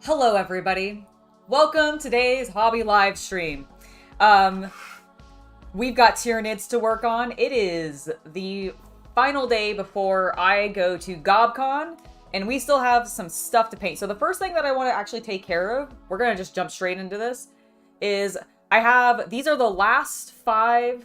Hello everybody. Welcome to today's hobby live stream. We've got Tyranids to work on. It is the final day before I go to GobCon, and we still have some stuff to paint. So the first thing that I want to actually take care of, we're going to just jump straight into this, is these are the last five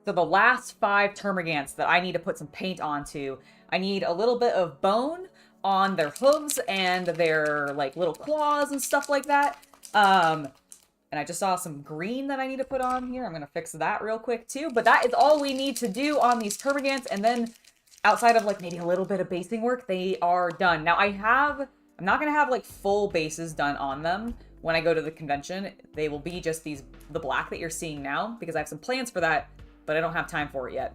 Termagants that I need to put some paint onto. I need a little bit of bone on their hooves and their like little claws and stuff like that. And I just saw some green that I need to put on here. I'm gonna fix that real quick too. But that is all we need to do on these Termagants, and then outside of like maybe a little bit of basing work, they are done. Now I'm not gonna have like full bases done on them when I go to the convention. They will be just the black that you're seeing now, because I have some plans for that, but I don't have time for it yet.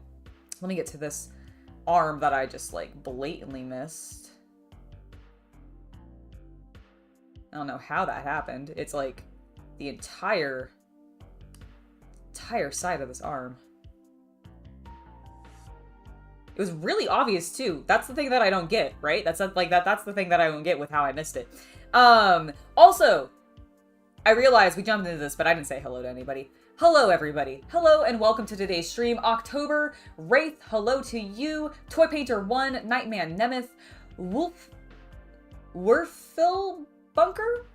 Let me get to this arm that I just like blatantly missed. I don't know how that happened. It's like the entire side of this arm. It was really obvious too. That's the thing that I don't get, right? That's the thing that I don't get with how I missed it. Also, I realized we jumped into this, but I didn't say hello to anybody. Hello, everybody. Hello, and welcome to today's stream. October, Wraith, hello to you. Toy Painter 1, Nightman Nemeth, Werfil Bunker,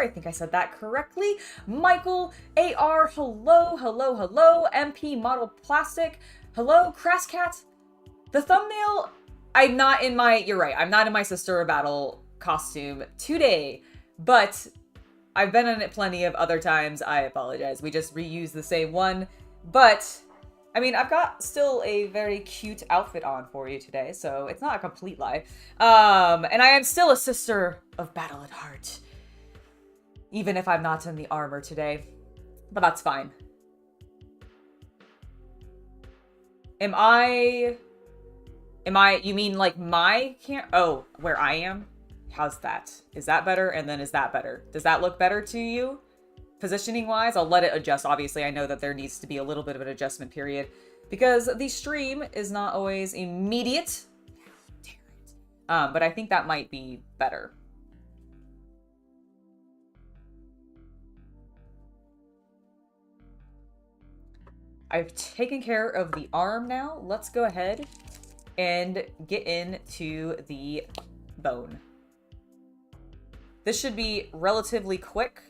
I think I said that correctly. Michael, AR, hello, hello, hello. MP Model Plastic, hello. Crasscat. The thumbnail, you're right, I'm not in my Sister of Battle costume today, but I've been in it plenty of other times. I apologize. We just reused the same one. But, I mean, I've got still a very cute outfit on for you today, so it's not a complete lie. And I am still a Sister of Battle at heart, even if I'm not in the armor today. But that's fine. You mean like my oh, where I am? How's that? Is that better? And then is that better? Does that look better to you? Positioning wise, I'll let it adjust. Obviously, I know that there needs to be a little bit of an adjustment period because the stream is not always immediate. But I think that might be better. I've taken care of the arm now. Let's go ahead and get into the bone. This should be relatively quick.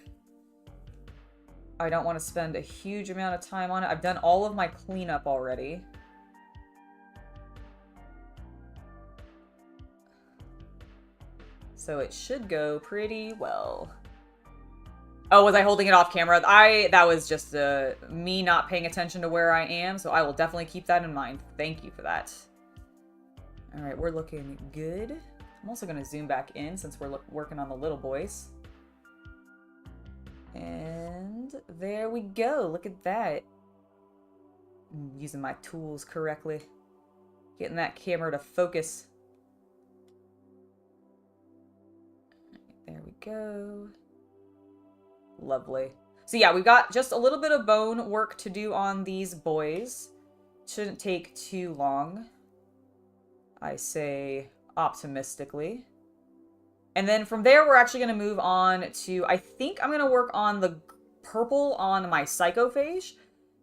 I don't want to spend a huge amount of time on it. I've done all of my cleanup already. So it should go pretty well. Oh, was I holding it off camera? That was just me not paying attention to where I am, so I will definitely keep that in mind. Thank you for that. All right, we're looking good. I'm also going to zoom back in since we're working on the little boys. And there we go. Look at that. I'm using my tools correctly. Getting that camera to focus. There we go. Lovely. So yeah, we've got just a little bit of bone work to do on these boys. Shouldn't take too long, I say optimistically. And then from there, we're actually going to move on to, I think I'm going to work on the purple on my Psychophage,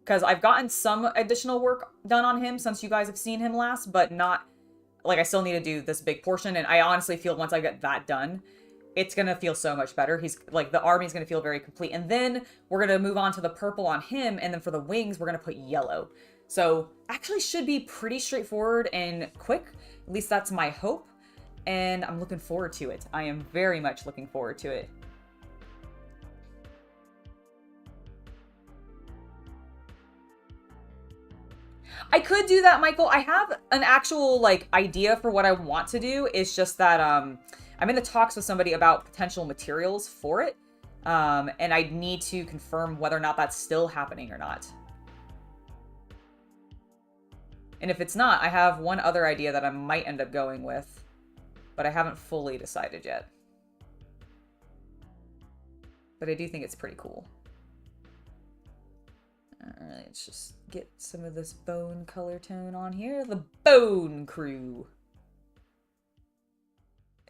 because I've gotten some additional work done on him since you guys have seen him last, but not, like, I still need to do this big portion, and I honestly feel once I get that done, it's going to feel so much better. He's, like, the army's going to feel very complete. And then we're going to move on to the purple on him, and then for the wings, we're going to put yellow. So, actually should be pretty straightforward and quick. At least that's my hope. And I'm looking forward to it. I am very much looking forward to it. I could do that, Michael. I have an actual, like, idea for what I want to do. It's just that, I'm in the talks with somebody about potential materials for it. And I need to confirm whether or not that's still happening or not. And if it's not, I have one other idea that I might end up going with, but I haven't fully decided yet. But I do think it's pretty cool. Alright, let's just get some of this bone color tone on here. The Bone Crew.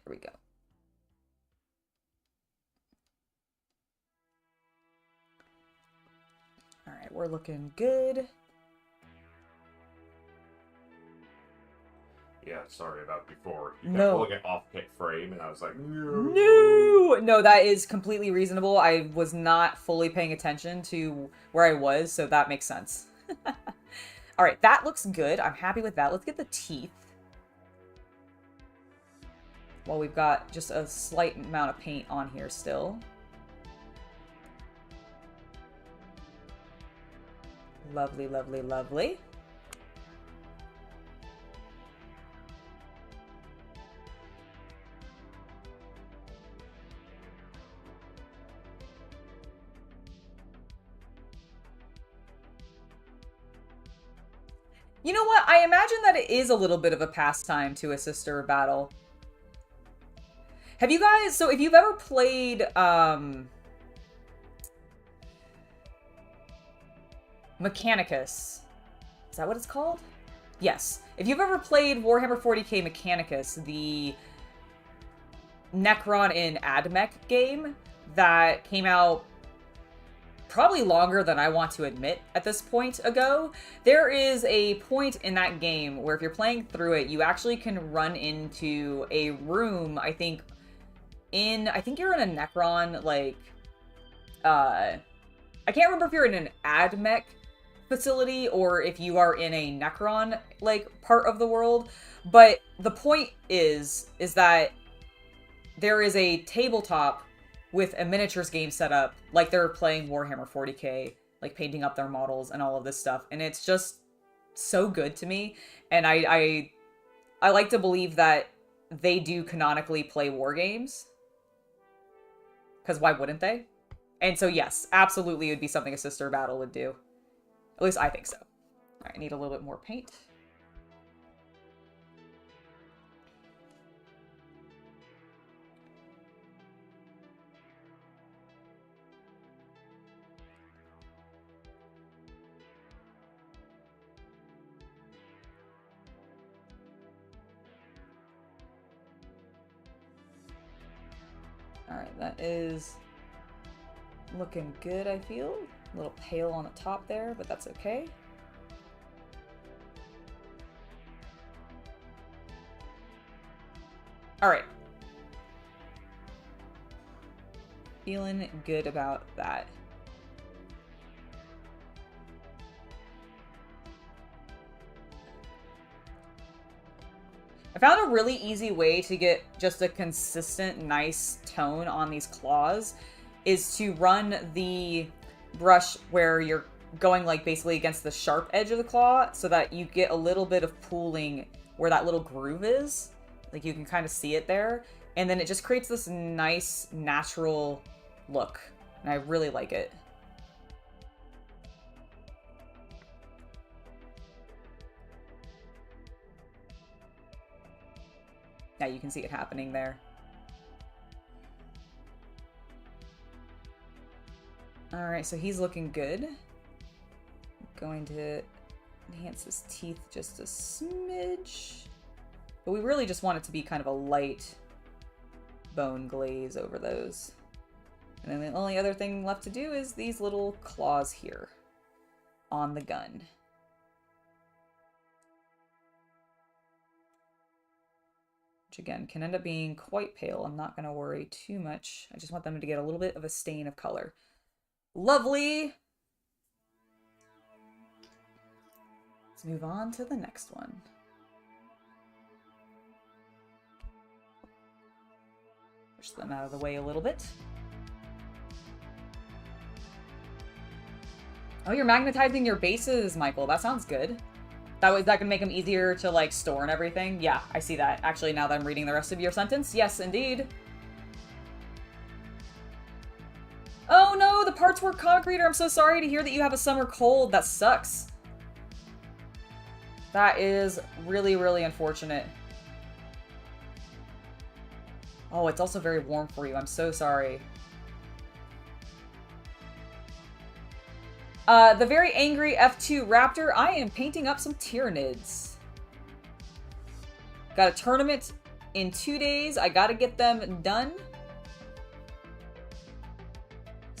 There we go. we're looking good. Yeah, sorry about before. You No. kept pulling it off frame, and I was like, no! No, that is completely reasonable. I was not fully paying attention to where I was, so that makes sense. All right, that looks good. I'm happy with that. Let's get the teeth. Well, we've got just a slight amount of paint on here still. Lovely, lovely, lovely. You know what? I imagine that it is a little bit of a pastime to a sister battle. Have you guys... So if you've ever played... Mechanicus. Is that what it's called? Yes. If you've ever played Warhammer 40k Mechanicus, the Necron in AdMech game that came out probably longer than I want to admit at this point ago, there is a point in that game where if you're playing through it, you actually can run into a room, I think you're in a Necron, like, I can't remember if you're in an AdMech facility or if you are in a Necron, like, part of the world, but the point is that there is a tabletop with a miniatures game set up, like they're playing Warhammer 40k, like painting up their models and all of this stuff, and it's just so good to me, and I like to believe that they do canonically play war games, because why wouldn't they? And so yes, absolutely it would be something a sister battle would do. At least I think so. Alright, I need a little bit more paint. Alright, that is looking good, I feel. A little pale on the top there, but that's okay. Alright. Feeling good about that. I found a really easy way to get just a consistent, nice tone on these claws is to run the brush where you're going like basically against the sharp edge of the claw so that you get a little bit of pooling where that little groove is. Like you can kind of see it there. And then it just creates this nice, natural look. And I really like it. Yeah, you can see it happening there. Alright, so he's looking good. I'm going to enhance his teeth just a smidge. But we really just want it to be kind of a light bone glaze over those. And then the only other thing left to do is these little claws here on the gun. Which again can end up being quite pale. I'm not going to worry too much. I just want them to get a little bit of a stain of color. Lovely! Let's move on to the next one. Push them out of the way a little bit. Oh, you're magnetizing your bases, Michael. That sounds good. That can make them easier to, like, store and everything. Yeah, I see that. Actually, now that I'm reading the rest of your sentence, yes, indeed. Oh no, the parts were concrete. I'm so sorry to hear that you have a summer cold. That sucks. That is really, really unfortunate. Oh, it's also very warm for you. I'm so sorry. The very angry F2 Raptor. I am painting up some Tyranids. Got a tournament in 2 days. I gotta get them done.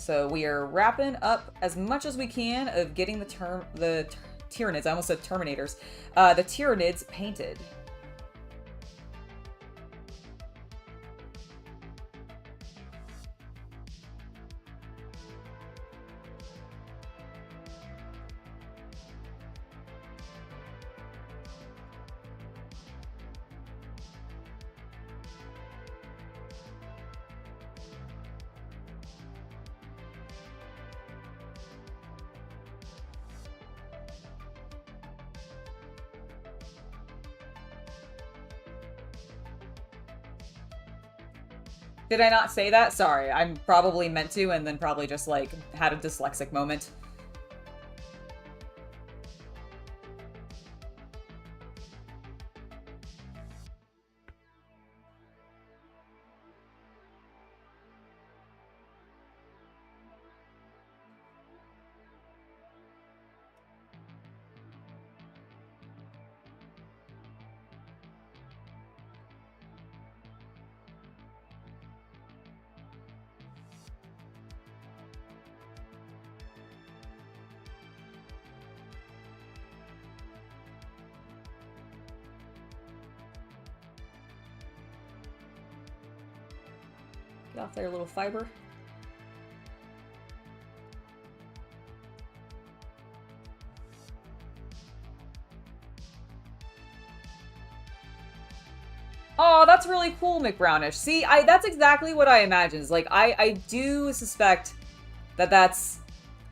So we are wrapping up as much as we can of getting the Tyranids, I almost said Terminators, the Tyranids painted. Did I not say that? Sorry, I'm probably meant to and then probably just like had a dyslexic moment. Get off there, little fiber. Oh, that's really cool, McBrownish. See, that's exactly what I imagined. Like, I do suspect that that's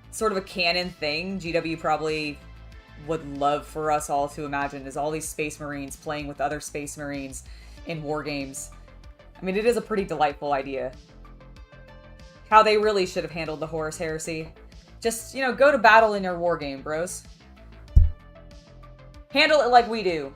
sort of a canon thing. GW probably would love for us all to imagine, is all these Space Marines playing with other Space Marines in war games. I mean, it is a pretty delightful idea. How they really should have handled the Horus Heresy. Just, you know, go to battle in your war game, bros. Handle it like we do.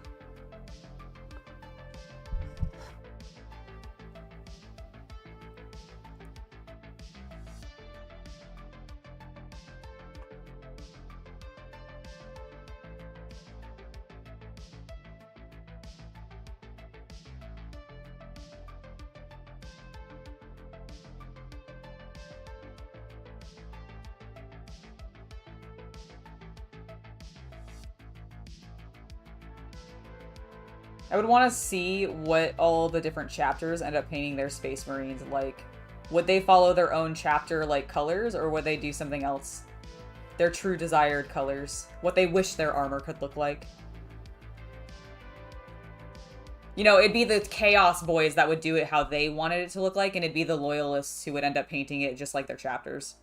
I would want to see what all the different chapters end up painting their Space Marines like. Would they follow their own chapter like colors, or would they do something else? Their true desired colors. What they wish their armor could look like. You know, it'd be the Chaos Boys that would do it how they wanted it to look like, and it'd be the Loyalists who would end up painting it just like their chapters.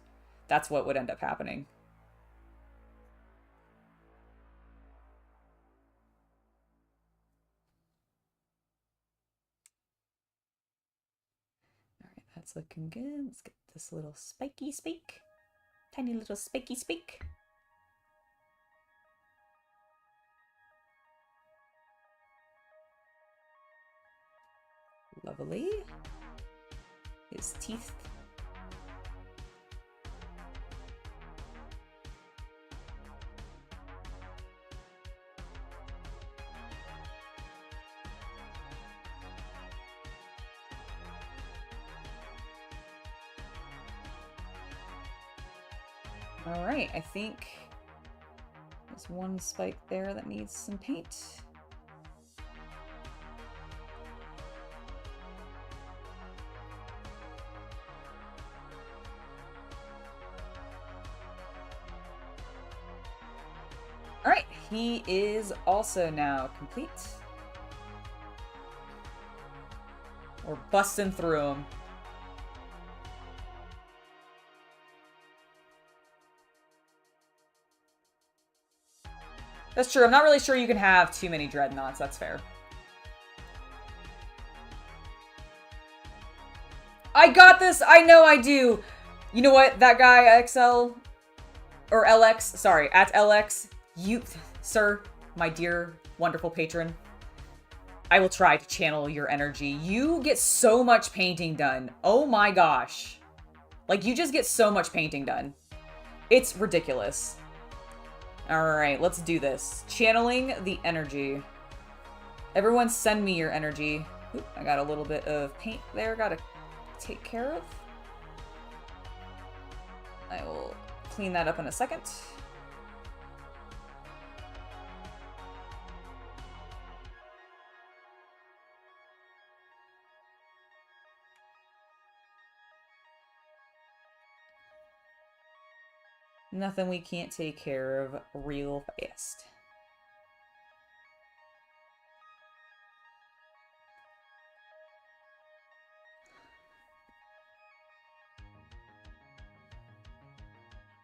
That's what would end up happening. That's looking good. Let's get this little spiky spike. Tiny little spiky spike. Lovely. His teeth. Alright, I think there's one spike there that needs some paint. Alright, he is also now complete. We're busting through him. That's true. I'm not really sure you can have too many dreadnoughts. That's fair. I got this! I know I do! You know what? That guy, XL... Or LX. Sorry, at LX. You, sir, my dear, wonderful patron. I will try to channel your energy. You get so much painting done. Oh my gosh. Like, you just get so much painting done. It's ridiculous. Alright, let's do this. Channeling the energy. Everyone send me your energy. Oop, I got a little bit of paint there. Gotta take care of. I will clean that up in a second. Nothing we can't take care of real fast.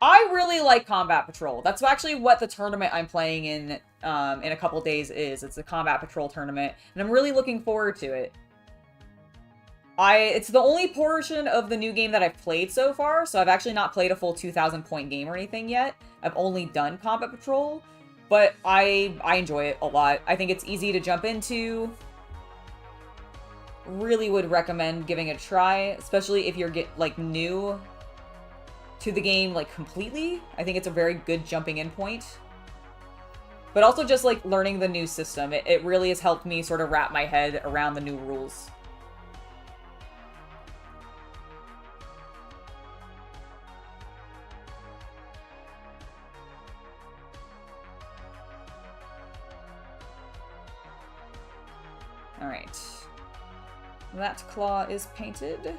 I really like Combat Patrol. That's actually what the tournament I'm playing in a couple days is. It's a Combat Patrol tournament, and I'm really looking forward to it. It's the only portion of the new game that I've played so far, so I've actually not played a full 2,000 point game or anything yet. I've only done Combat Patrol, but I enjoy it a lot. I think it's easy to jump into. Really would recommend giving it a try, especially if you're new to the game completely. I think it's a very good jumping in point. But also just learning the new system. It really has helped me sort of wrap my head around the new rules. Alright. That claw is painted.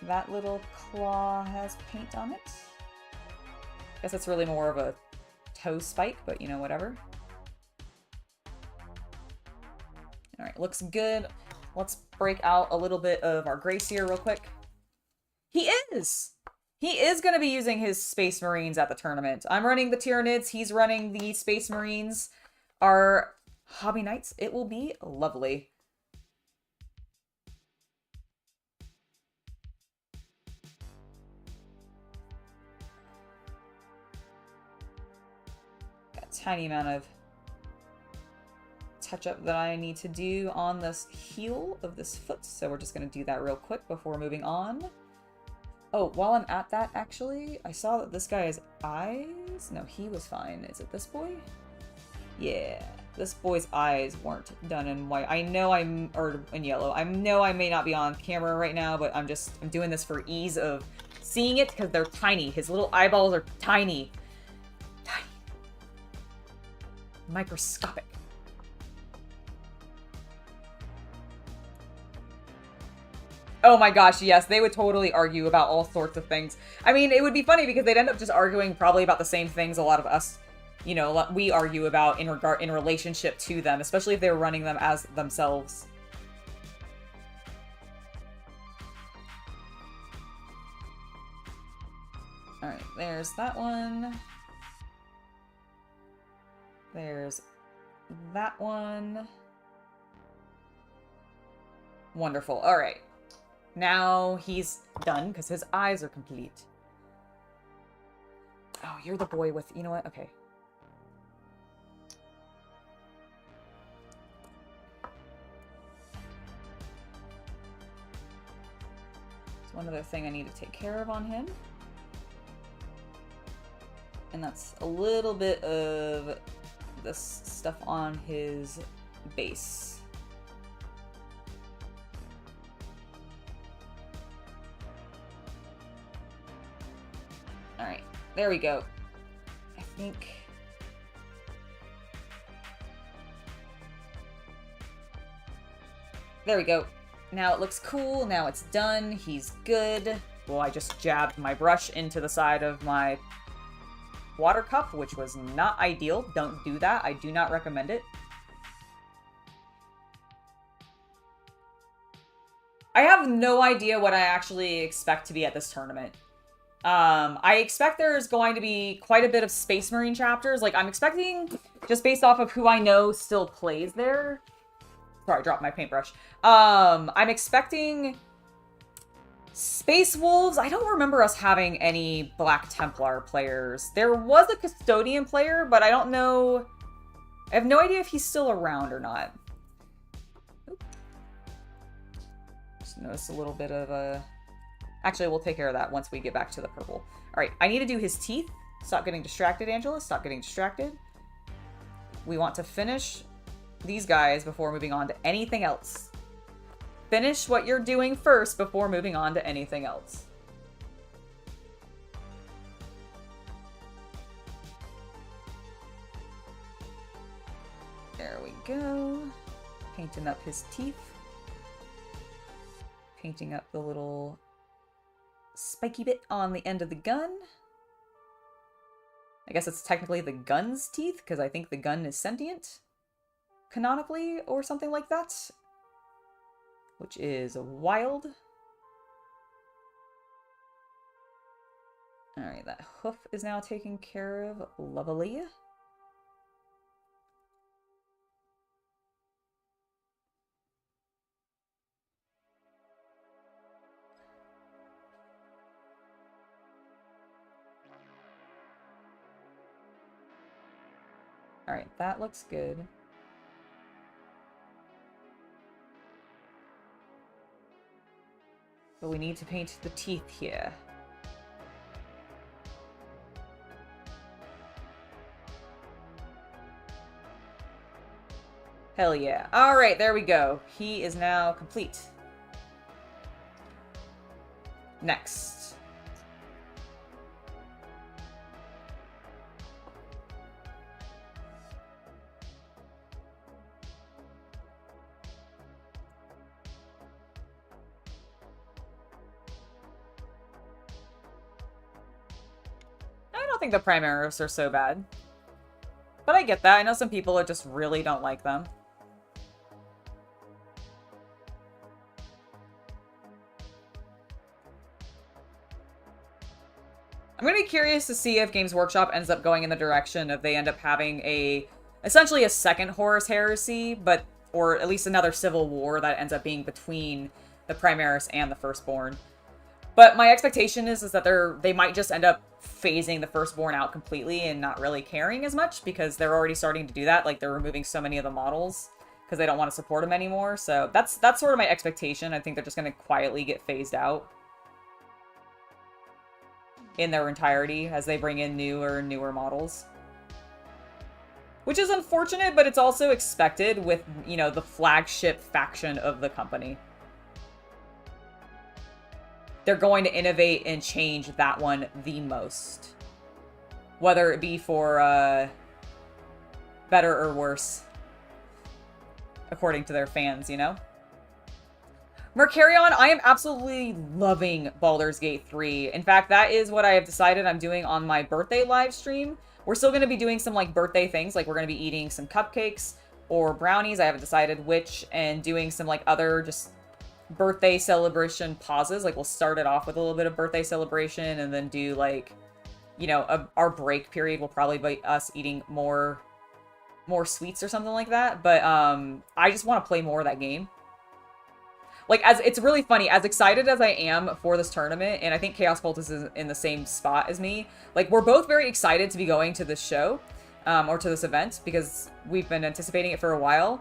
That little claw has paint on it. Guess it's really more of a toe spike, but you know, whatever. Alright, looks good. Let's break out a little bit of our Gracier real quick. He is! He is going to be using his Space Marines at the tournament. I'm running the Tyranids. He's running the Space Marines. Our Hobby Knights. It will be lovely. Got a tiny amount of touch-up that I need to do on this heel of this foot, so we're just going to do that real quick before moving on. Oh, while I'm at that, actually, I saw that this guy's eyes... No, he was fine. Is it this boy? Yeah, this boy's eyes weren't done in white. I know or in yellow. I know I may not be on camera right now, but I'm doing this for ease of seeing it because they're tiny. His little eyeballs are tiny. Tiny. Microscopic. Oh my gosh, yes, they would totally argue about all sorts of things. I mean, it would be funny because they'd end up just arguing probably about the same things a lot of us, you know, we argue about in relationship to them, especially if they're running them as themselves. Alright, there's that one. There's that one. Wonderful. Alright. Now he's done because his eyes are complete. Oh, you're the boy with... You know what? Okay. There's one other thing I need to take care of on him. And that's a little bit of this stuff on his base. Alright, there we go. I think... There we go. Now it looks cool. Now it's done. He's good. Well, I just jabbed my brush into the side of my water cup, which was not ideal. Don't do that. I do not recommend it. I have no idea what I actually expect to be at this tournament. I expect there's going to be quite a bit of Space Marine chapters. I'm expecting, just based off of who I know still plays there. Sorry, I dropped my paintbrush. I'm expecting Space Wolves. I don't remember us having any Black Templar players. There was a Custodian player, but I don't know. I have no idea if he's still around or not. Oop. Just noticed a little bit of a... Actually, we'll take care of that once we get back to the purple. All right, I need to do his teeth. Stop getting distracted, Angela. Stop getting distracted. we want to finish these guys before moving on to anything else. Finish what you're doing first before moving on to anything else. There we go. Painting up his teeth. Painting up the little spiky bit on the end of the gun. I guess it's technically the gun's teeth, because I think the gun is sentient. Canonically, or something like that. Which is wild. Alright, that hoof is now taken care of. Lovely. Alright, that looks good. But we need to paint the teeth here. Hell yeah. Alright, there we go. He is now complete. Next. I don't think the Primaris are so bad. But I get that. I know some people just really don't like them. I'm going to be curious to see if Games Workshop ends up going in the direction of they end up having essentially a second Horus Heresy, or at least another civil war that ends up being between the Primaris and the Firstborn. But my expectation is that they might just end up phasing the Firstborn out completely and not really caring as much, because they're already starting to do that. Like, they're removing so many of the models because they don't want to support them anymore. So that's sort of my expectation. I think they're just going to quietly get phased out in their entirety as they bring in newer and newer models. Which is unfortunate, but it's also expected with, you know, the flagship faction of the company. They're going to innovate and change that one the most. Whether it be for better or worse. According to their fans, you know? Mercurion, I am absolutely loving Baldur's Gate 3. In fact, that is what I have decided I'm doing on my birthday live stream. We're still going to be doing some, like, birthday things. Like, we're going to be eating some cupcakes or brownies. I haven't decided which. And doing some, like, other just birthday celebration pauses. Like, we'll start it off with a little bit of birthday celebration and then do, like, you know, our break period will probably be us eating more sweets or something like that. But I just want to play more of that game. Like, it's really funny, as excited as I am for this tournament, and I think Chaos Cultist is in the same spot as me, like, we're both very excited to be going to this show, or to this event, because we've been anticipating it for a while,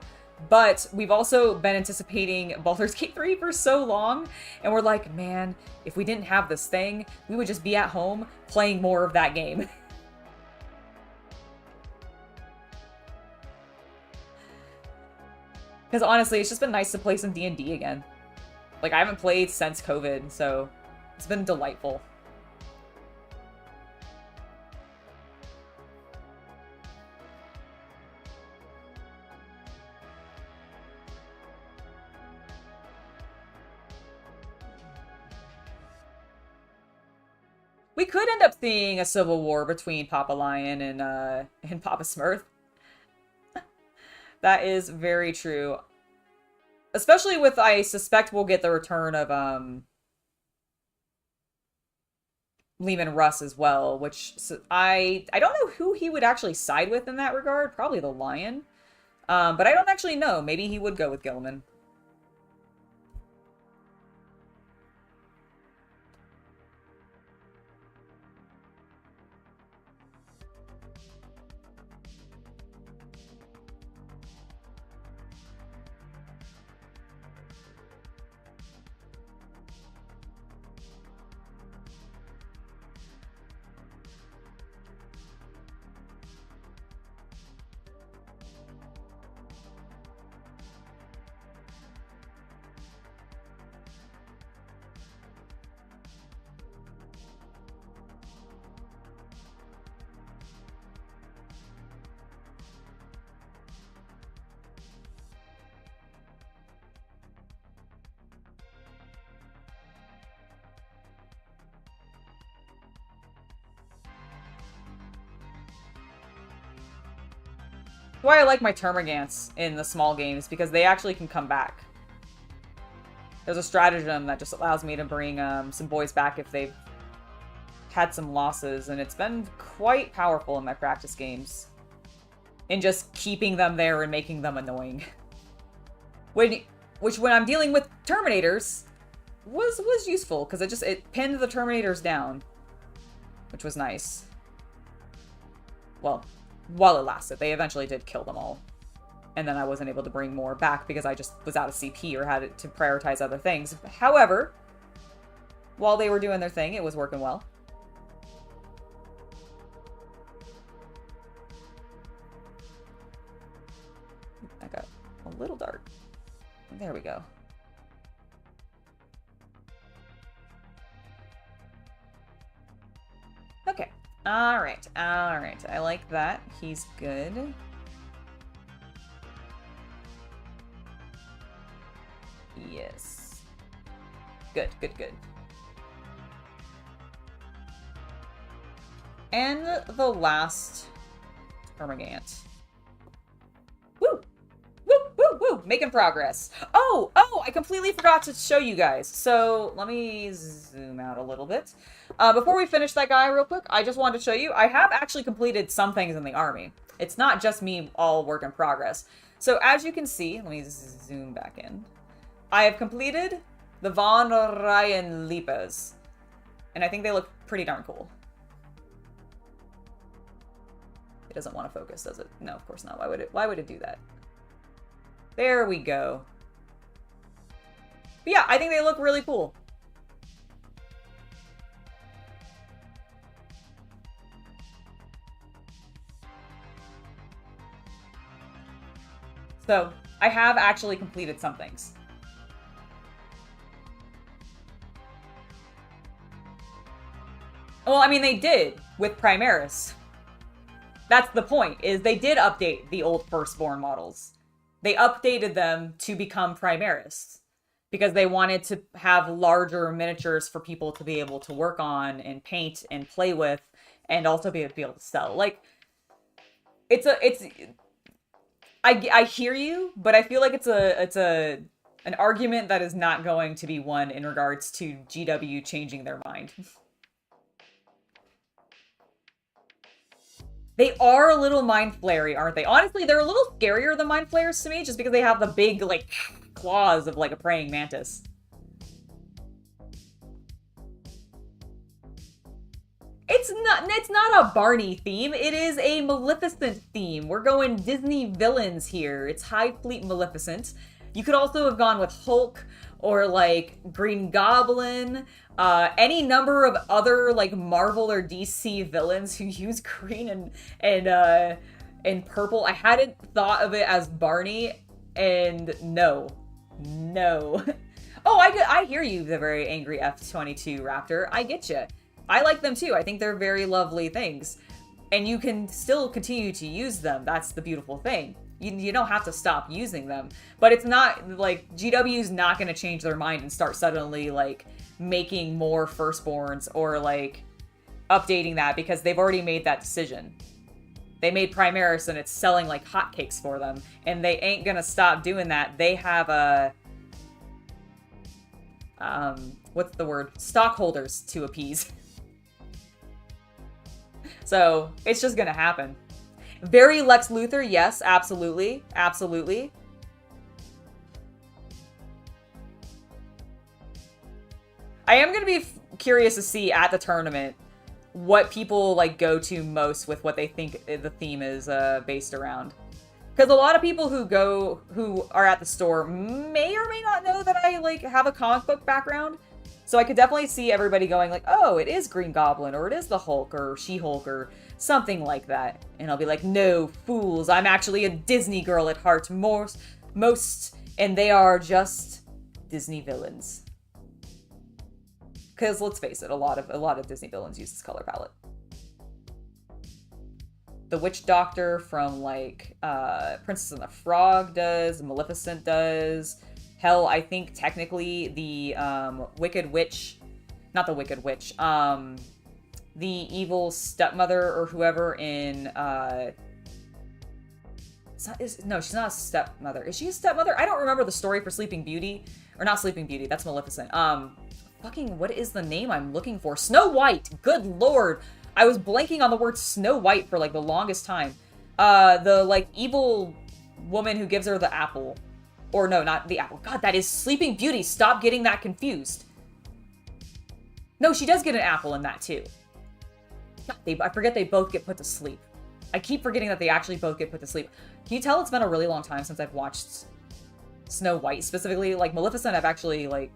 but we've also been anticipating Baldur's Gate 3 for so long, and we're like, man, if we didn't have this thing, we would just be at home playing more of that game. Because honestly, it's just been nice to play some D&D again. Like, I haven't played since COVID, so it's been delightful. We could end up seeing a civil war between Papa Lion and Papa Smurf. That is very true. Especially with, I suspect we'll get the return of, Leman Russ as well, which I don't know who he would actually side with in that regard. Probably the Lion. But I don't actually know. Maybe he would go with Gilliman. why I like my Termagants in the small games, because they actually can come back. There's a stratagem that just allows me to bring some boys back if they've had some losses, and it's been quite powerful in my practice games. In just keeping them there and making them annoying. Which when I'm dealing with Terminators was useful, because it pinned the Terminators down. Which was nice. Well, while it lasted. They eventually did kill them all. And then I wasn't able to bring more back because I just was out of CP or had to prioritize other things. However, while they were doing their thing, it was working well. I got a little dark. There we go. Okay. Alright. Alright. I like that. He's good. Yes. Good, good, good. And the last Termagant. Woo! Woo, woo, woo! Making progress. Oh, I completely forgot to show you guys. So, let me zoom out a little bit. Before we finish that guy real quick, I just wanted to show you, I have actually completed some things in the army. It's not just me all work in progress. So, as you can see, let me zoom back in. I have completed the Von Ryan Lipas. And I think they look pretty darn cool. It doesn't want to focus, does it? No, of course not. Why would it do that? There we go. But yeah, I think they look really cool. So, I have actually completed some things. Well, I mean, they did with Primaris. That's the point, is they did update the old Firstborn models. They updated them to become Primaris because they wanted to have larger miniatures for people to be able to work on and paint and play with, and also be able to sell. Like, I hear you, but I feel like it's an argument that is not going to be won in regards to GW changing their mind. They are a little mind flary, aren't they? Honestly, they're a little scarier than mind flayers to me, just because they have the big, like, claws of, like, a praying mantis. It's not a Barney theme. It is a Maleficent theme. We're going Disney villains here. It's High Fleet Maleficent. You could also have gone with Hulk or, like, Green Goblin. Any number of other, like, Marvel or DC villains who use green and purple. I hadn't thought of it as Barney, and no. Oh, I hear you, the very angry F-22 Raptor. I get you. I like them too. I think they're very lovely things. And you can still continue to use them. That's the beautiful thing. You don't have to stop using them. But it's not, like, GW's not going to change their mind and start suddenly, like, making more Firstborns or, like, updating that, because they've already made that decision. They made Primaris and it's selling like hotcakes for them. And they ain't going to stop doing that. They have a... what's the word? Stockholders to appease. So, it's just going to happen. Very Lex Luthor, yes, absolutely. Absolutely. I am going to be curious to see at the tournament what people, like, go to most with what they think the theme is based around. Because a lot of people who are at the store may or may not know that I, like, have a comic book background. So I could definitely see everybody going like, oh, it is Green Goblin, or it is the Hulk, or She-Hulk, or something like that. And I'll be like, no, fools, I'm actually a Disney girl at heart, most, and they are just Disney villains. Because let's face it, a lot of Disney villains use this color palette. The Witch Doctor from, like, Princess and the Frog does, Maleficent does. Hell, I think technically the Wicked Witch, not the Wicked Witch, the evil stepmother or whoever in No, she's not a stepmother. Is she a stepmother? I don't remember the story for Sleeping Beauty. Or not Sleeping Beauty, that's Maleficent. Fucking, what is the name I'm looking for? Snow White! Good lord! I was blanking on the word Snow White for, like, the longest time. The, like, evil woman who gives her the apple. Or no, not the apple. God, that is Sleeping Beauty. Stop getting that confused. No, she does get an apple in that, too. God, I forget they both get put to sleep. I keep forgetting that they actually both get put to sleep. Can you tell it's been a really long time since I've watched Snow White specifically? Like, Maleficent, I've actually, like...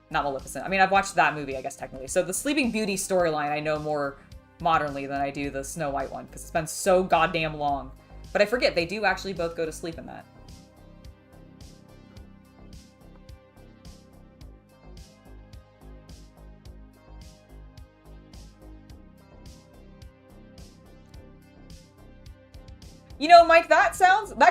Not Maleficent. I mean, I've watched that movie, I guess, technically. So the Sleeping Beauty storyline I know more modernly than I do the Snow White one, because it's been so goddamn long. But I forget, they do actually both go to sleep in that. You know, Mike, that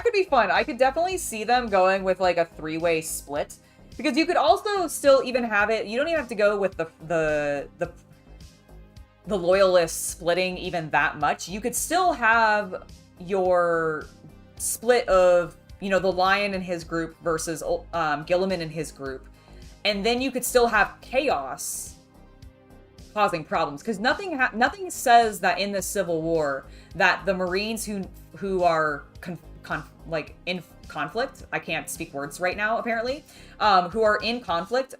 could be fun. I could definitely see them going with, like, a three-way split. Because you could also still even have it, you don't even have to go with the loyalists splitting even that much. You could still have your split of, you know, the Lion and his group versus Gilliman and his group. And then you could still have Chaos causing problems. Because nothing says that in this Civil War that the Marines who are in conflict, I can't speak words right now, apparently, who are in conflict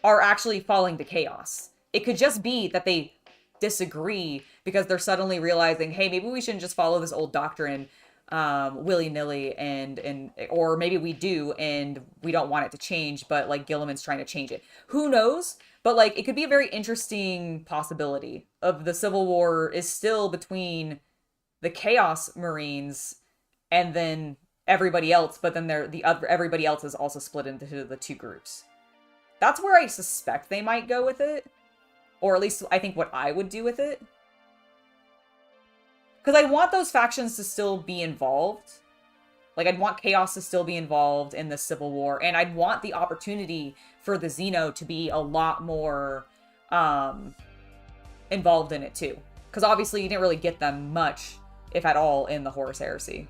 are actually falling to chaos. It could just be that they disagree because they're suddenly realizing, hey, maybe we shouldn't just follow this old doctrine willy-nilly, or maybe we do and we don't want it to change, but like Gilliman's trying to change it. Who knows? But like it could be a very interesting possibility of the Civil War is still between the Chaos Marines and then everybody else, but then everybody else is also split into the two groups. That's where I suspect they might go with it. Or at least I think what I would do with it. Because I want those factions to still be involved. Like, I'd want Chaos to still be involved in the Civil War. And I'd want the opportunity for the Xeno to be a lot more involved in it, too. Because obviously you didn't really get them much, if at all, in the Horus Heresy.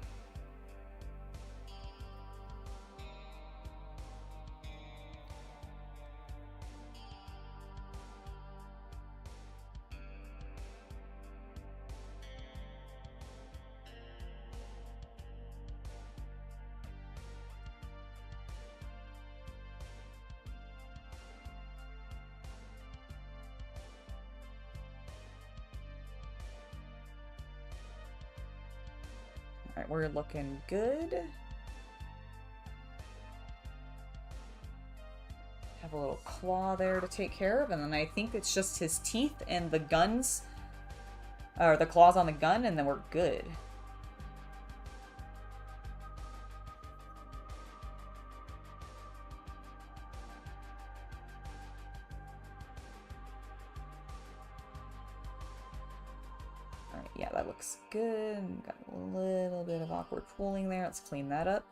Alright, we're looking good. Have a little claw there to take care of, and then I think it's just his teeth and the guns, or the claws on the gun, and then we're good. Yeah, that looks good. Got a little bit of awkward pooling there. Let's clean that up.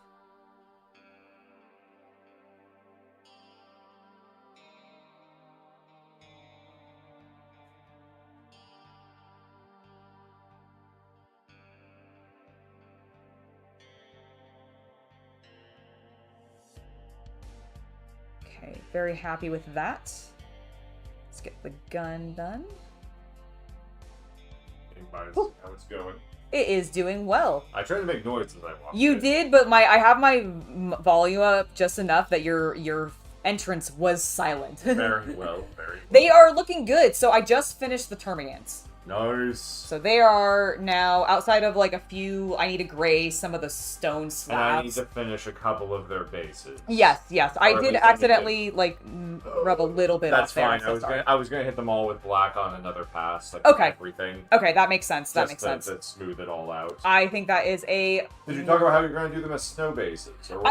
Okay, very happy with that. Let's get the gun done. How it's going. It is doing well. I tried to make noise as I walked. You did, but I have my volume up just enough that your entrance was silent. Very well, very well. They are looking good. So I just finished the Termagants. Nice. So they are now, outside of like a few, I need to gray some of the stone slabs. And I need to finish a couple of their bases. Yes. I did accidentally like rub a little bit off there. That's fine. I was gonna hit them all with black on another pass. Like okay. Everything. Okay, that makes sense. That makes sense. To smooth it all out. I think that is a... Did you talk about how you're going to do them as snow bases? Or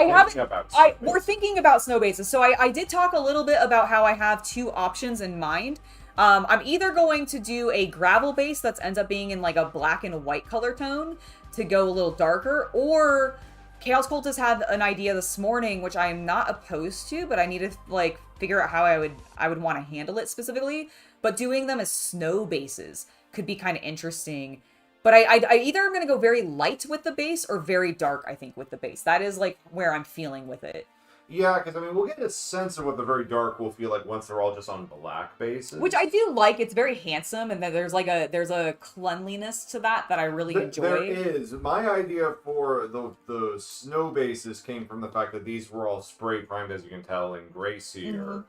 we're thinking about snow bases. So I did talk a little bit about how I have two options in mind. I'm either going to do a gravel base that ends up being in like a black and white color tone to go a little darker, or Chaos Cultist had an idea this morning, which I am not opposed to, but I need to like figure out how I would want to handle it specifically. But doing them as snow bases could be kind of interesting. But I either am going to go very light with the base or very dark, I think, with the base. That is, like, where I'm feeling with it. Yeah, because, I mean, we'll get a sense of what the very dark will feel like once they're all just on black bases. Which I do like. It's very handsome, and then there's a cleanliness to that I really enjoy. There is. My idea for the snow bases came from the fact that these were all spray primed, as you can tell, in Gray Seer. Mm-hmm.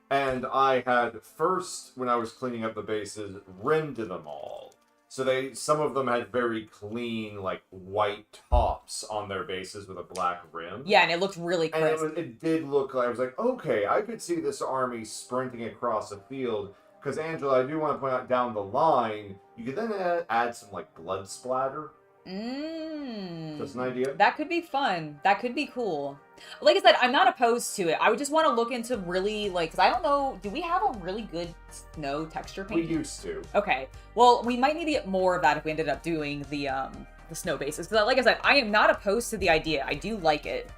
And I had first, when I was cleaning up the bases, rimmed them all. So some of them had very clean, like, white tops on their bases with a black rim. Yeah, and it looked really crisp. And it did look like, I was like, okay, I could see this army sprinting across a field. Because, Angela, I do want to point out down the line, you could then add some, like, blood splatter. Just an idea. That could be fun. That could be cool. Like I said, I'm not opposed to it. I would just want to look into really, like, because I don't know, do we have a really good snow texture paint? We used to. Okay. Well, we might need to get more of that if we ended up doing the snow bases. Because, like I said, I am not opposed to the idea. I do like it.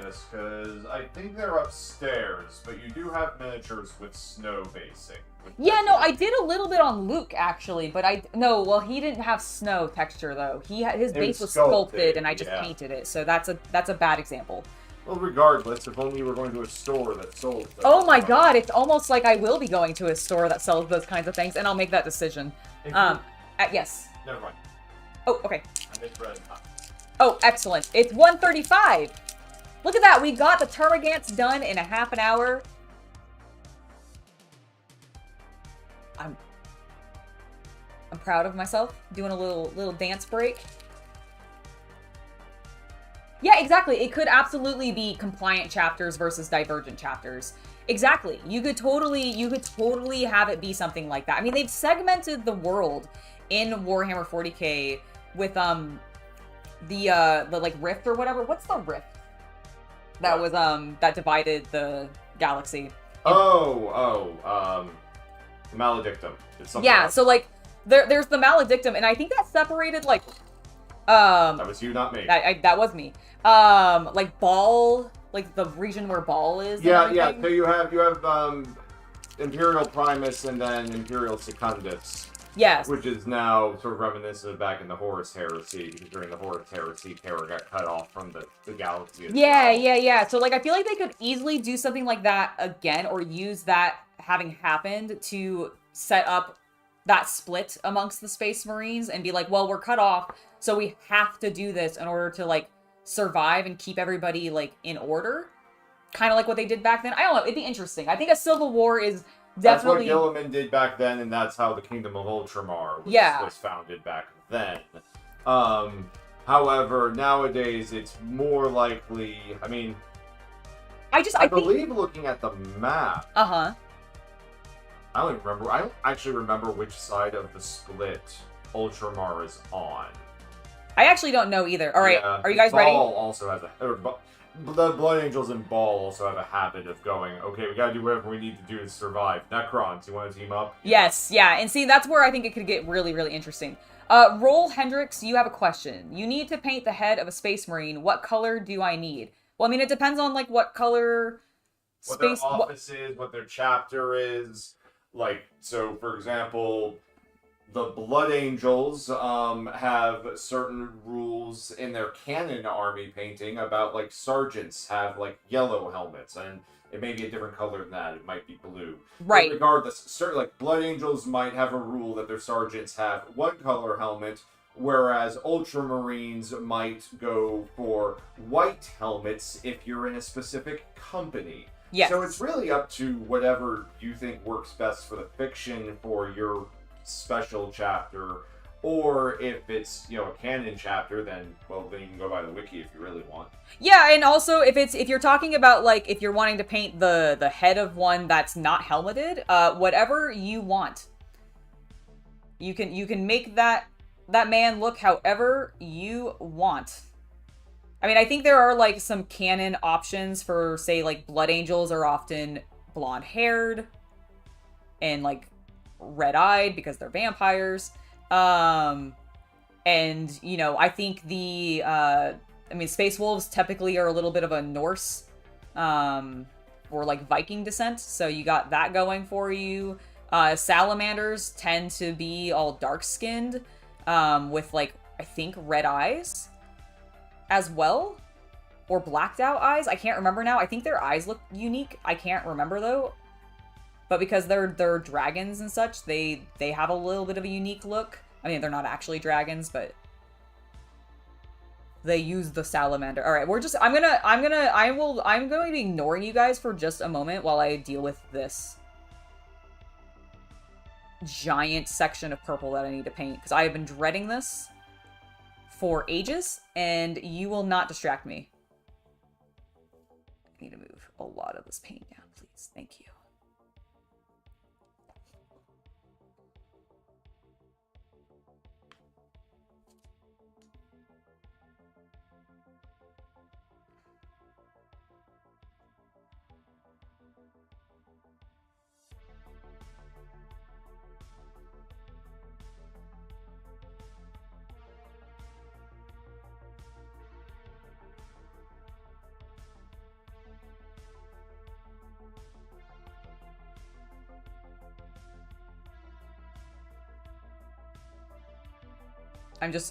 Yes, because I think they're upstairs, but you do have miniatures with snow basing. Yeah, no, I did a little bit on Luke, actually, but he didn't have snow texture, though. His base was sculpted, and I just painted it, so that's a bad example. Well, regardless, if only you were going to a store that sold those. Oh my god, it's almost like I will be going to a store that sells those kinds of things, and I'll make that decision. Yes. Never mind. Oh, okay. I misread. Oh, excellent. It's 1:35. Look at that, we got the Termagants done in a half an hour. I'm proud of myself, doing a little dance break. Yeah, exactly. It could absolutely be compliant chapters versus divergent chapters. Exactly. You could totally have it be something like that. I mean, they've segmented the world in Warhammer 40K with the like rift or whatever. What's the rift? That was that divided the galaxy. Maledictum. Yeah, else. So like there's the Maledictum, and I think that separated like that was you, not me. That was me. Like Ball, like the region where Ball is. Yeah, yeah. So you have Imperial Primus and then Imperial Secundus. Yes. Which is now sort of reminiscent of back in the Horus Heresy, because during the Horus Heresy, Terra got cut off from the galaxy as well. Yeah. So, like, I feel like they could easily do something like that again, or use that having happened to set up that split amongst the Space Marines and be like, well, we're cut off, so we have to do this in order to, like, survive and keep everybody, like, in order. Kind of like what they did back then. I don't know. It'd be interesting. I think a civil war is... definitely. That's what Gilliman did back then, and that's how the Kingdom of Ultramar was founded back then. However, nowadays it's more likely. I mean, I believe looking at the map. I don't remember. I don't actually remember which side of the split Ultramar is on. I actually don't know either. All right, are you guys ready? Ball also has the Blood Angels and Ball also have a habit of going, okay, we gotta do whatever we need to do to survive. Necrons, you want to team up? Yes, yeah, and see, that's where I think it could get really, really interesting. Roll Hendrix, you have a question. You need to paint the head of a Space Marine. What color do I need? Well, I mean, it depends on, like, what color... What their office is, what their chapter is. Like, so, for example... The Blood Angels have certain rules in their canon army painting about, like, sergeants have, like, yellow helmets, and it may be a different color than that. It might be blue. Right. But regardless, certain, like, Blood Angels might have a rule that their sergeants have one color helmet, whereas Ultramarines might go for white helmets if you're in a specific company. Yes. So it's really up to whatever you think works best for the fiction for your special chapter, or if it's, you know, a canon chapter, then you can go by the wiki if you really want. Yeah, and also if you're talking about, like, if you're wanting to paint the head of one that's not helmeted, whatever you want. You can make that man look however you want. I mean, I think there are, like, some canon options for, say, like, Blood Angels are often blonde-haired and, like, red-eyed because they're vampires. And, you know, I think Space Wolves typically are a little bit of a Norse, or, like, Viking descent, so you got that going for you. Salamanders tend to be all dark-skinned. with like, I think red eyes as well, or blacked out eyes. I can't remember now. I think their eyes look unique. I can't remember though. But because they're dragons and such, they have a little bit of a unique look. I mean, they're not actually dragons, but they use the salamander. All right, I'm going to be ignoring you guys for just a moment while I deal with this giant section of purple that I need to paint, because I have been dreading this for ages, and you will not distract me. I need to move a lot of this paint down, please. Thank you.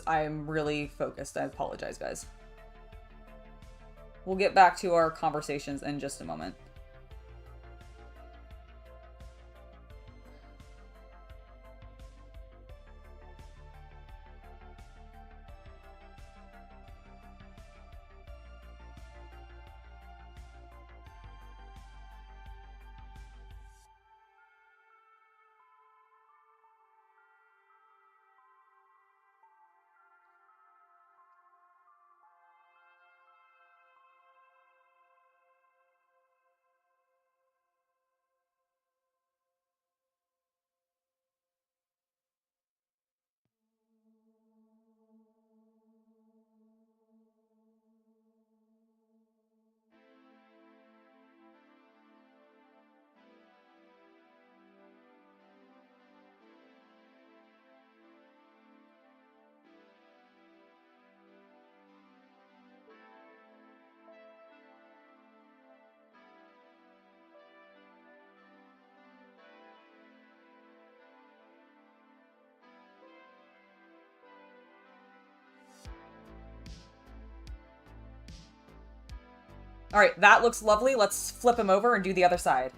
I'm really focused. I apologize, guys. We'll get back to our conversations in just a moment. All right, that looks lovely. Let's flip him over and do the other side.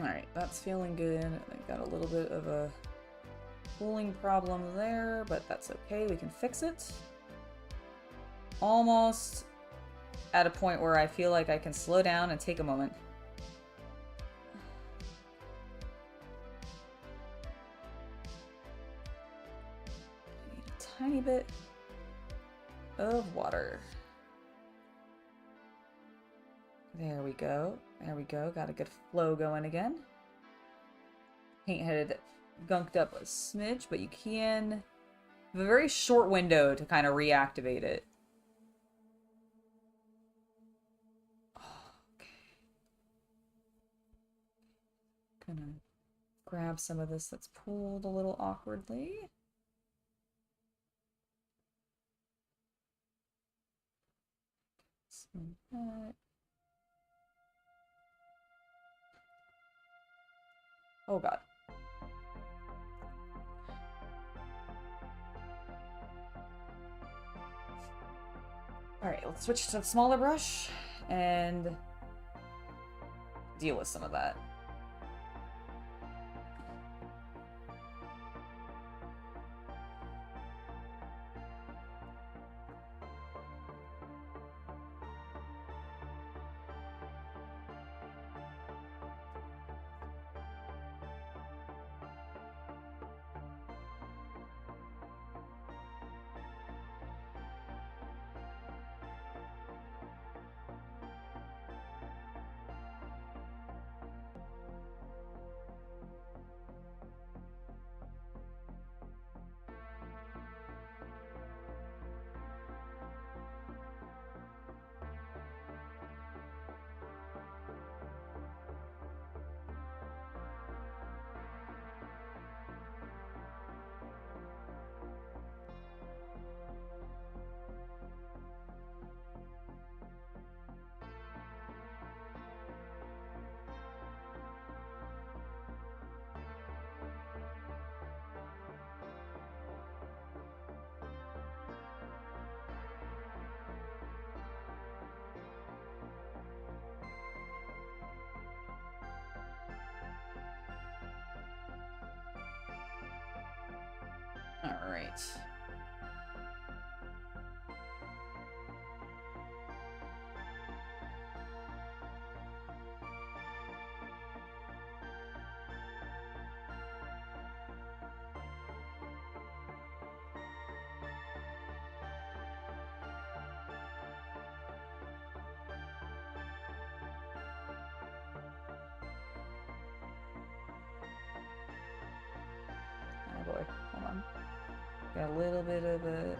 Alright, that's feeling good. I got a little bit of a cooling problem there, but that's okay. We can fix it. Almost at a point where I feel like I can slow down and take a moment. I need a tiny bit of water. There we go. There we go. Got a good flow going again. Paint headed gunked up a smidge, but you can have a very short window to kind of reactivate it. Okay. Gonna grab some of this that's pulled a little awkwardly. Some of that. Oh god. Alright, let's switch to the smaller brush and deal with some of that. All right. Oh boy, hold on. Got a little bit of a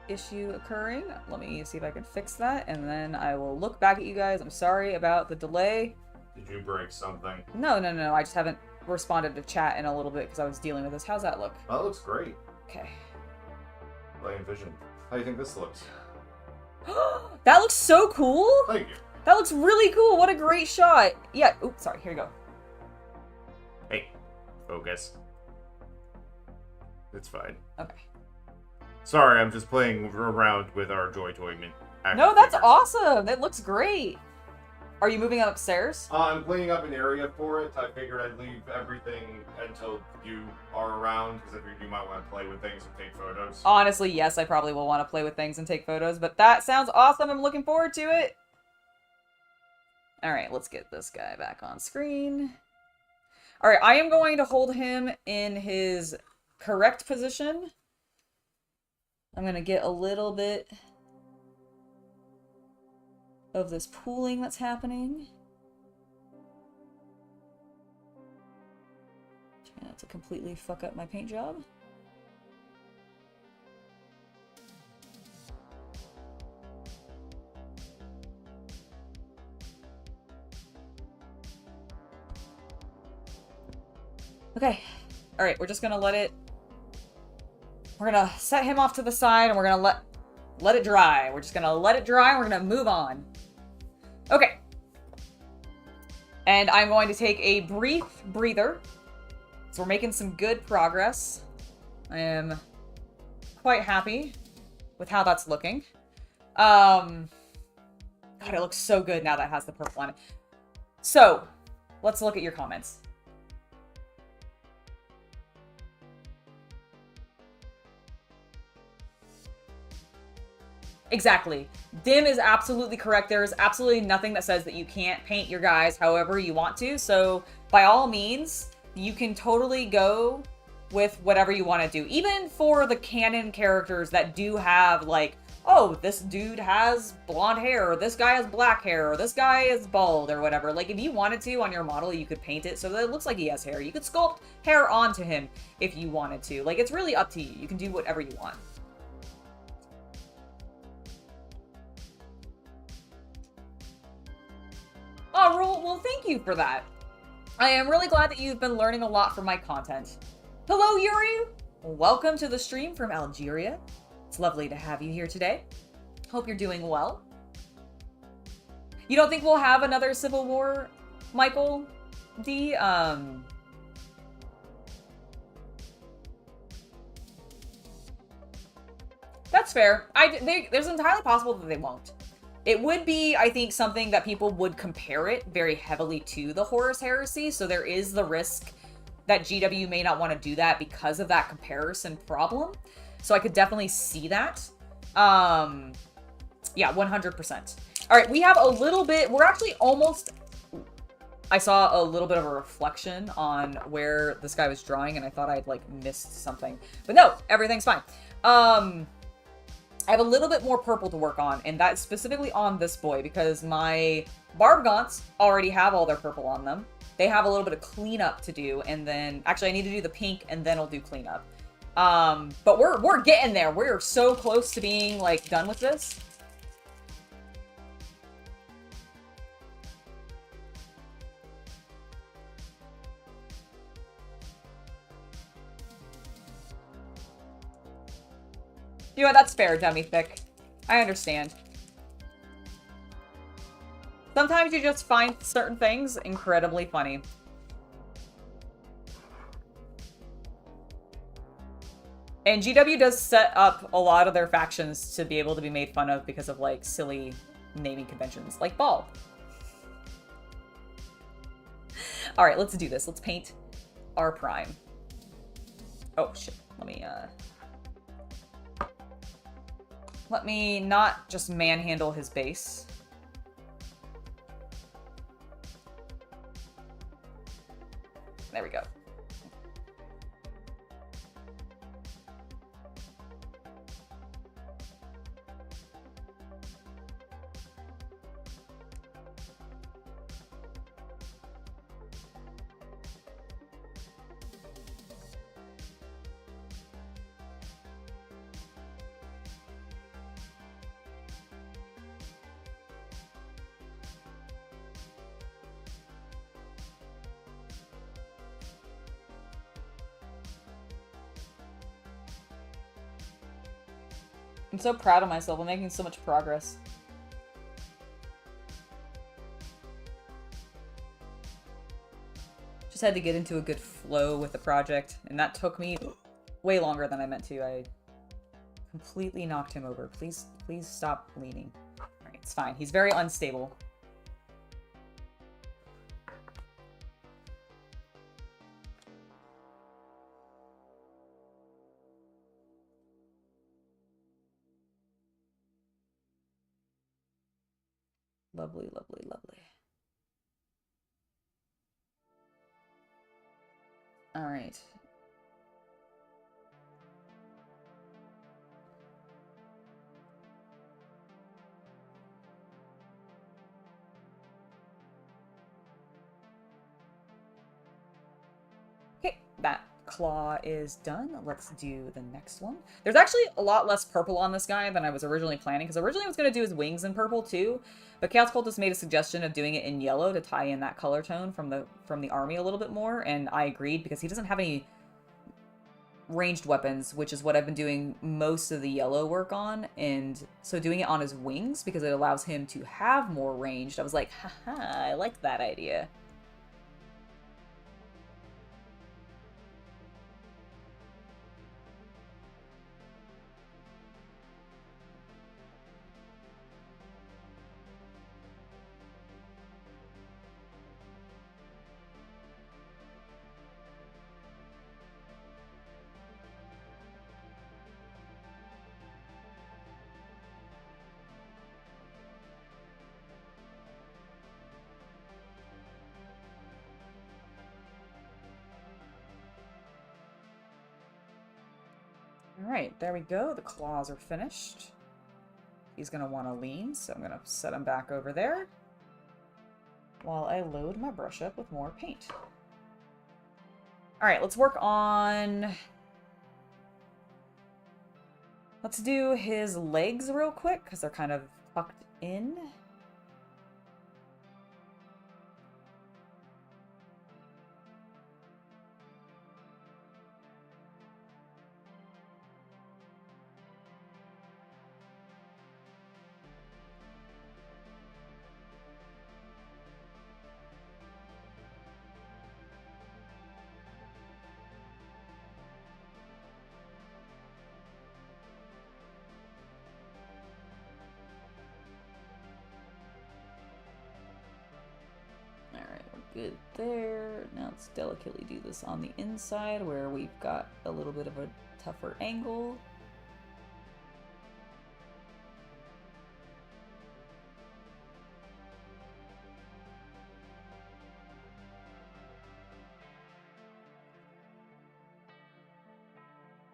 issue occurring. Let me see if I can fix that, and then I will look back at you guys. I'm sorry about the delay. Did you break something? No. I just haven't responded to chat in a little bit because I was dealing with this. How's that look? That looks great. Okay. Playing Vision. How do you think this looks? That looks so cool! Thank you. That looks really cool! What a great shot! Yeah, oops, sorry, here you go. Hey, focus. It's fine. Okay. Sorry, I'm just playing around with our Joy Toy action No, that's figures. awesome! That looks great! Are you moving upstairs? I'm cleaning up an area for it. I figured I'd leave everything until you are around, because I figured you might want to play with things and take photos. Honestly, yes, I probably will want to play with things and take photos, but that sounds awesome. I'm looking forward to it. Alright, let's get this guy back on screen. Alright, I am going to hold him in his correct position. I'm going to get a little bit of this pooling that's happening. Try not to completely fuck up my paint job. Okay. Alright, we're just gonna let it... We're gonna set him off to the side and we're gonna let it dry. We're just gonna let it dry and we're gonna move on. Okay. And I'm going to take a brief breather. So we're making some good progress. I am quite happy with how that's looking. God, it looks so good now that it has the purple on it. So, let's look at your comments. Exactly. Dim is absolutely correct. There is absolutely nothing that says that you can't paint your guys however you want to. So by all means, you can totally go with whatever you want to do. Even for the canon characters that do have like, oh, this dude has blonde hair, or this guy has black hair, or this guy is bald, or whatever. Like, if you wanted to on your model, you could paint it so that it looks like he has hair. You could sculpt hair onto him if you wanted to. Like, it's really up to you. You can do whatever you want. Oh, well, thank you for that. I am really glad that you've been learning a lot from my content. Hello, Yuri! Welcome to the stream from Algeria. It's lovely to have you here today. Hope you're doing well. You don't think we'll have another Civil War, Michael D? That's fair. There's entirely possible that they won't. It would be, I think, something that people would compare it very heavily to the Horus Heresy, so there is the risk that GW may not want to do that because of that comparison problem. So I could definitely see that. Yeah, 100%. All right, we have a little bit, we're actually almost, I saw a little bit of a reflection on where this guy was drawing, and I thought I'd, like, missed something. But no, everything's fine. I have a little bit more purple to work on, and that's specifically on this boy, because my Barbgaunts already have all their purple on them. They have a little bit of cleanup to do, and then... Actually, I need to do the pink, and then I'll do cleanup. But we're getting there. We're so close to being, like, done with this. You know what, that's fair, Dummy Thick. I understand. Sometimes you just find certain things incredibly funny. And GW does set up a lot of their factions to be able to be made fun of because of, like, silly naming conventions, like Ball. Alright, let's do this. Let's paint our Prime. Oh, shit. Let me not just manhandle his base. There we go. I'm so proud of myself. I'm making so much progress. Just had to get into a good flow with the project, and that took me way longer than I meant to. I completely knocked him over. Please stop leaning. Alright, it's fine. He's very unstable. Lovely, lovely, lovely. All right. Okay, that claw is done. Let's do the next one. There's actually a lot less purple on this guy than I was originally planning, because originally I was going to do his wings in purple too, but Chaos Cultist made a suggestion of doing it in yellow to tie in that color tone from the army a little bit more, and I agreed because he doesn't have any ranged weapons, which is what I've been doing most of the yellow work on, and so doing it on his wings because it allows him to have more ranged, I was like, haha, I like that idea. Alright, there we go. The claws are finished. He's going to want to lean, so I'm going to set him back over there while I load my brush up with more paint. Alright, let's work on... Let's do his legs real quick, because they're kind of tucked in. Good there. Now let's delicately do this on the inside where we've got a little bit of a tougher angle.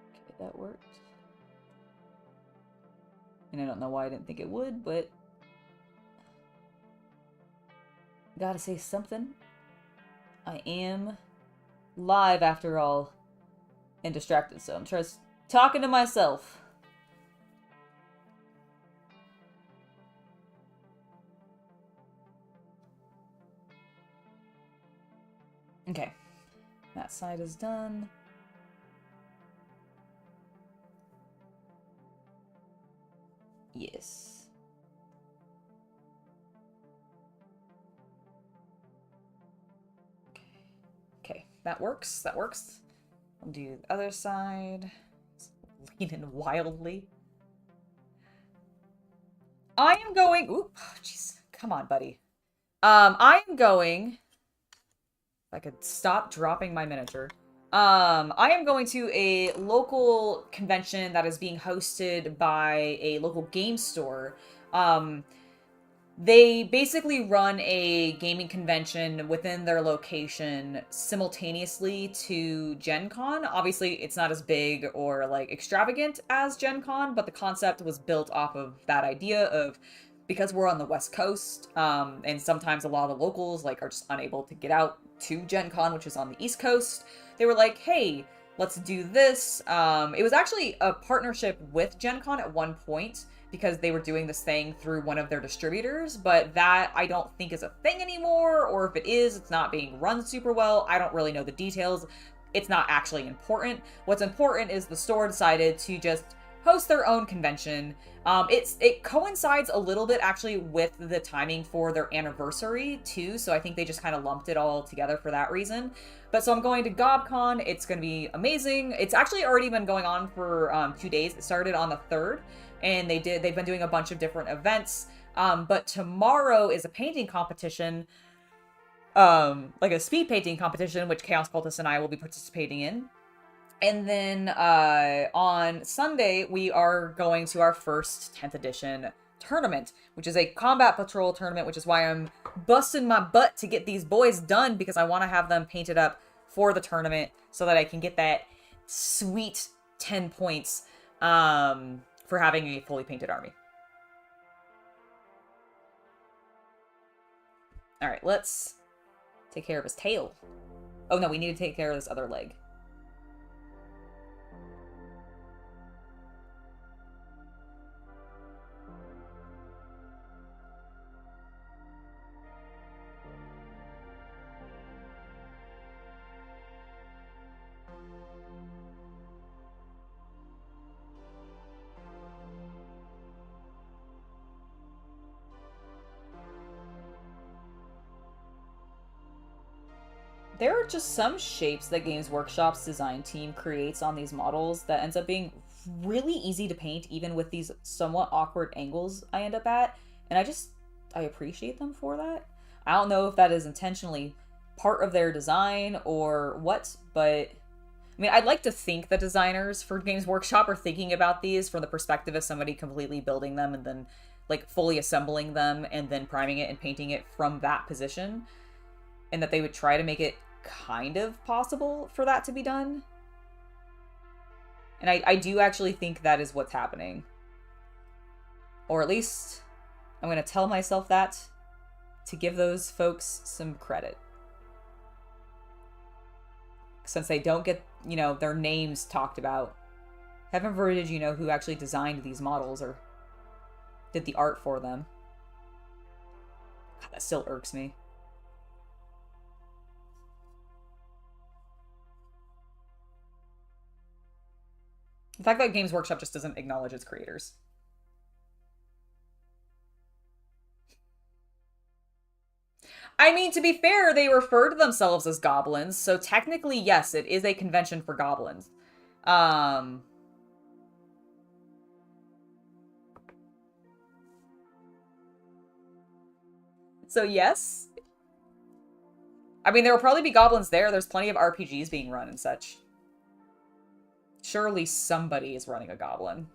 Okay, that worked. And I don't know why I didn't think it would, but gotta say something. I am live after all and distracted, so I'm just talking to myself. Okay, that side is done. Yes. That works. That works. I'll do the other side. Leaning wildly. I am going... Oop. Jeez. Come on, buddy. I am going... If I could stop dropping my miniature. I am going to a local convention that is being hosted by a local game store. They basically run a gaming convention within their location simultaneously to Gen Con. Obviously, it's not as big or, like, extravagant as Gen Con, but the concept was built off of that idea of, because we're on the West Coast, and sometimes a lot of the locals, like, are just unable to get out to Gen Con, which is on the East Coast, they were like, hey, let's do this. It was actually a partnership with Gen Con at one point, because they were doing this thing through one of their distributors, but that I don't think is a thing anymore, or if it is, it's not being run super well. I don't really know the details. It's not actually important. What's important is the store decided to just host their own convention. It coincides a little bit actually with the timing for their anniversary too, so I think they just kind of lumped it all together for that reason. But so I'm going to GobCon. It's going to be amazing. It's actually already been going on for 2 days. It started on the 3rd. And they've been doing a bunch of different events. But tomorrow is a painting competition, like a speed painting competition, which Chaos Cultist and I will be participating in. And then on Sunday, we are going to our first 10th edition tournament, which is a combat patrol tournament, which is why I'm busting my butt to get these boys done, because I want to have them painted up for the tournament so that I can get that sweet 10 points. For having a fully painted army. Alright, let's take care of his tail. Oh no, we need to take care of this other leg. There are just some shapes that Games Workshop's design team creates on these models that ends up being really easy to paint, even with these somewhat awkward angles I end up at. And I appreciate them for that. I don't know if that is intentionally part of their design or what, but I mean, I'd like to think that designers for Games Workshop are thinking about these from the perspective of somebody completely building them and then like fully assembling them and then priming it and painting it from that position. And that they would try to make it kind of possible for that to be done. And I do actually think that is what's happening. Or at least I'm going to tell myself that to give those folks some credit. Since they don't get, you know, their names talked about. Heaven forbid you know who actually designed these models or did the art for them. God, that still irks me. The fact that Games Workshop just doesn't acknowledge its creators. I mean, to be fair, they refer to themselves as goblins, so technically, yes, it is a convention for goblins. So yes. I mean, there will probably be goblins there. There's plenty of RPGs being run and such. Surely somebody is running a goblin.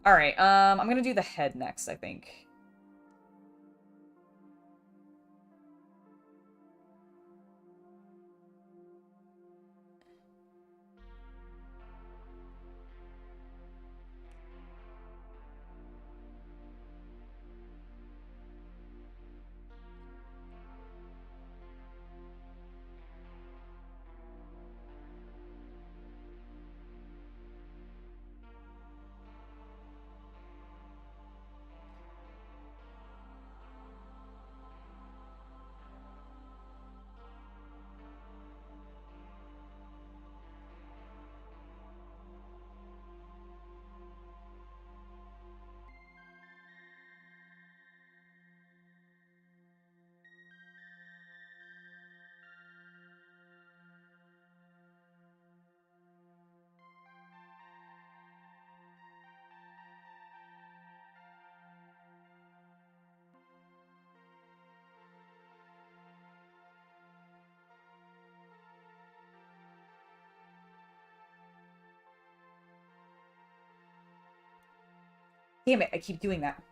Alright, I'm gonna do the head next, I think. Damn it, I keep doing that.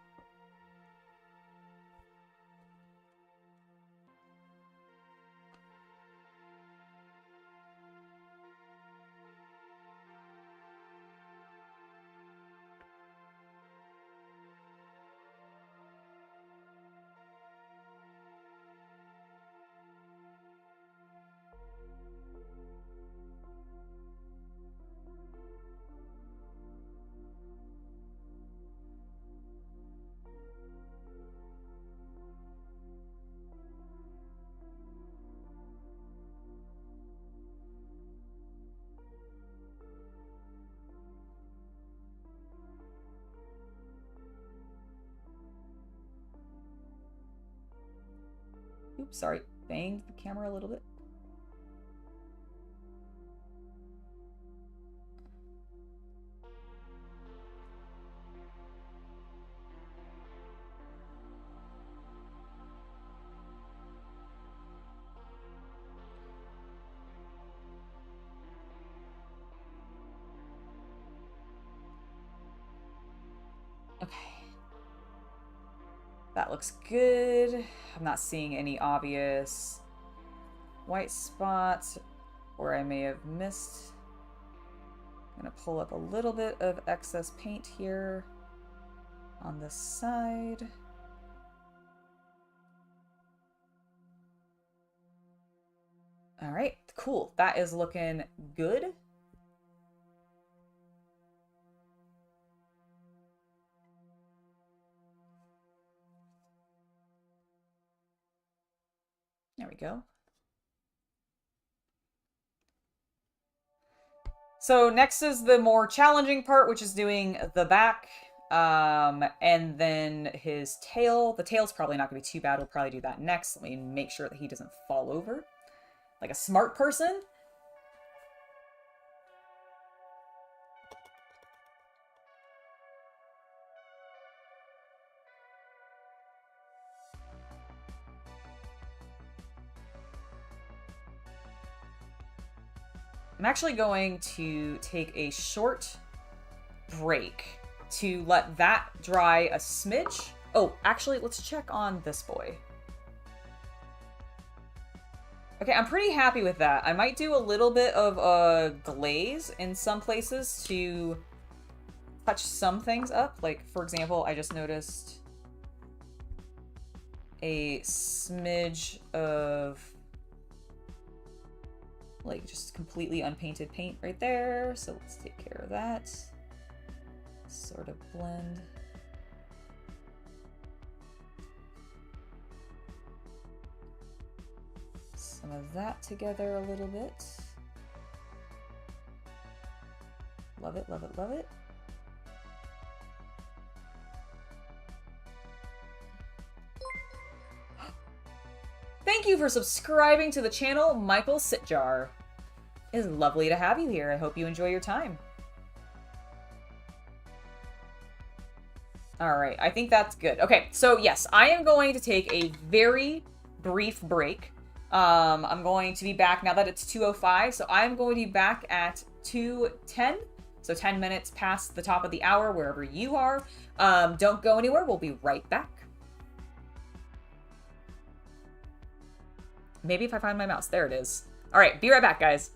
Oops, sorry. Banged the camera a little bit. Okay. That looks good. I'm not seeing any obvious white spots where I may have missed. I'm gonna pull up a little bit of excess paint here on this side. All right, cool. That is looking good. There we go. So next is the more challenging part, which is doing the back, and then his tail. The tail's probably not going to be too bad. We'll probably do that next. Let me make sure that he doesn't fall over like a smart person. I'm actually going to take a short break to let that dry a smidge. Oh, actually, let's check on this boy. Okay, I'm pretty happy with that. I might do a little bit of a glaze in some places to touch some things up. Like, for example, I just noticed a smidge of, like, just completely unpainted paint right there. So let's take care of that. Sort of blend. Some of that together a little bit. Love it, love it, love it. Thank you for subscribing to the channel, Michael Sitjar. It is lovely to have you here. I hope you enjoy your time. All right, I think that's good. Okay, so yes, I am going to take a very brief break. I'm going to be back now that it's 2:05, so I'm going to be back at 2:10. So 10 minutes past the top of the hour, wherever you are. Don't go anywhere. We'll be right back. Maybe if I find my mouse. There it is. All right, be right back, guys.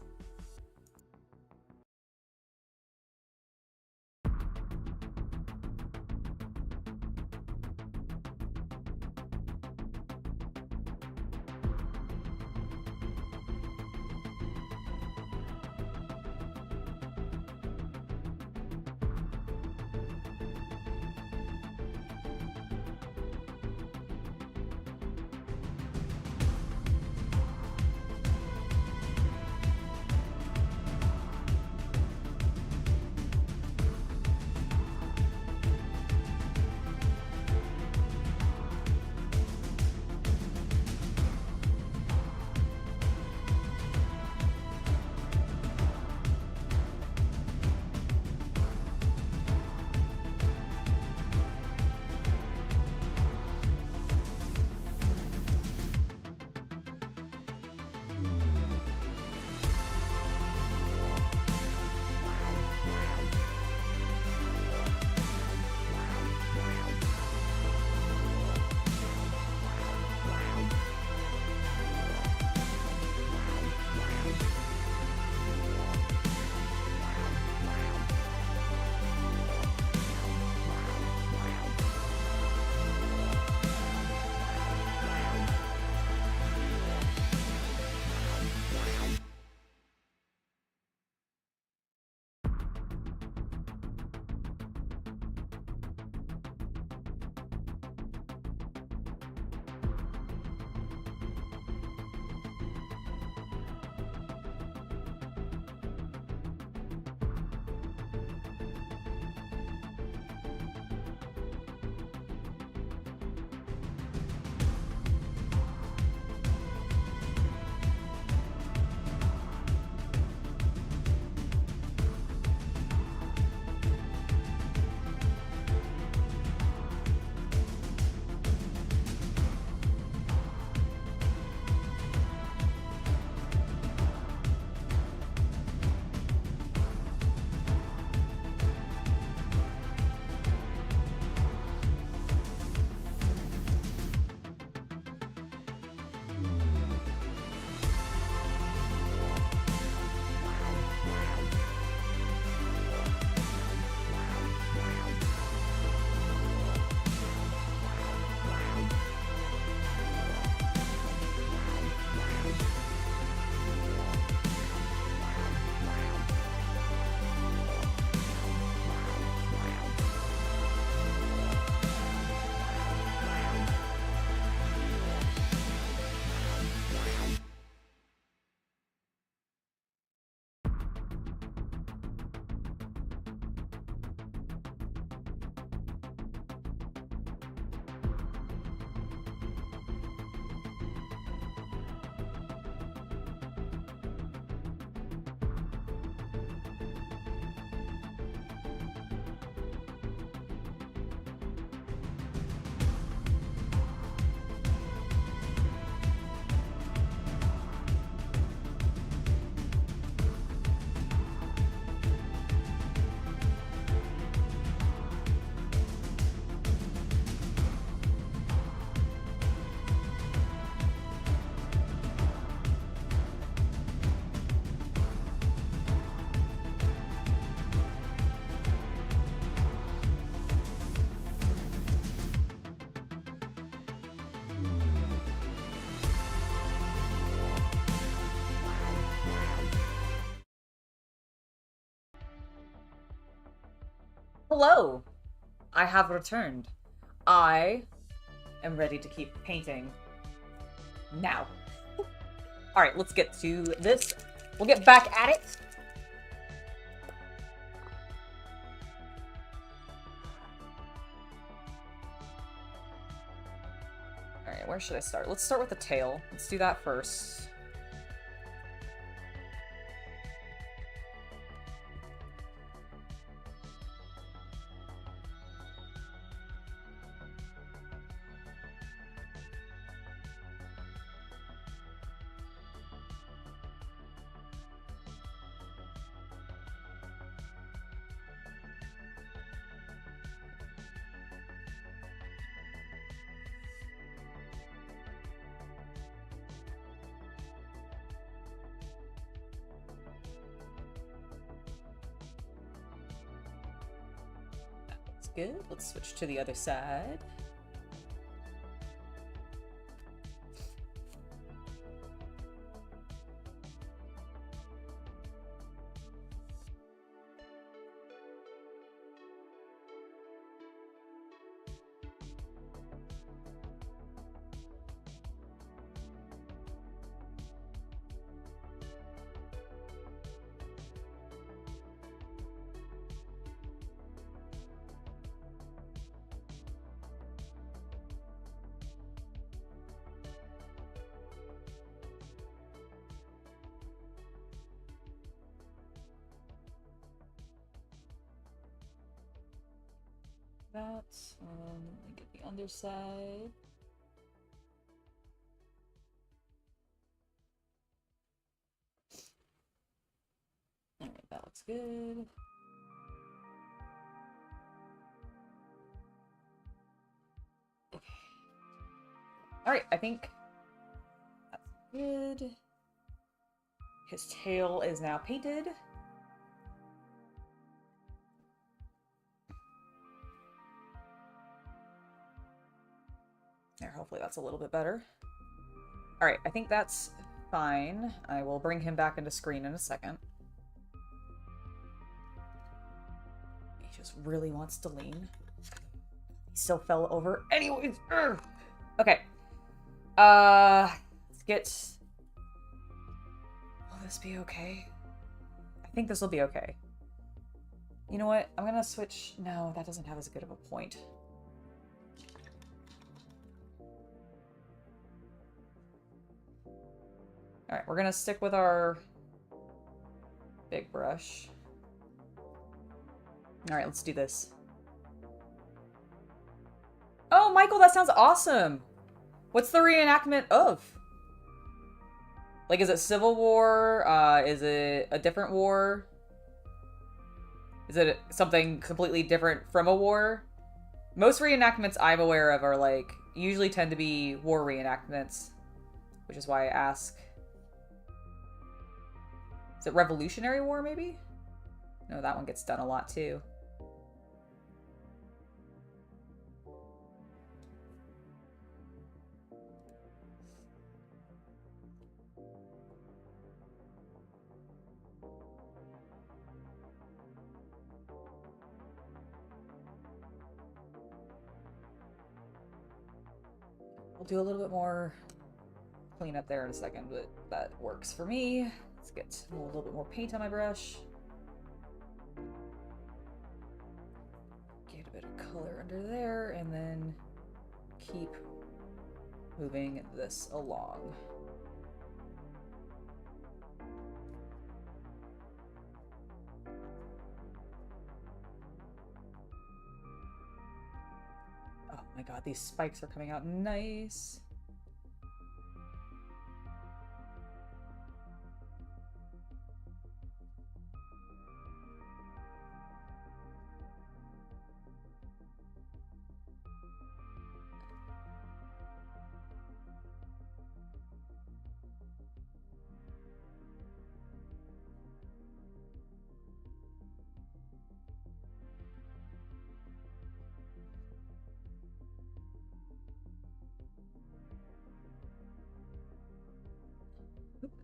Hello! I have returned. I am ready to keep painting. Now. Alright, let's get to this. We'll get back at it. Alright, where should I start? Let's start with the tail. Let's do that first. Good. Let's switch to the other side. That. Let me get the underside. Alright, that looks good. Okay. Alright, I think that's good. His tail is now painted. There, hopefully that's a little bit better. Alright, I think that's fine. I will bring him back into screen in a second. He just really wants to lean. He still fell over anyways. Urgh. Okay. Let's get... Will this be okay? I think this will be okay. You know what? I'm gonna switch... No, that doesn't have as good of a point. Alright, we're gonna stick with our big brush. Alright, let's do this. Oh, Michael, that sounds awesome! What's the reenactment of? Like, is it Civil War? Is it a different war? Is it something completely different from a war? Most reenactments I'm aware of are, like, usually tend to be war reenactments. Which is why I ask. Is it Revolutionary War, maybe? No, that one gets done a lot, too. We'll do a little bit more cleanup there in a second, but that works for me. Let's get a little bit more paint on my brush. Get a bit of color under there, and then keep moving this along. Oh my god, these spikes are coming out nice.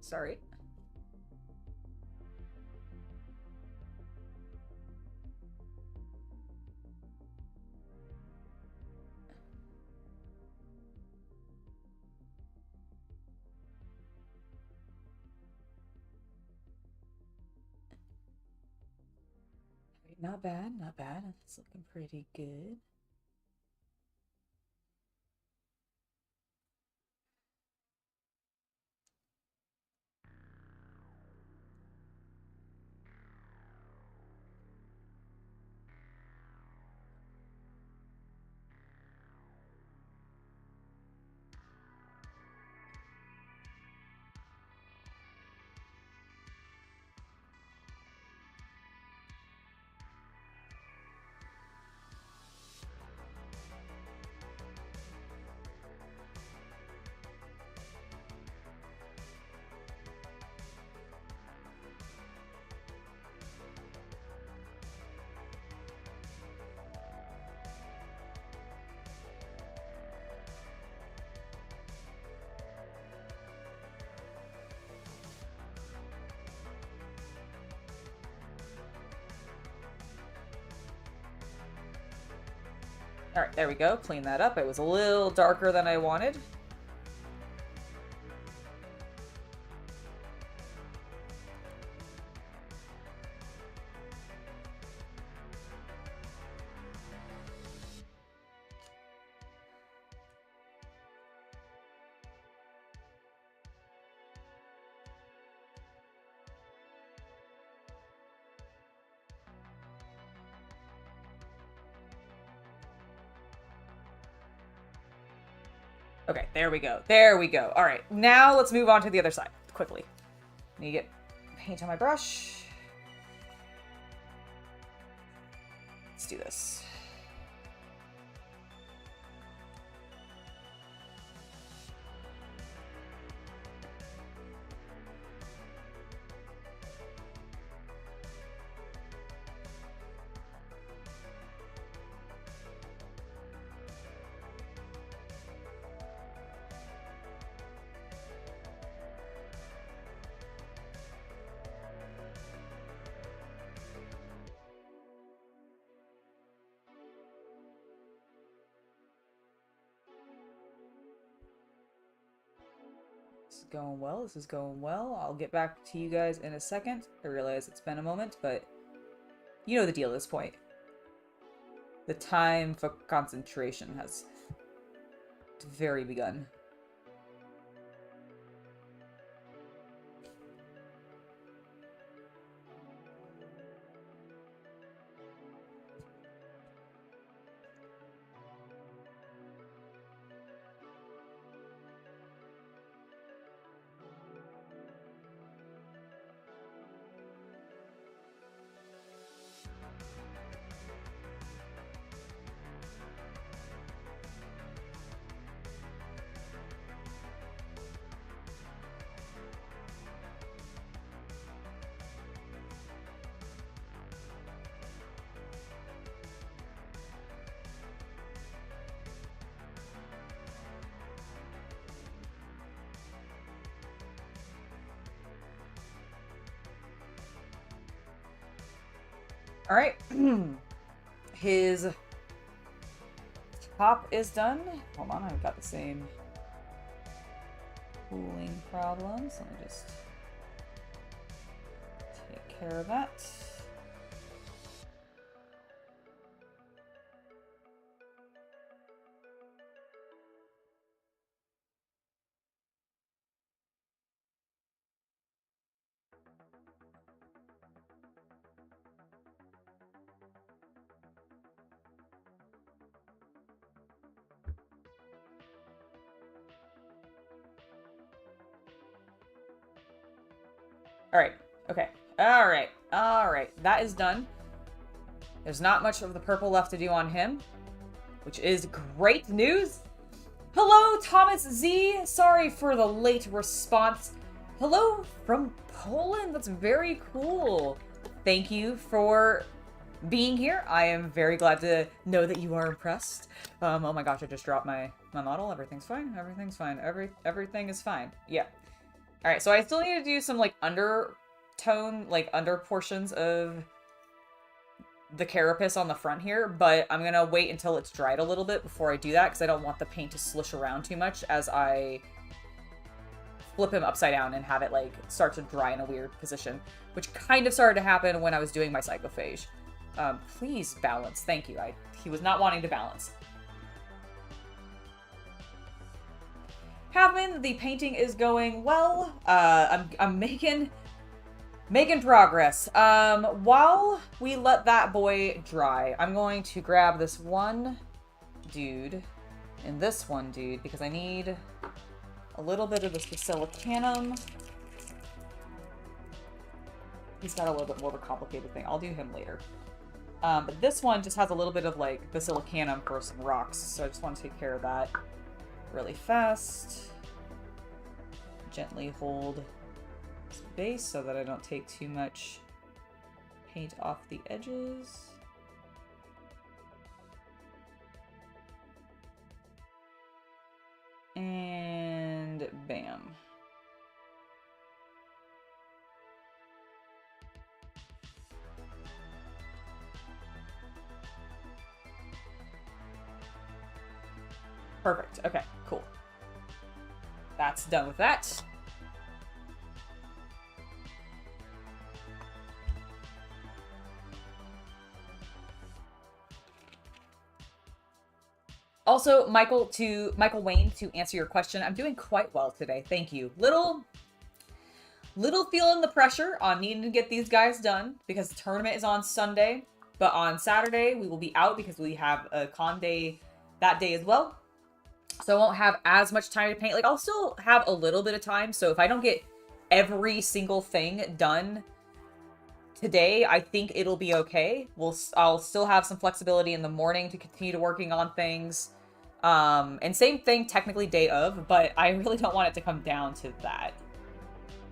Sorry. Not bad, not bad. It's looking pretty good. Alright, there we go. Clean that up. It was a little darker than I wanted. Okay, there we go. There we go. All right, now let's move on to the other side quickly. Need to get paint on my brush. Let's do this. This is going well. This is going well. I'll get back to you guys in a second. I realize it's been a moment, but you know the deal at this point. The time for concentration has very begun. All right, his top is done. Hold on, I've got the same cooling problems. Let me just take care of that. All right. Okay. All right. All right. That is done. There's not much of the purple left to do on him, which is great news. Hello, Thomas Z. Sorry for the late response. Hello from Poland. That's very cool. Thank you for being here. I am very glad to know that you are impressed. Oh my gosh, I just dropped my model. Everything's fine. Everything's fine. Everything is fine. Yeah. All right, so I still need to do some, like, undertone, like, under portions of the carapace on the front here, but I'm gonna wait until it's dried a little bit before I do that, because I don't want the paint to slush around too much as I flip him upside down and have it, like, start to dry in a weird position, which kind of started to happen when I was doing my Psychophage. Please balance. Thank you. He was not wanting to balance. Havman, the painting is going well. I'm making progress. While we let that boy dry, I'm going to grab this one dude and this one dude because I need a little bit of this basilicanum. He's got a little bit more of a complicated thing. I'll do him later. But this one just has a little bit of like basilicanum for some rocks, so I just want to take care of that really fast. Gently hold this base so that I don't take too much paint off the edges. And bam. Perfect. Okay, cool. That's done with that. Also, Michael Wayne, to answer your question, I'm doing quite well today. Thank you. Little feeling the pressure on needing to get these guys done because the tournament is on Sunday, but on Saturday we will be out because we have a con day that day as well. So I won't have as much time to paint. Like, I'll still have a little bit of time. So if I don't get every single thing done today, I think it'll be okay. I'll still have some flexibility in the morning to continue to working on things. And same thing, technically day of, but I really don't want it to come down to that.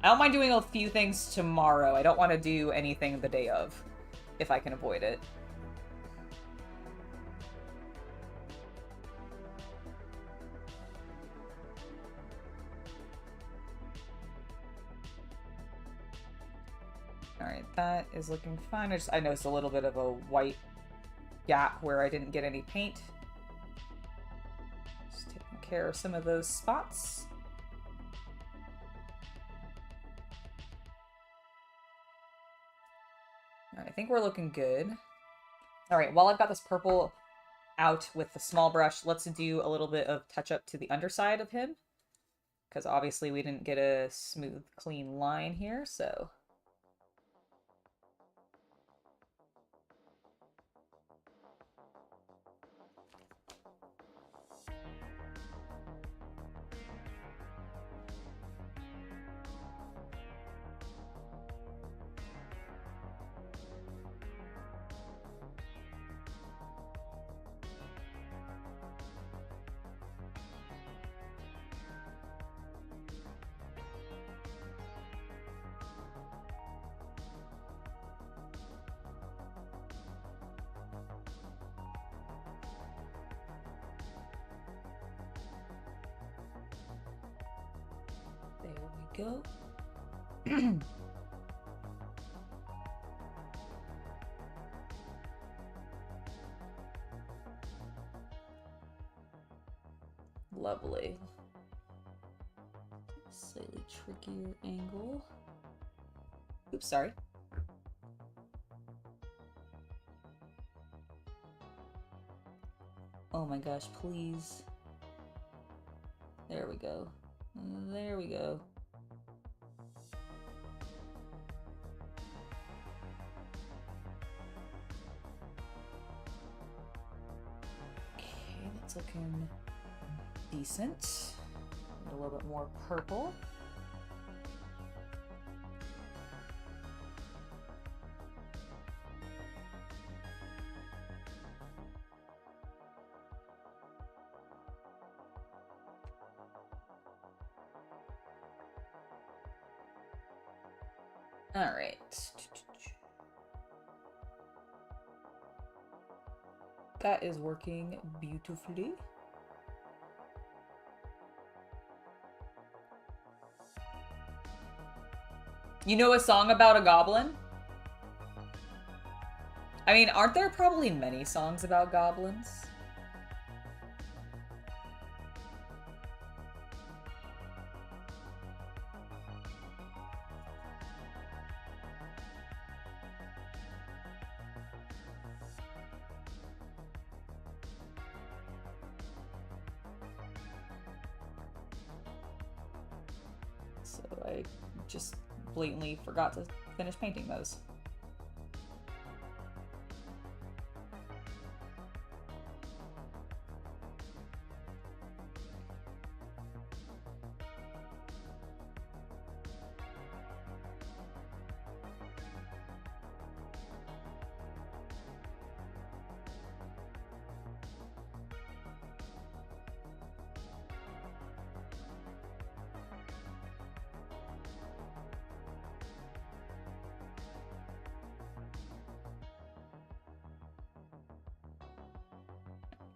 I don't mind doing a few things tomorrow. I don't want to do anything the day of, if I can avoid it. Alright, that is looking fine. I noticed a little bit of a white gap where I didn't get any paint. Just taking care of some of those spots. Alright, I think we're looking good. Alright, while I've got this purple out with the small brush, let's do a little bit of touch-up to the underside of him. Because obviously we didn't get a smooth, clean line here, so... There we go. Lovely. Slightly trickier angle. Oops, sorry. Oh my gosh, please. There we go. There we go. Okay, that's looking decent. A little bit more purple. All right. That is working beautifully. You know a song about a goblin? I mean, aren't there probably many songs about goblins? I just blatantly forgot to finish painting those.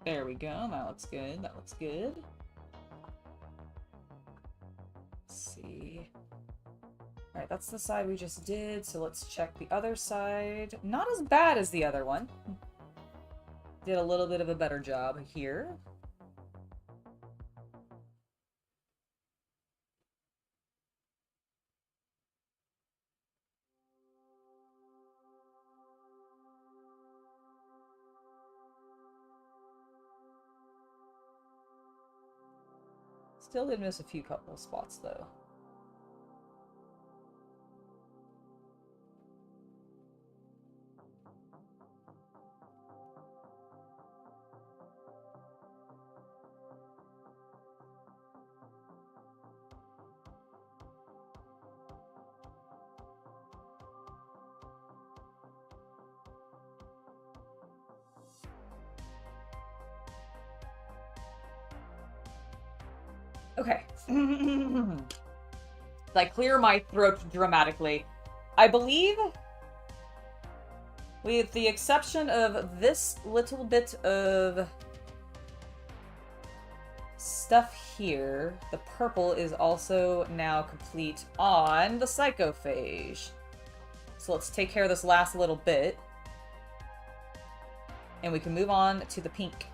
There we go. That looks good. That looks good. Let's see. Alright, that's the side we just did, so let's check the other side. Not as bad as the other one. Did a little bit of a better job here. Still did miss a few couple spots, though. Okay. I clear my throat dramatically. I believe, with the exception of this little bit of stuff here, the purple is also now complete on the Psychophage. So let's take care of this last little bit. And we can move on to the pink.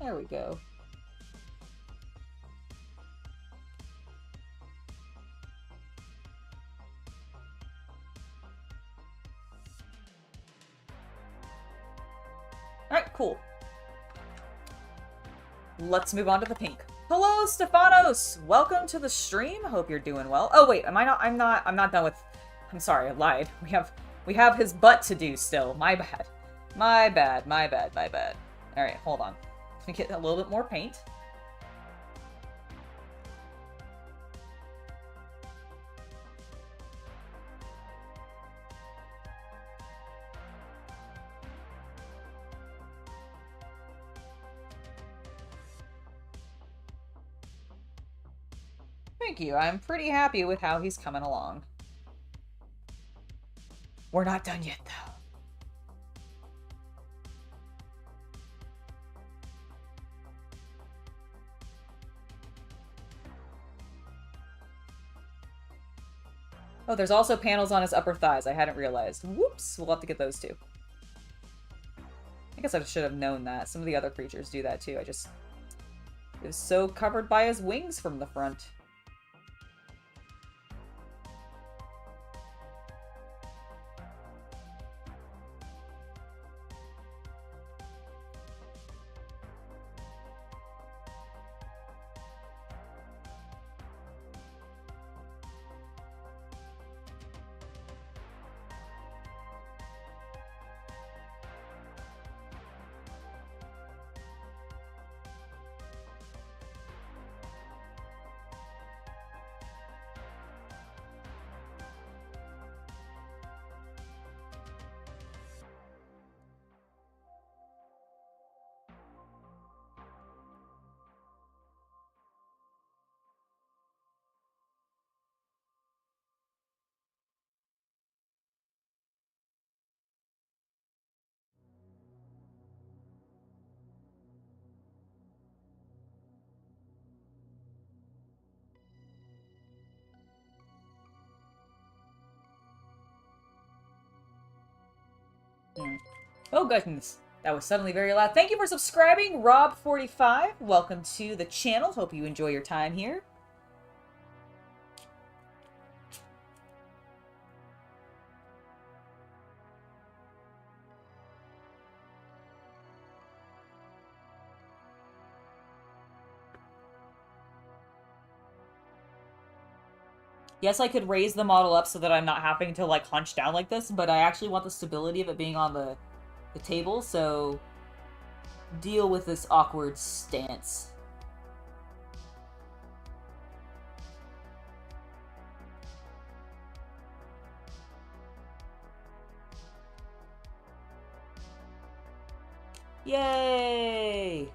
There we go. Alright, cool. Let's move on to the pink. Hello, Stefanos! Welcome to the stream. Hope you're doing well. Oh wait, I'm not done with... I'm sorry, I lied. We have his butt to do still. My bad. My bad. Alright, hold on. Let me get a little bit more paint. Thank you. I'm pretty happy with how he's coming along. We're not done yet, though. Oh, there's also panels on his upper thighs. I hadn't realized. Whoops. We'll have to get those too. I guess I should have known that. Some of the other creatures do that too. It was so covered by his wings from the front. Oh, goodness. That was suddenly very loud. Thank you for subscribing, Rob45. Welcome to the channel. Hope you enjoy your time here. Yes, I could raise the model up so that I'm not having to, like, hunch down like this, but I actually want the stability of it being on the table, so deal with this awkward stance. Yay!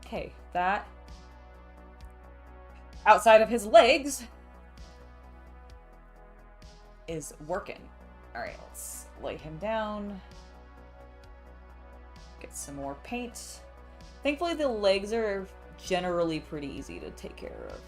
Okay, that outside of his legs is working. Alright, let's lay him down. Get some more paint. Thankfully, the legs are generally pretty easy to take care of.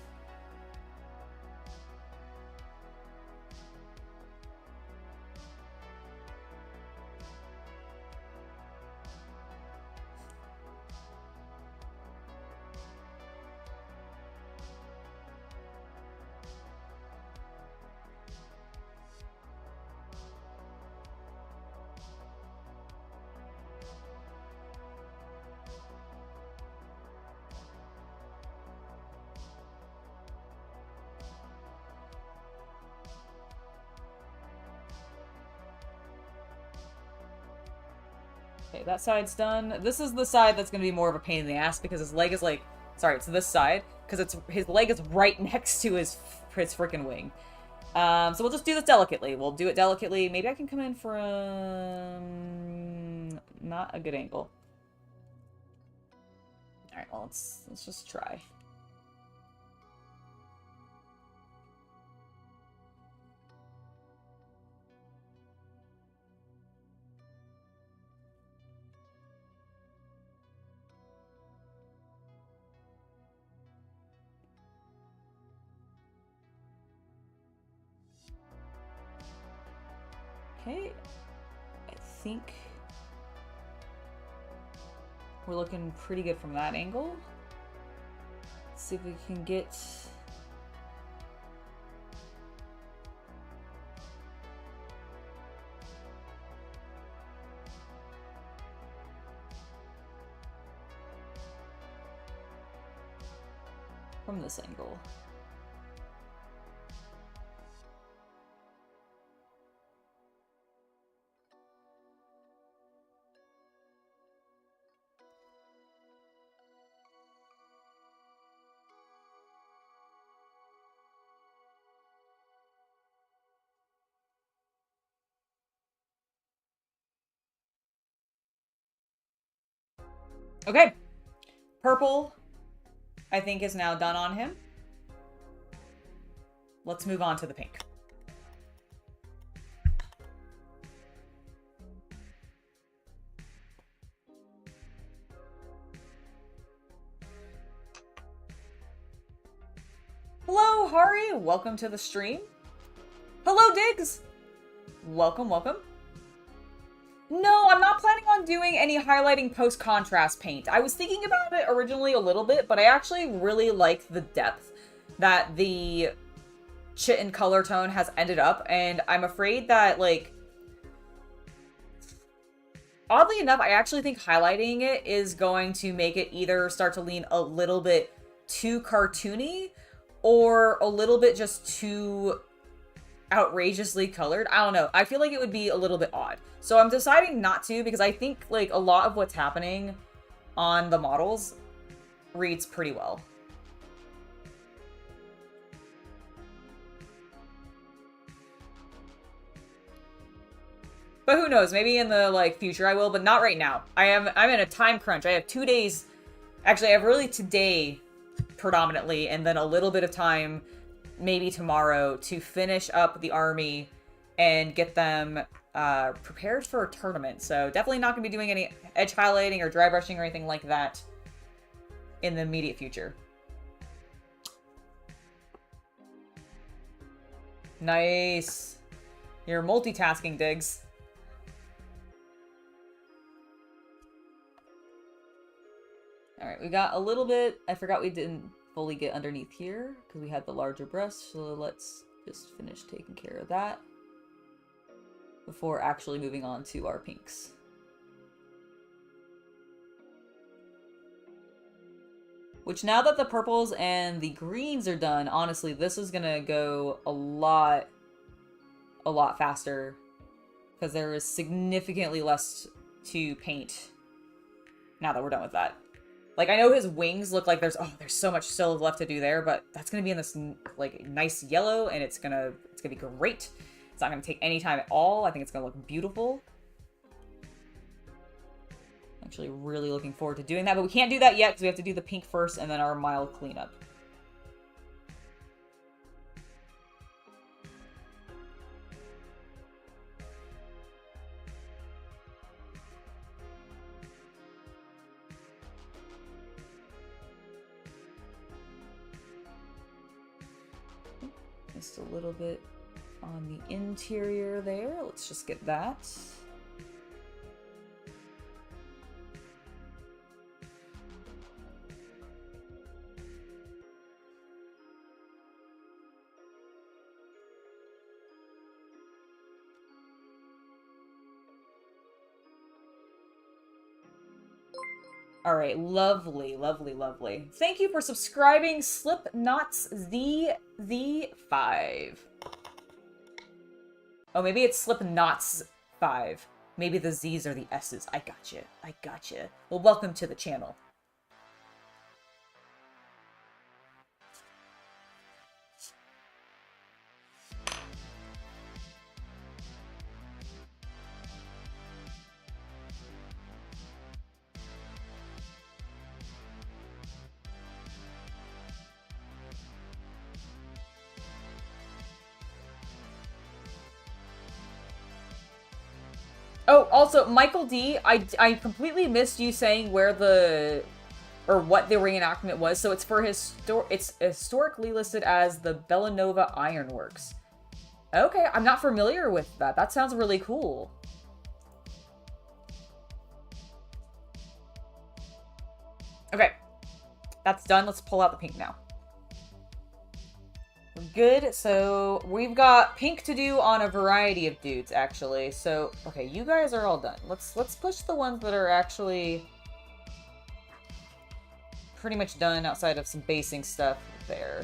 Okay, that side's done. This is the side that's going to be more of a pain in the ass because his leg is like... Sorry, it's this side. Because his leg is right next to his freaking wing. So we'll just do this delicately. We'll do it delicately. Maybe I can come in from... not a good angle. Alright, well, let's just try. Okay, I think we're looking pretty good from that angle. Let's see if we can get... from this angle. Okay. Purple, I think, is now done on him. Let's move on to the pink. Hello, Hari. Welcome to the stream. Hello, Diggs. Welcome, welcome. No, I'm not planning on doing any highlighting post-contrast paint. I was thinking about it originally a little bit, but I actually really like the depth that the Chitin color tone has ended up, and I'm afraid that, like, oddly enough, I actually think highlighting it is going to make it either start to lean a little bit too cartoony or a little bit just too outrageously colored. I don't know. I feel like it would be a little bit odd. So I'm deciding not to because I think, like, a lot of what's happening on the models reads pretty well. But who knows? Maybe in the, like, future I will, but not right now. I'm in a time crunch. I have 2 days. Actually, I have really today predominantly, and then a little bit of time maybe tomorrow to finish up the army and get them prepared for a tournament. So definitely not going to be doing any edge highlighting or dry brushing or anything like that in the immediate future. Nice. You're multitasking, Diggs. Alright, we got a little bit. I forgot we didn't fully get underneath here because we had the larger brush, so let's just finish taking care of that before actually moving on to our pinks. Which, now that the purples and the greens are done, honestly, this is gonna go a lot faster because there is significantly less to paint now that we're done with that. Like, I know his wings look like there's so much still left to do there, but that's gonna be in this, like, nice yellow, and it's gonna be great. It's not gonna take any time at all. I think it's gonna look beautiful. Actually really looking forward to doing that, but we can't do that yet because we have to do the pink first and then our mild cleanup. Just a little bit on the interior there. Let's just get that. All right, lovely, lovely, lovely. Thank you for subscribing, Slipknots Z5. Oh, maybe it's Slipknots 5. Maybe the Z's are the S's. I gotcha. I gotcha. Well, welcome to the channel. Oh, also, Michael D, I completely missed you saying where the, or what the reenactment was. So it's for it's historically listed as the Bellanova Ironworks. Okay, I'm not familiar with that. That sounds really cool. Okay, that's done. Let's pull out the pink now. Good, so we've got pink to do on a variety of dudes, actually. So, okay, you guys are all done. Let's push the ones that are actually pretty much done outside of some basing stuff there.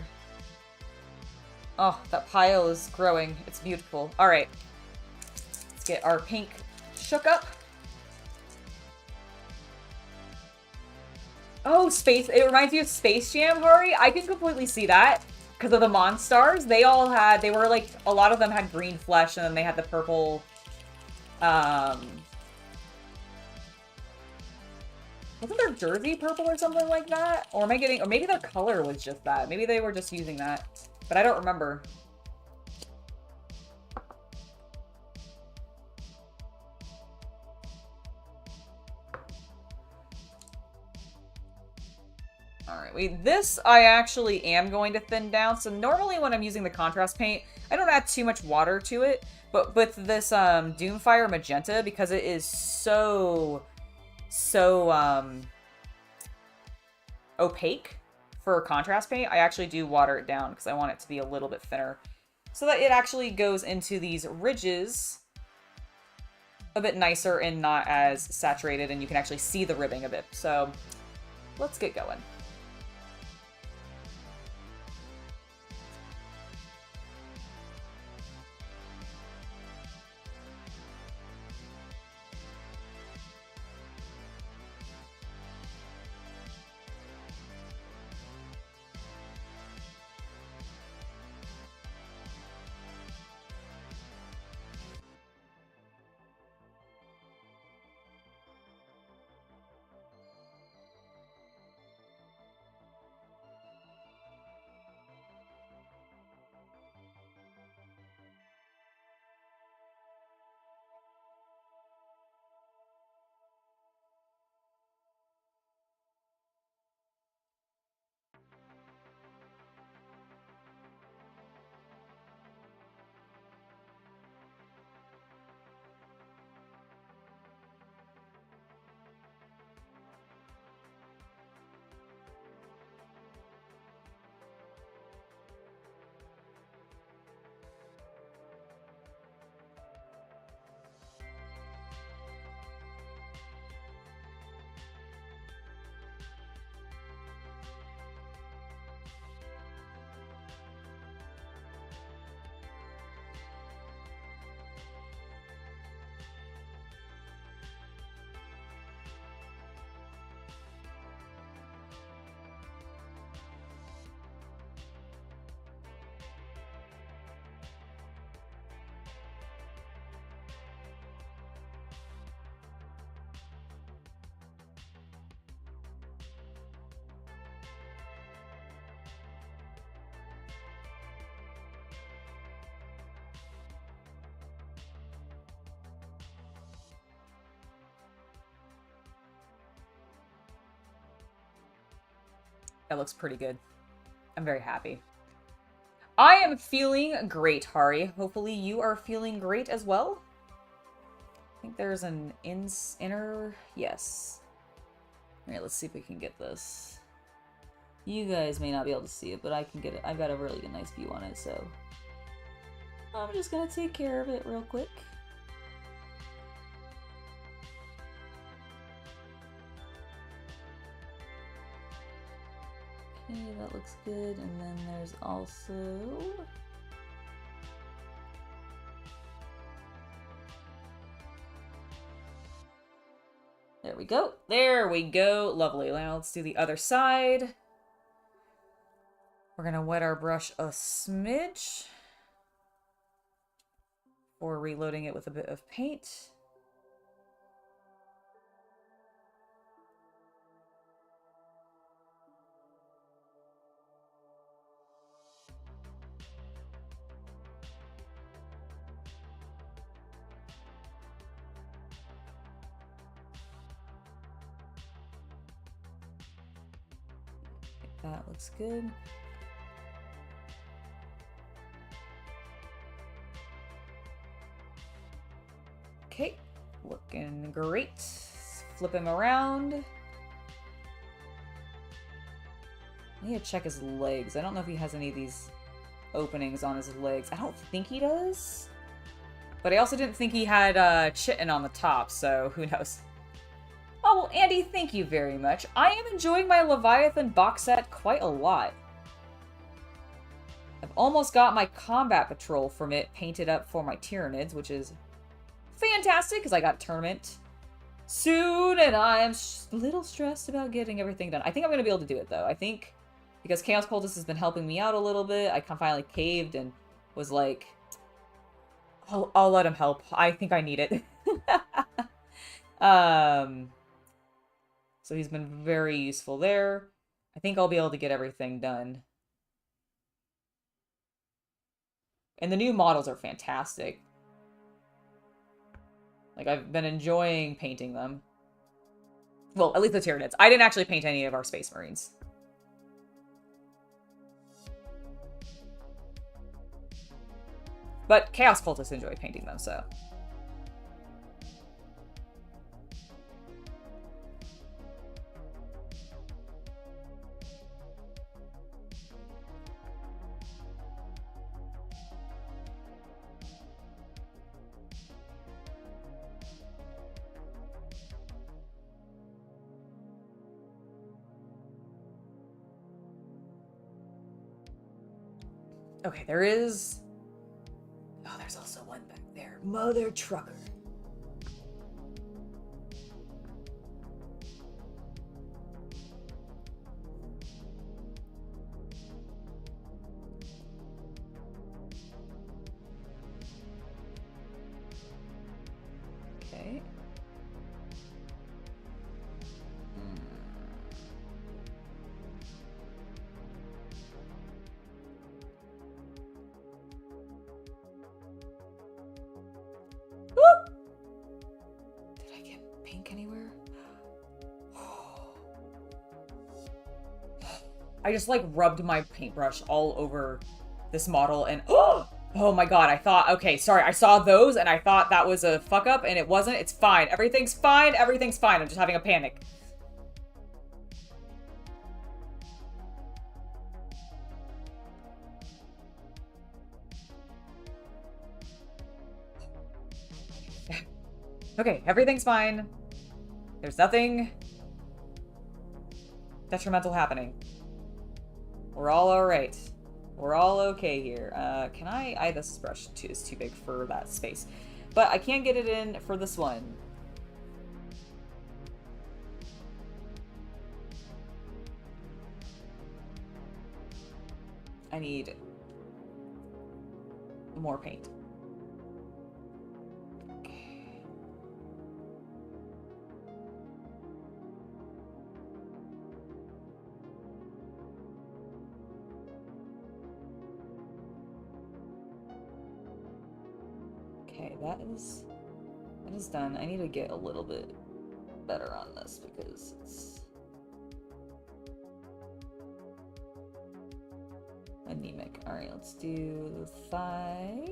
Oh, that pile is growing. It's beautiful. All right, let's get our pink shook up. Oh, Space, it reminds me of Space Jam, Hari. I can completely see that. Because of the Monstars, they were like, a lot of them had green flesh, and then they had the purple, wasn't their jersey purple or something like that? Or am I getting, or maybe their color was just that. Maybe they were just using that, but I don't remember. Alright, this I actually am going to thin down. So normally when I'm using the contrast paint, I don't add too much water to it. But with this Doomfire Magenta, because it is so opaque for contrast paint, I actually do water it down because I want it to be a little bit thinner. So that it actually goes into these ridges a bit nicer and not as saturated, and you can actually see the ribbing a bit. So let's get going. That looks pretty good. I'm very happy. I am feeling great, Hari. Hopefully you are feeling great as well. I think there's an inner... Yes. Alright, let's see if we can get this. You guys may not be able to see it, but I can get it. I've got a really good, nice view on it, so... I'm just gonna take care of it real quick. Okay, that looks good. And then there's also... There we go. There we go. Lovely. Now let's do the other side. We're gonna wet our brush a smidge before reloading it with a bit of paint. That looks good. Okay, looking great. Flip him around. I need to check his legs. I don't know if he has any of these openings on his legs. I don't think he does. But I also didn't think he had chitin on the top, so who knows. Oh, well, Andy, thank you very much. I am enjoying my Leviathan box set quite a lot. I've almost got my combat patrol from it painted up for my Tyranids, which is fantastic, because I got a tournament soon, and I'm a little stressed about getting everything done. I think I'm going to be able to do it, though. I think, because Chaos Cultist has been helping me out a little bit, I finally caved and was like, I'll let him help. I think I need it. So he's been very useful there. I think I'll be able to get everything done. And the new models are fantastic. Like, I've been enjoying painting them. Well, at least the Tyranids. I didn't actually paint any of our Space Marines. But Chaos Cultists enjoy painting them, so... Okay, there is... Oh, there's also one back there. Mother trucker. Okay. Did I get pink anywhere? I just like rubbed my paintbrush all over this model and oh my god, I thought, okay, sorry, I saw those and I thought that was a fuck up and it wasn't. It's fine. Everything's fine. Everything's fine. I'm just having a panic. Okay, everything's fine. There's nothing detrimental happening. We're all alright. We're all okay here. Can I... this brush is too big for that space. But I can get it in for this one. I need more paint. Okay, that is done. I need to get a little bit better on this because it's... anemic. Alright, let's do the thigh.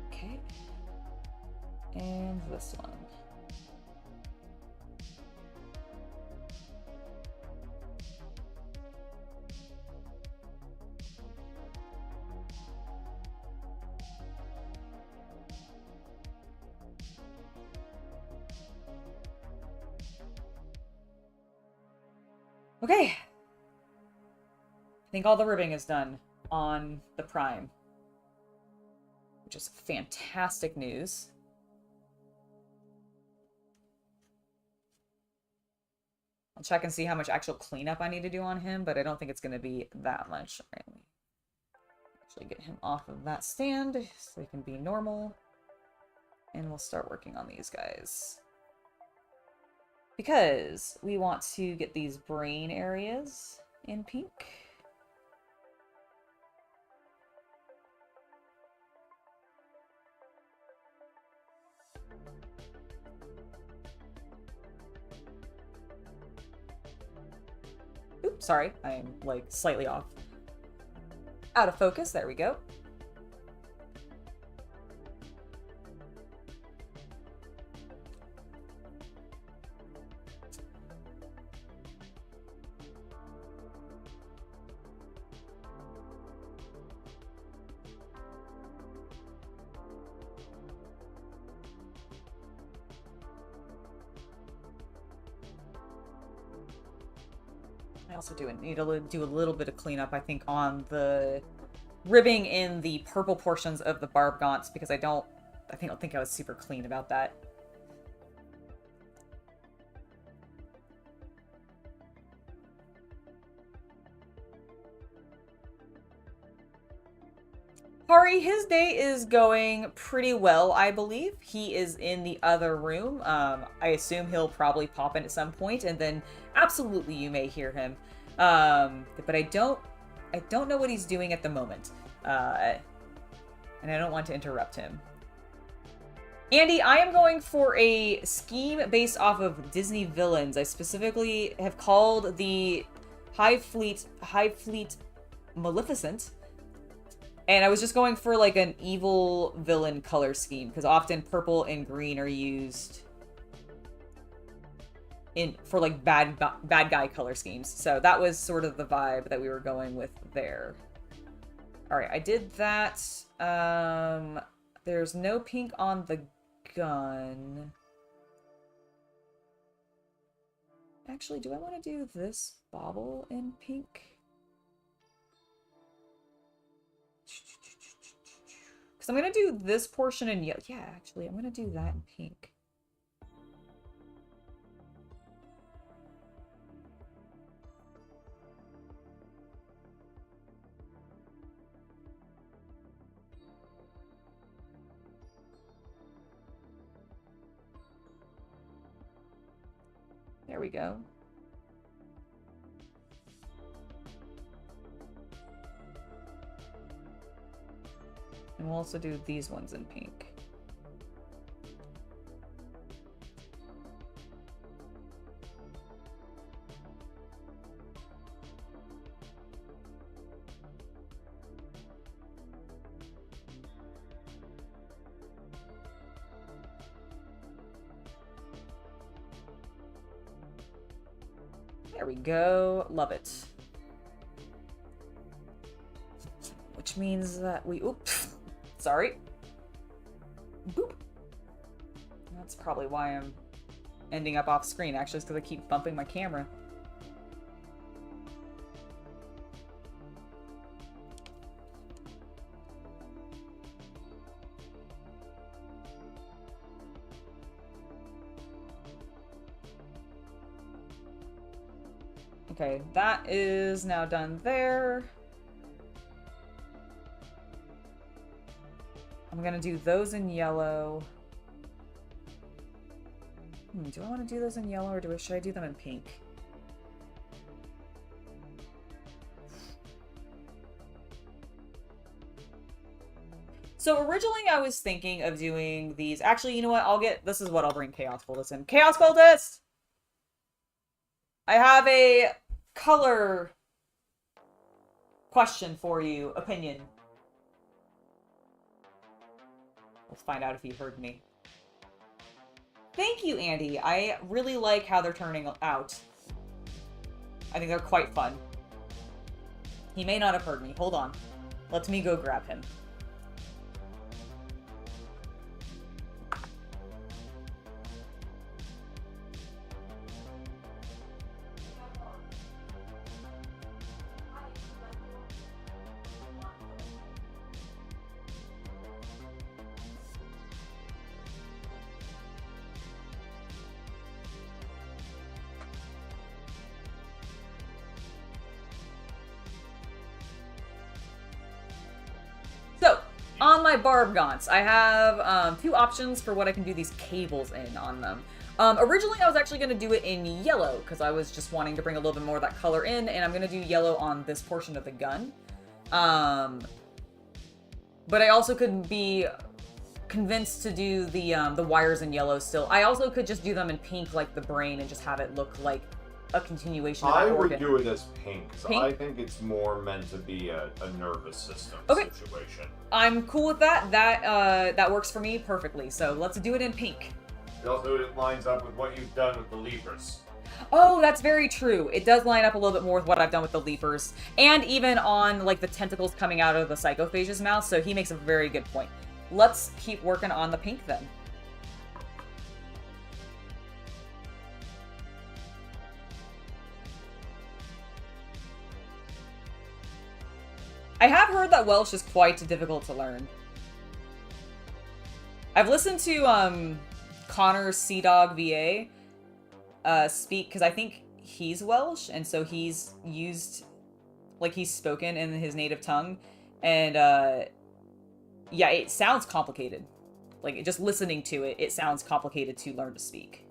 Okay. And this one. Okay. I think all the ribbing is done on the Prime, which is fantastic news. I'll check and see how much actual cleanup I need to do on him, but I don't think it's going to be that much. All right, let me actually get him off of that stand so he can be normal. And we'll start working on these guys. Because we want to get these brain areas in pink. Oops, sorry. I'm like slightly off. Out of focus. There we go. I also need to do a little bit of cleanup, I think, on the ribbing in the purple portions of the Barbgaunts, because I don't think I was super clean about that. Hari, his day is going pretty well, I believe. He is in the other room. I assume he'll probably pop in at some point, and then absolutely you may hear him. But I don't know what he's doing at the moment. And I don't want to interrupt him. Andy, I am going for a scheme based off of Disney villains. I specifically have called the Hive Fleet Maleficent. And I was just going for like an evil villain color scheme, because often purple and green are used for like bad guy color schemes. So that was sort of the vibe that we were going with there. All right, I did that. There's no pink on the gun. Actually, do I want to do this bauble in pink? Because I'm going to do this portion in yellow. Yeah, actually, I'm going to do that in pink. There we go. And we'll also do these ones in pink. There we go. Love it. Which means that we... Oops. Sorry. Boop. That's probably why I'm ending up off screen, actually, is because I keep bumping my camera. Okay, that is now done there. I'm gonna do those in yellow. Do I want to do those in yellow, or should I do them in pink? So originally I was thinking of doing these. Actually, you know what? This is what I'll bring Chaos Cultist in. Chaos Cultist! I have a color question for you. Opinion. Let's find out if you heard me. Thank you, Andy. I really like how they're turning out. I think they're quite fun. He may not have heard me. Hold on. Let me go grab him. On my Barbgaunts, I have two options for what I can do these cables in on them. Originally, I was actually going to do it in yellow, because I was just wanting to bring a little bit more of that color in, and I'm going to do yellow on this portion of the gun. But I also could be convinced to do the wires in yellow still. I also could just do them in pink, like the brain, and just have it look like a continuation of that organ. I would do it as pink, because I think it's more meant to be a nervous system situation. I'm cool with that. That works for me perfectly. So let's do it in pink. It also lines up with what you've done with the Leapers. Oh, that's very true. It does line up a little bit more with what I've done with the Leapers. And even on, like, the tentacles coming out of the Psychophage's mouth, so he makes a very good point. Let's keep working on the pink then. I have heard that Welsh is quite difficult to learn. I've listened to Connor's Seadog VA speak, because I think he's Welsh, and so he's used, like, he's spoken in his native tongue, and yeah, it sounds complicated. Like, just listening to it, it sounds complicated to learn to speak.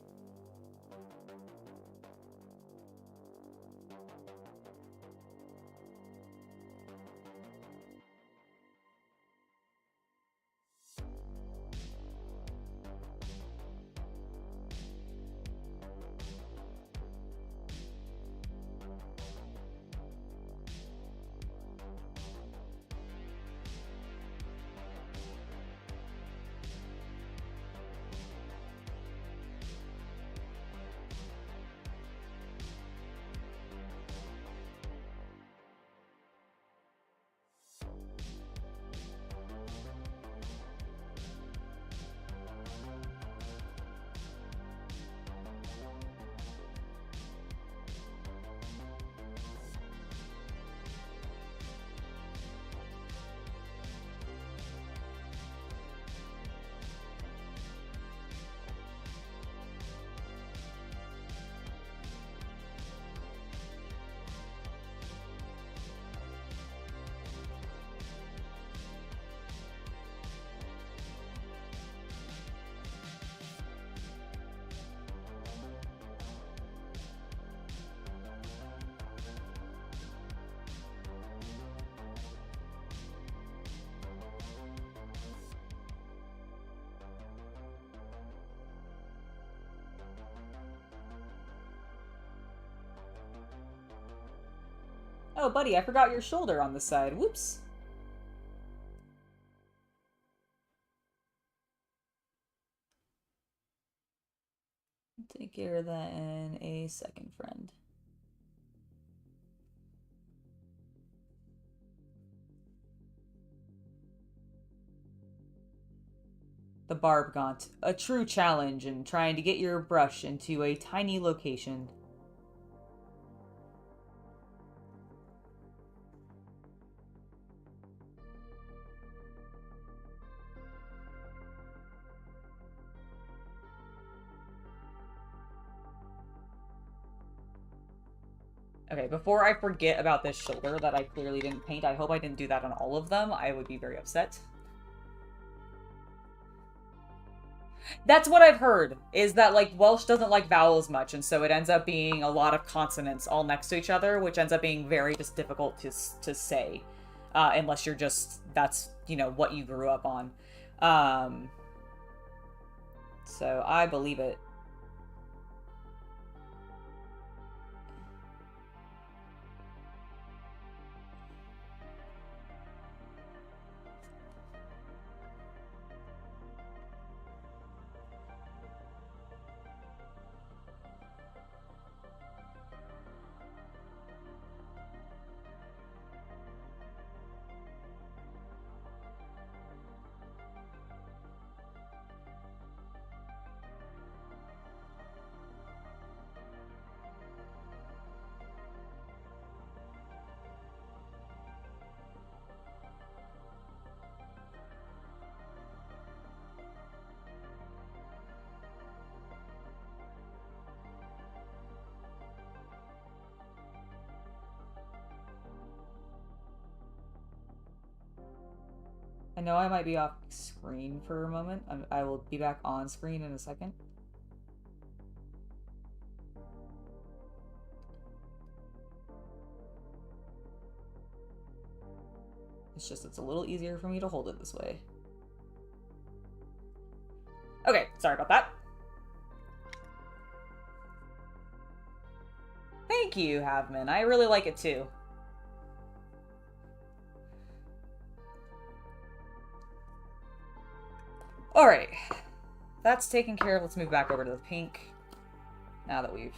Oh, buddy, I forgot your shoulder on the side. Whoops. Take care of that in a second, friend. The Barbgaunt, a true challenge in trying to get your brush into a tiny location. Okay, before I forget about this shoulder that I clearly didn't paint, I hope I didn't do that on all of them. I would be very upset. That's what I've heard, is that, like, Welsh doesn't like vowels much, and so it ends up being a lot of consonants all next to each other, which ends up being very just difficult to say, unless you're just, that's, you know, what you grew up on. So I believe it. I know I might be off screen for a moment. I will be back on screen in a second. It's just, it's a little easier for me to hold it this way. Okay, sorry about that. Thank you, Havman. I really like it too. Alright. That's taken care of. Let's move back over to the pink. Now that we've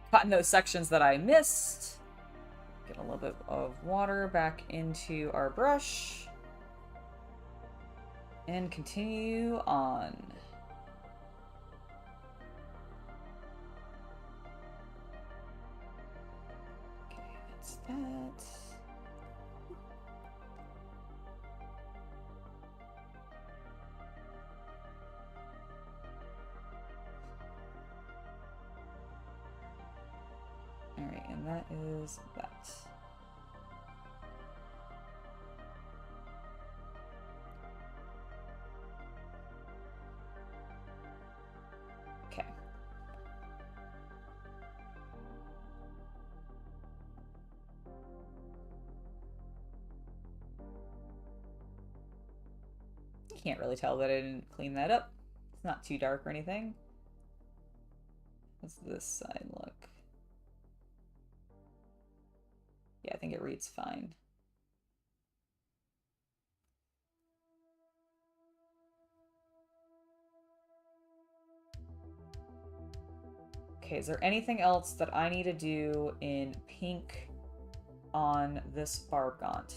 gotten those sections that I missed. Get a little bit of water back into our brush. And continue on. Okay, that's that. Alright, and that is that. Okay. You can't really tell that I didn't clean that up. It's not too dark or anything. How's this side look? Yeah, I think it reads fine. Okay, is there anything else that I need to do in pink on this Barbgaunt?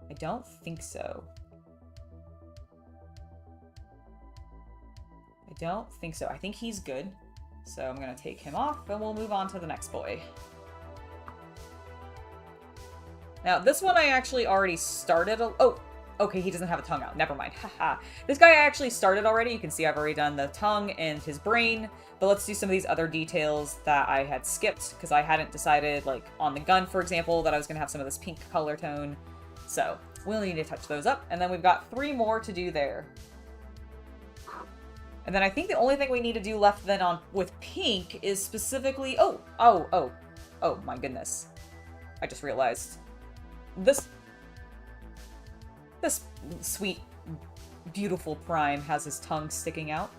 I don't think so. I don't think so. I think he's good. So I'm going to take him off and we'll move on to the next boy. Now, this one I actually already started. Oh, okay, he doesn't have a tongue out. Never mind. Haha. This guy I actually started already. You can see I've already done the tongue and his brain. But let's do some of these other details that I had skipped because I hadn't decided, like on the gun, for example, that I was going to have some of this pink color tone. So we'll need to touch those up. And then we've got 3 more to do there. And then I think the only thing we need to do left then on with pink is specifically... Oh my goodness. I just realized. This sweet, beautiful Prime has his tongue sticking out.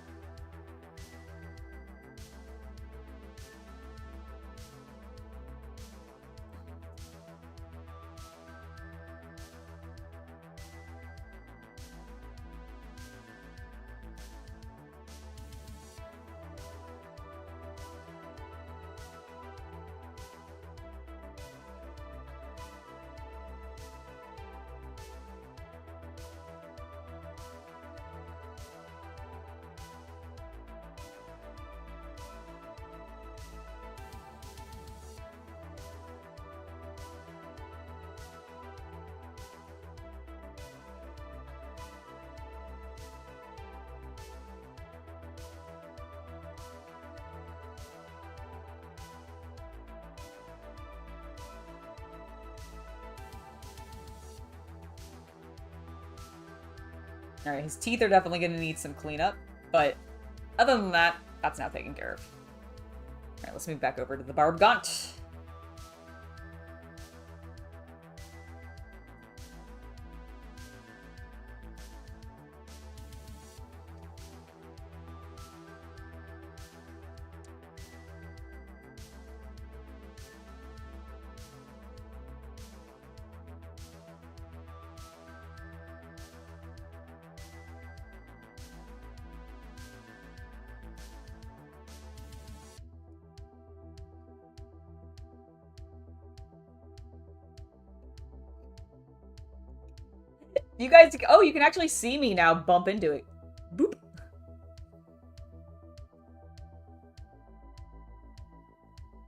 Alright, his teeth are definitely going to need some cleanup, but other than that, that's now taken care of. Alright, let's move back over to the Barbgaunt. You guys, oh, you can actually see me now bump into it. Boop.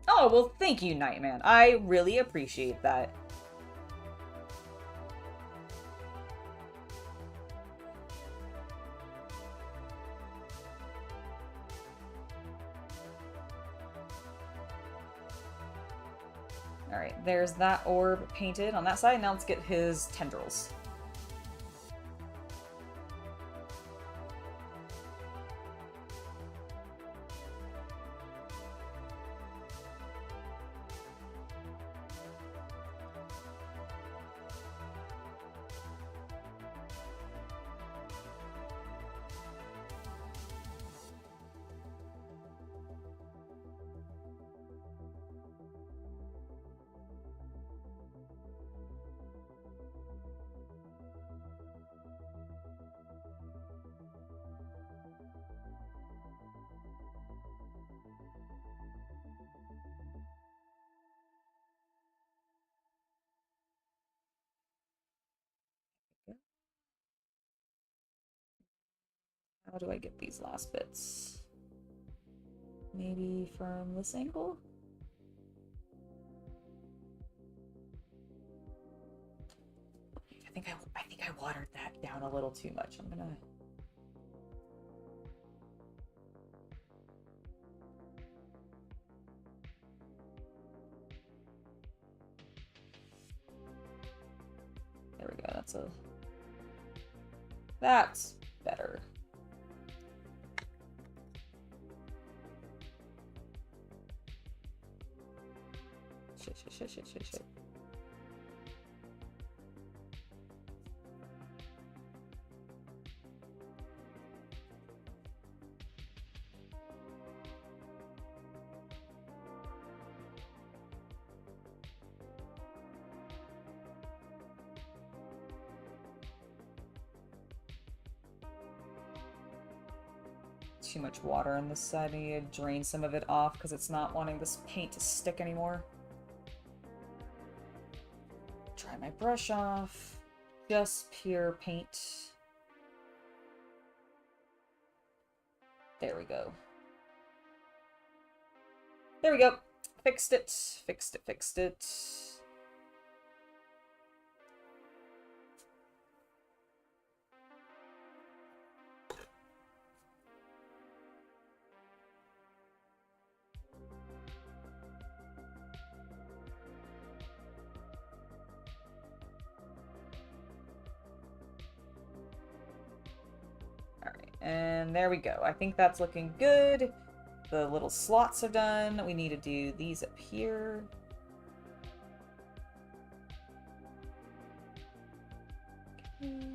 Oh, well, thank you, Nightman. I really appreciate that. Alright, there's that orb painted on that side. Now let's get his tendrils. How do I get these last bits? Maybe from this angle? I think I watered that down a little too much. I'm gonna... There we go, that's better. Shit. Too much water on this side. I need to drain some of it off because it's not wanting this paint to stick anymore. Dry my brush off. Just pure paint. There we go. There we go. Fixed it. Fixed it. And there we go. I think that's looking good. The little slots are done. We need to do these up here. Okay.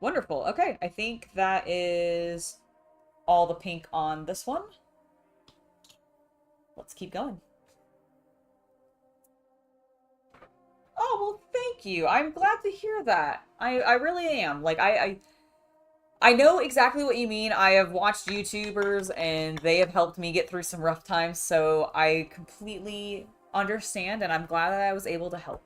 Wonderful. Okay, I think that is all the pink on this one. Let's keep going. Oh, well, thank you. I'm glad to hear that. I really am. Like, I know exactly what you mean. I have watched YouTubers, and they have helped me get through some rough times, so I completely understand, and I'm glad that I was able to help.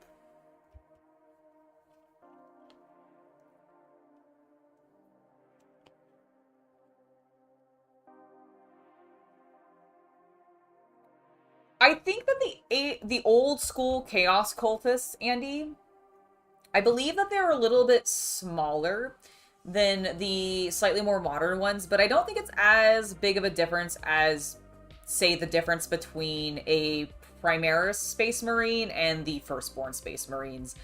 I think that the old school Chaos Cultists, Andy, I believe that they're a little bit smaller than the slightly more modern ones, but I don't think it's as big of a difference as, say, the difference between a Primaris Space Marine and the Firstborn Space Marines.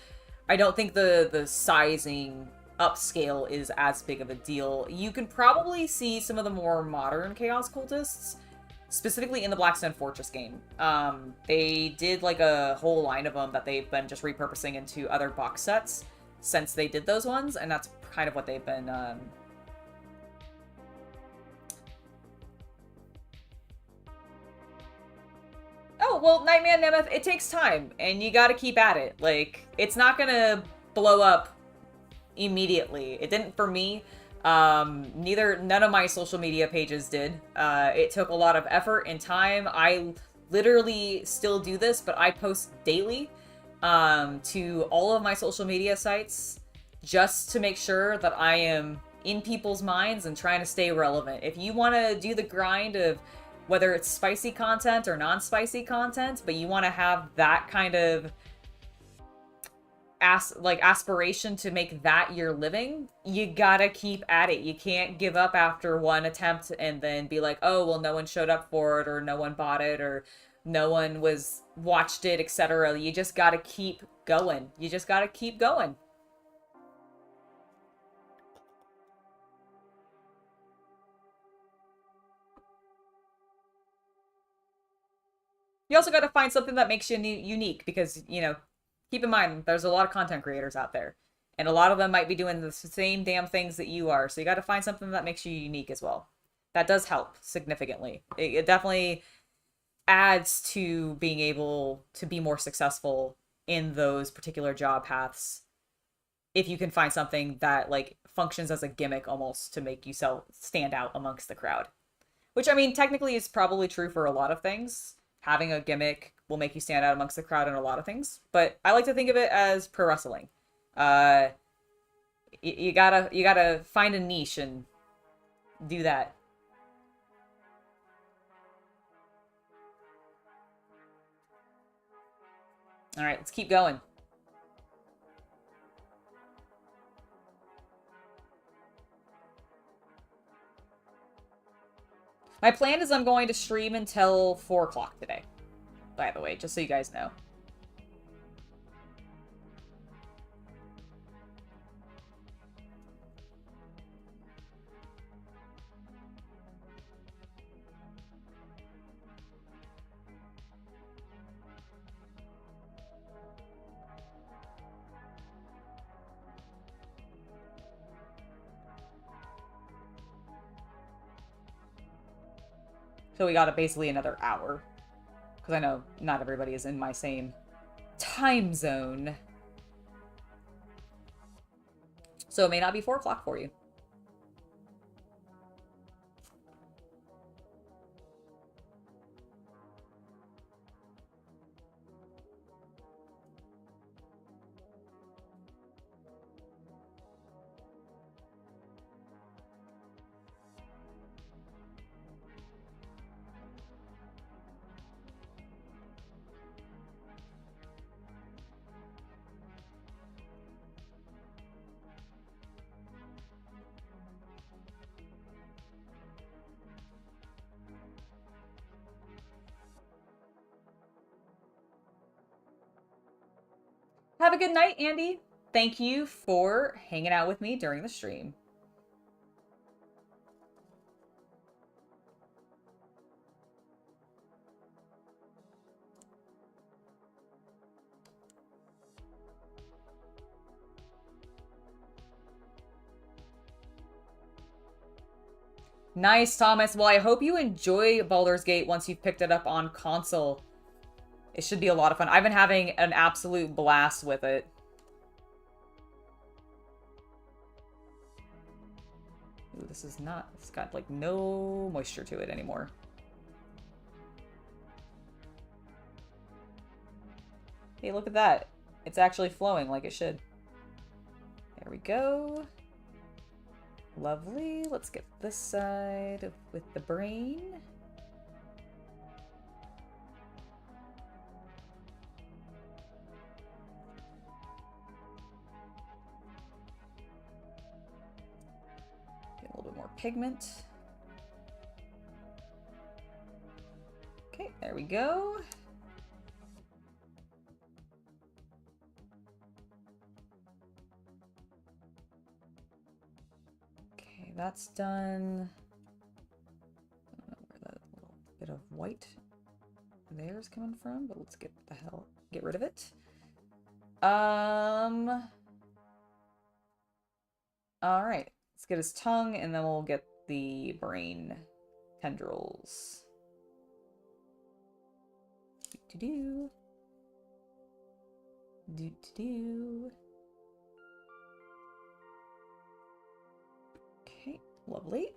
I don't think the sizing upscale is as big of a deal. You can probably see some of the more modern Chaos Cultists, specifically in the Blackstone Fortress game. They did like a whole line of them that they've been just repurposing into other box sets since they did those ones, and that's kind of what they've been Oh, well, Nightman Nemeth, it takes time, and you gotta keep at it. Like, it's not gonna blow up immediately. It didn't for me. None of my social media pages did. It took a lot of effort and time. I literally still do this, but I post daily to all of my social media sites, just to make sure that I am in people's minds and trying to stay relevant. If you want to do the grind of whether it's spicy content or non-spicy content, but you want to have that kind of aspiration to make that your living, you gotta keep at it. You can't give up after one attempt and then be like, oh, well, no one showed up for it, or no one bought it, or no one watched it, etc. You just gotta keep going. You just gotta keep going. You also got to find something that makes you unique because, you know, keep in mind, there's a lot of content creators out there. And a lot of them might be doing the same damn things that you are. So you got to find something that makes you unique as well. That does help significantly. It definitely adds to being able to be more successful in those particular job paths. If you can find something that, like, functions as a gimmick almost to make you stand out amongst the crowd. Which, I mean, technically is probably true for a lot of things. Having a gimmick will make you stand out amongst the crowd in a lot of things, but I like to think of it as pro wrestling. You gotta find a niche and do that. All right, let's keep going. My plan is I'm going to stream until 4 o'clock today, by the way, just so you guys know. So we got basically another hour. Because I know not everybody is in my same time zone. So it may not be 4 o'clock for you. Have a good night, Andy. Thank you for hanging out with me during the stream. Nice, Thomas. Well, I hope you enjoy Baldur's Gate once you've picked it up on console. It should be a lot of fun. I've been having an absolute blast with it. Ooh, this is not... It's got, like, no moisture to it anymore. Hey, look at that. It's actually flowing like it should. There we go. Lovely. Let's get this side with the brain. Get a little bit more pigment. Okay, there we go. That's done. I don't know where that little bit of white there is coming from, but let's get rid of it. All right, let's get his tongue, and then we'll get the brain tendrils. Do-do-do. Do-do-do. Okay, lovely.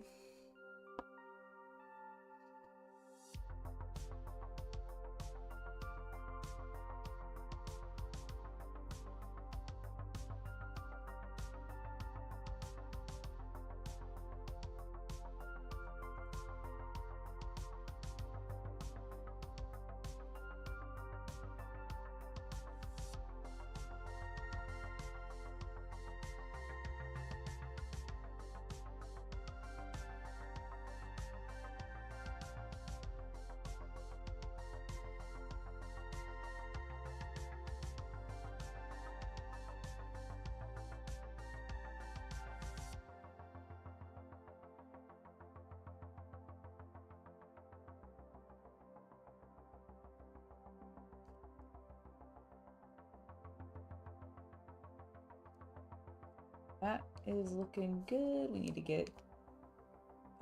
That is looking good. We need to get...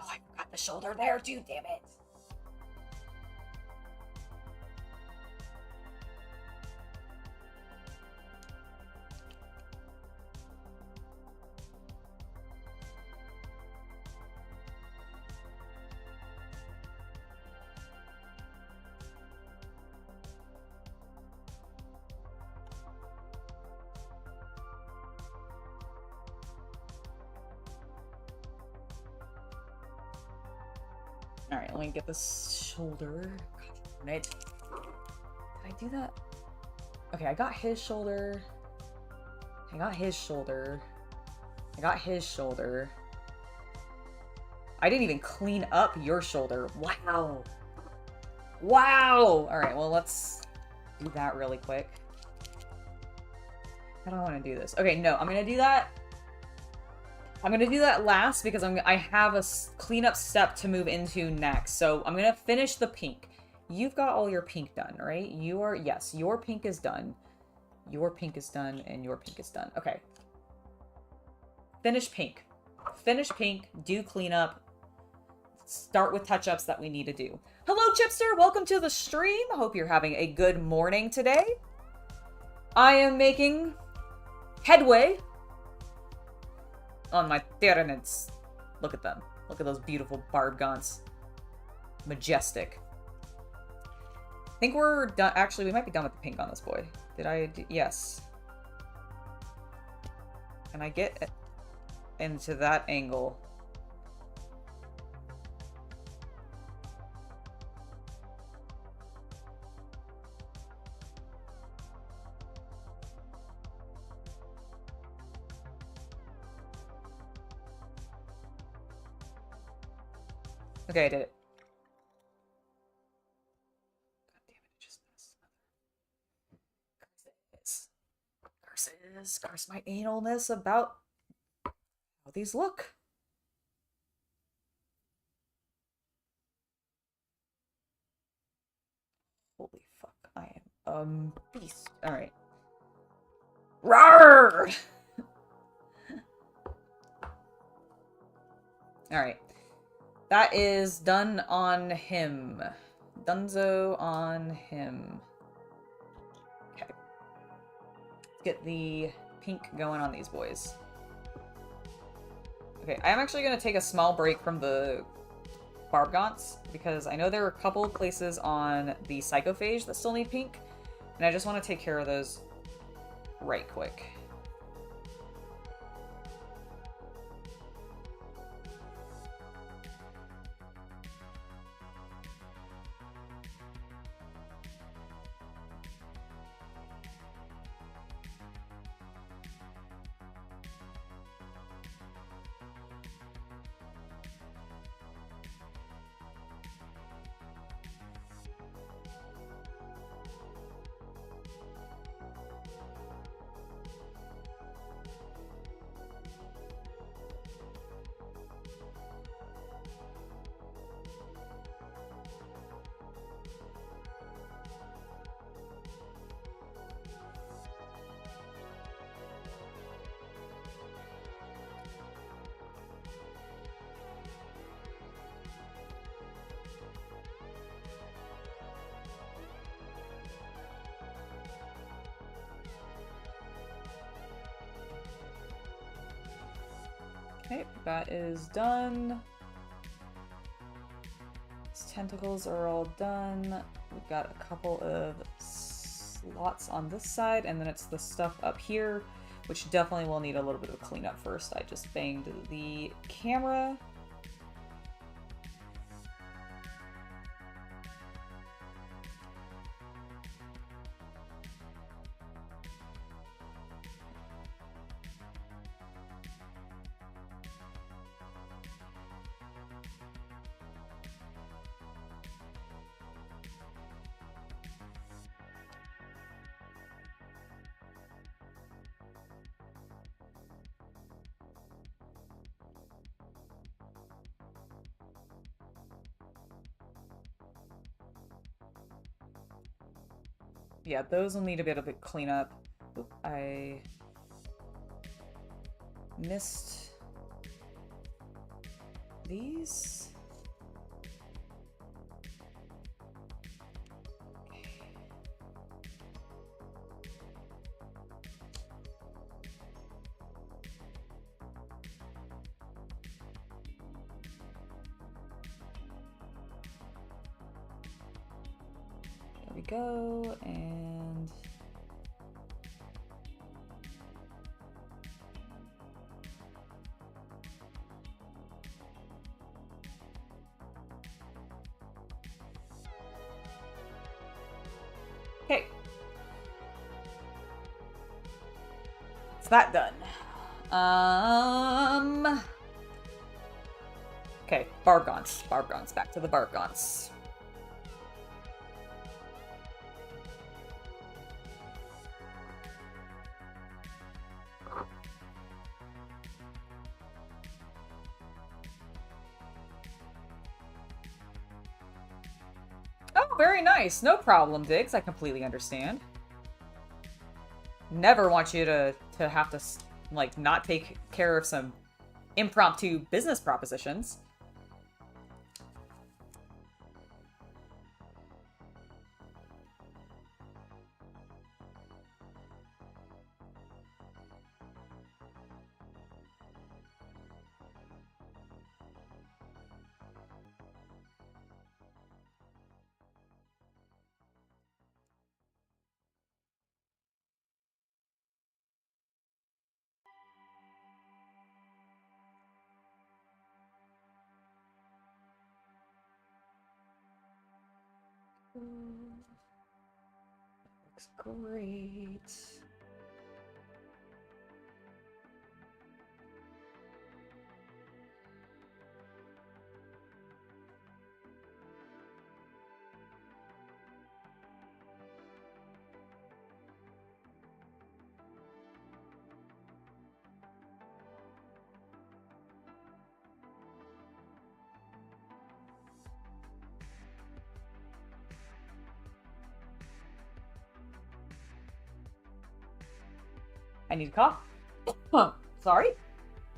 Oh, I forgot the shoulder there too, damn it. Alright, let me get this shoulder. God damn it. Did I do that? Okay, I got his shoulder. I got his shoulder. I got his shoulder. I didn't even clean up your shoulder. Wow. Wow! Alright, well, let's do that really quick. How do I want to do this? Okay, no, I'm gonna do that. I'm gonna do that last because I have a cleanup step to move into next. So I'm gonna finish the pink. You've got all your pink done, right? Yes, your pink is done. Your pink is done, and your pink is done. Okay. Finish pink. Finish pink, do cleanup. Start with touch-ups that we need to do. Hello, Chipster! Welcome to the stream! Hope you're having a good morning today. I am making headway on my Tyranids. Look at them. Look at those beautiful Barbgaunts. Majestic. I think we're done. Actually, we might be done with the pink on this boy. Did I do? Yes. Can I get into that angle? Okay, I did it. God damn it, I just missed. Curse my analness about how these look. Holy fuck, I am a beast. Alright. Rawr! Alright. That is done on him. Dunzo on him. Okay. Let's get the pink going on these boys. Okay, I am actually going to take a small break from the Barbgaunts because I know there are a couple of places on the Psychophage that still need pink, and I just want to take care of those right quick. Okay, that is done. His tentacles are all done. We've got a couple of slots on this side, and then it's the stuff up here, which definitely will need a little bit of cleanup first. I just banged the camera. Yeah, those will need a bit of a cleanup. I missed these. There we go, and okay. It's that done. Okay, Barbgaunts. Barbgaunts. Back to the Barbgaunts. Oh, very nice. No problem, Diggs. I completely understand. Never want you to have to, like, not take care of some impromptu business propositions. Looks great. I need a cough. Sorry.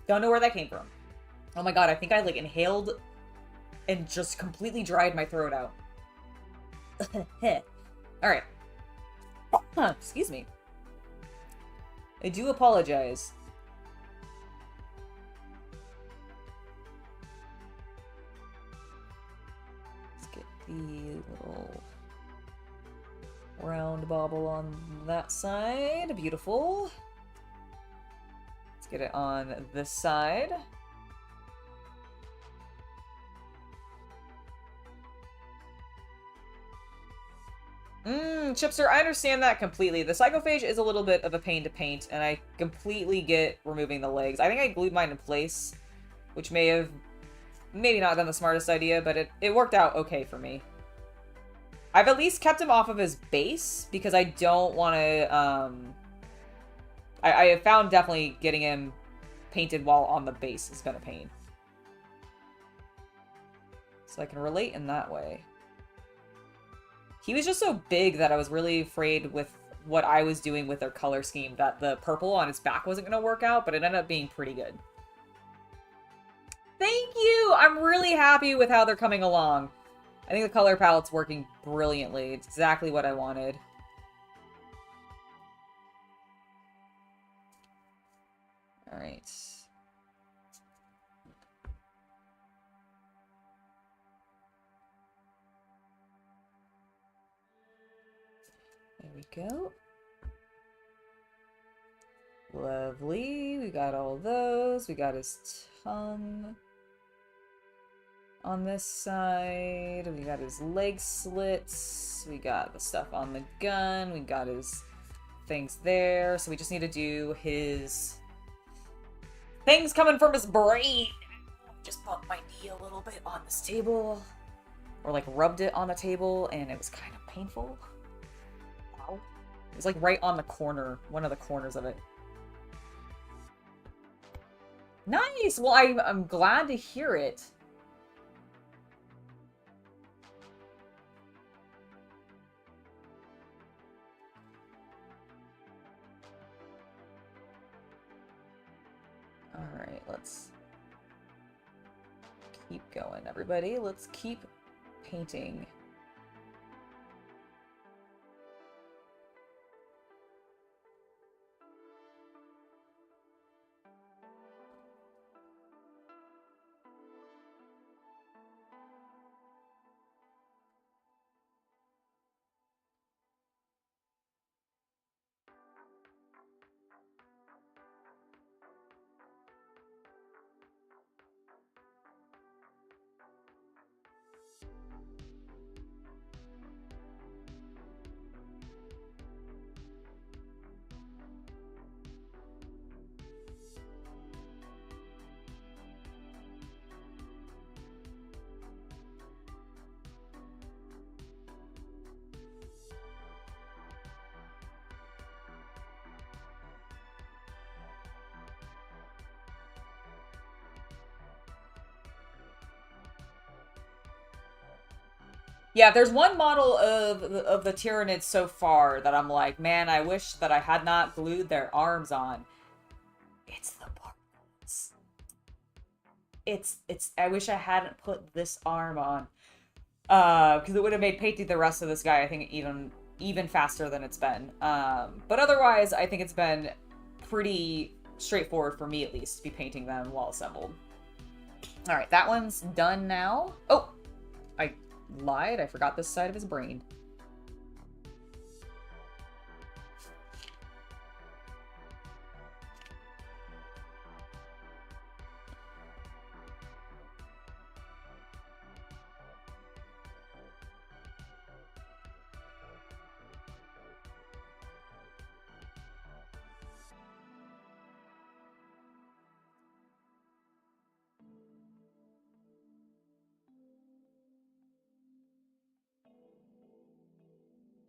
Don't know where that came from. Oh my god, I think I like inhaled and just completely dried my throat out. Alright. Excuse me. I do apologize. Let's get the little round bauble on that side. Beautiful. Let's get it on this side. Chipster, I understand that completely. The Psychophage is a little bit of a pain to paint, and I completely get removing the legs. I think I glued mine in place, which maybe not done the smartest idea, but it worked out okay for me. I've at least kept him off of his base, because I don't want to, I have found definitely getting him painted while on the base has been a pain. So I can relate in that way. He was just so big that I was really afraid with what I was doing with their color scheme that the purple on his back wasn't going to work out, but it ended up being pretty good. Thank you! I'm really happy with how they're coming along. I think the color palette's working brilliantly. It's exactly what I wanted. Alright. There we go. Lovely. We got all those. We got his tongue on this side. We got his leg slits. We got the stuff on the gun. We got his things there. So we just need to do his things coming from his brain. Just bumped my knee a little bit on this table. Or like rubbed it on the table and it was kind of painful. Ow. It was like right on the corner, one of the corners of it. Nice! Well, I'm glad to hear it. Alright, let's keep going, everybody. Let's keep painting. Yeah, there's one model of the Tyranids so far that I'm like, man, I wish that I had not glued their arms on. It's the Barbgaunts. I wish I hadn't put this arm on. Because it would have made painting the rest of this guy, I think, even faster than it's been. But otherwise, I think it's been pretty straightforward for me, at least, to be painting them well assembled. Alright, that one's done now. Oh! I lied. I forgot this side of his brain.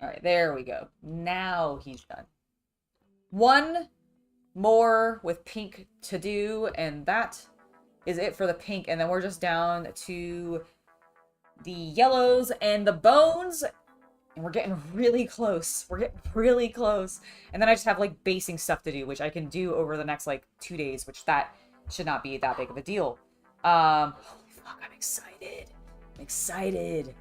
All right, there we go. Now he's done. One more with pink to do, and that is it for the pink. And then we're just down to the yellows and the bones, and we're getting really close. We're getting really close. And then I just have, like, basing stuff to do, which I can do over the next, like, 2 days, which that should not be that big of a deal. Holy fuck, I'm excited. I'm excited.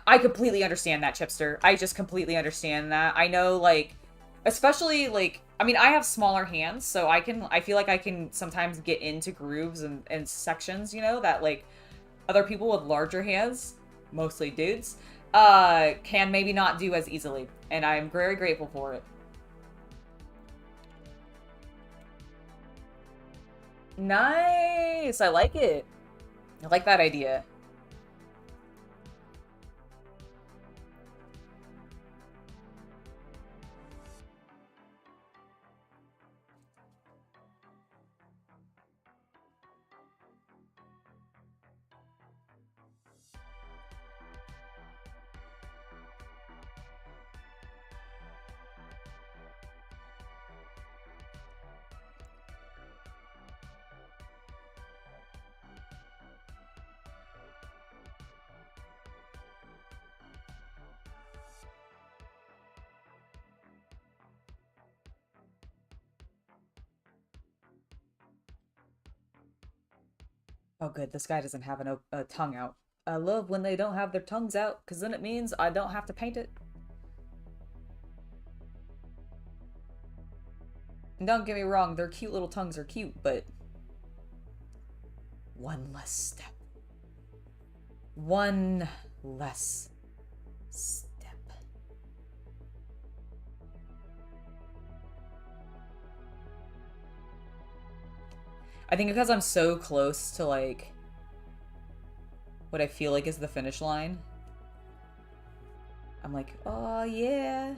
I completely understand that, Chipster. I just completely understand that. I know, like, especially, like, I mean, I have smaller hands, so I feel like I can sometimes get into grooves and sections, you know, that, like, other people with larger hands, mostly dudes, can maybe not do as easily. And I'm very grateful for it. Nice! I like it. I like that idea. Oh, good. This guy doesn't have a tongue out. I love when they don't have their tongues out, because then it means I don't have to paint it. And don't get me wrong, their cute little tongues are cute, but one less step. One less step. I think because I'm so close to, like, what I feel like is the finish line, I'm like, oh yeah.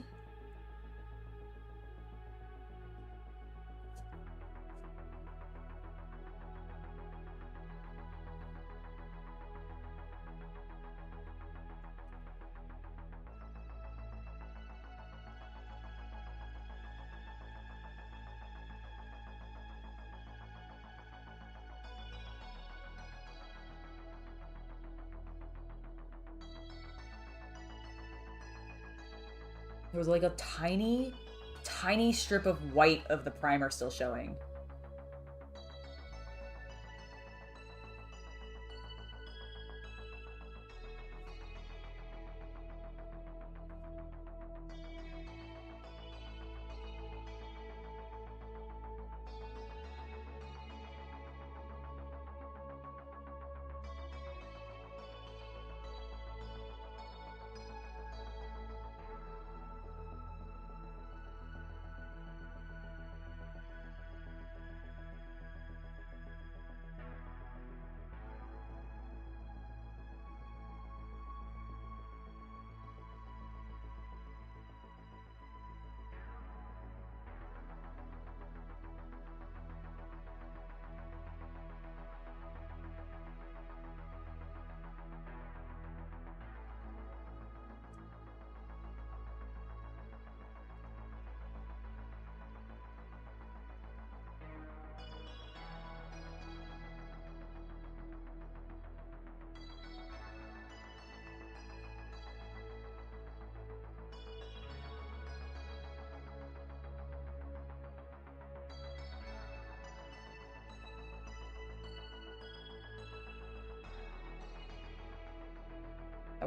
There was like a tiny, tiny strip of white of the primer still showing.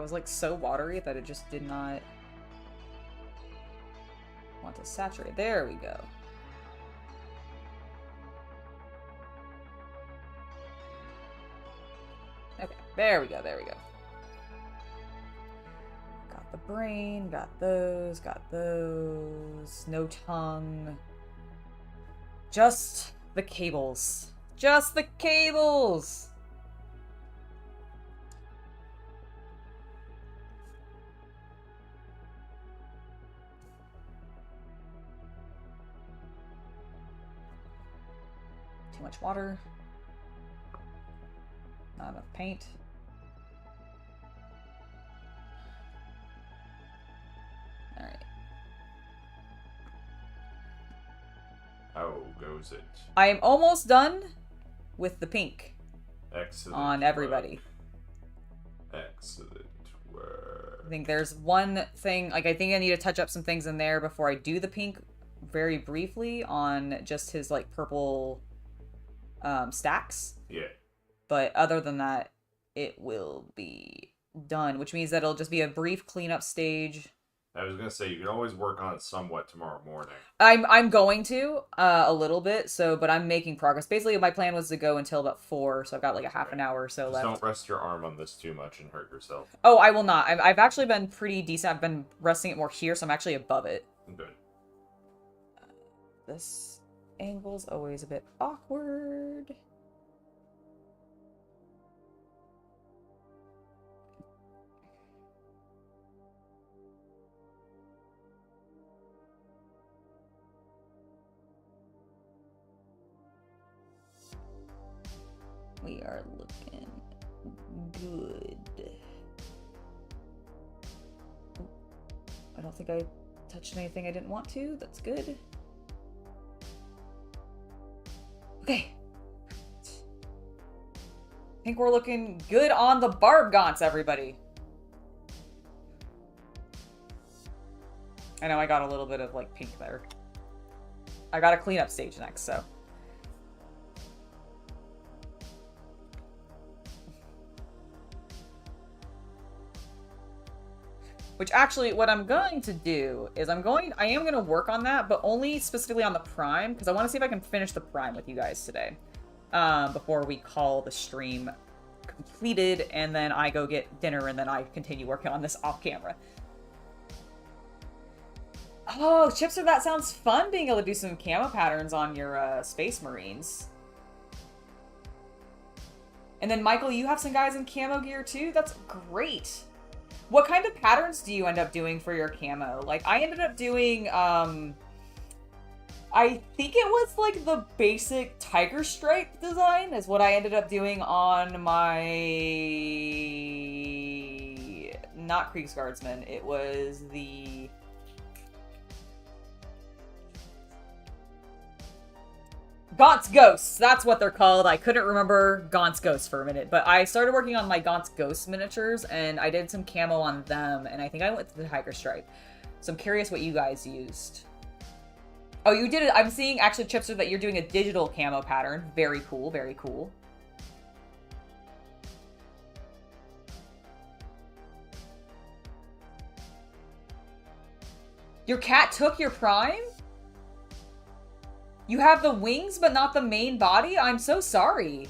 was like so watery that it just did not want to saturate. There we go. Okay, there we go, there we go. Got the brain, got those, no tongue. Just the cables. Just the cables! Too much water. Not enough paint. Alright. How goes it? I am almost done with the pink. Excellent. On everybody. Work. Excellent work. I think there's one thing, like I think I need to touch up some things in there before I do the pink very briefly on just his like purple stacks. Yeah. But other than that, it will be done, which means that it'll just be a brief cleanup stage. I was gonna say you can always work on it somewhat tomorrow morning. I'm going to a little bit, but I'm making progress. Basically, my plan was to go until about 4, so I've got like a half an hour or so Just left. don't rest your arm on this too much and hurt yourself. Oh, I will not. I've actually been pretty decent. I've been resting it more here, so I'm actually above it. Good. This angle's always a bit awkward. We are looking good. I don't think I touched anything I didn't want to. That's good. Okay. I think we're looking good on the Barbgaunts, everybody. I know I got a little bit of like pink there. I got a cleanup stage next, so. Which actually, what I'm going to do is I am going to work on that, but only specifically on the Prime, because I want to see if I can finish the Prime with you guys today. Before we call the stream completed, and then I go get dinner, and then I continue working on this off camera. Oh, Chipster, that sounds fun, being able to do some camo patterns on your Space Marines. And then, Michael, you have some guys in camo gear, too? That's great. What kind of patterns do you end up doing for your camo? Like, I ended up doing, I think it was, like, the basic tiger stripe design is what I ended up doing on my... Not Kriegsguardsman. It was the... Gaunt's Ghosts, that's what they're called. I couldn't remember Gaunt's Ghosts for a minute, but I started working on my Gaunt's Ghosts miniatures, and I did some camo on them, and I think I went to the Tiger Stripe. So I'm curious what you guys used. Oh, you did it. I'm seeing, actually, Chipster, that you're doing a digital camo pattern. Very cool, very cool. Your cat took your Prime? You have the wings, but not the main body? I'm so sorry.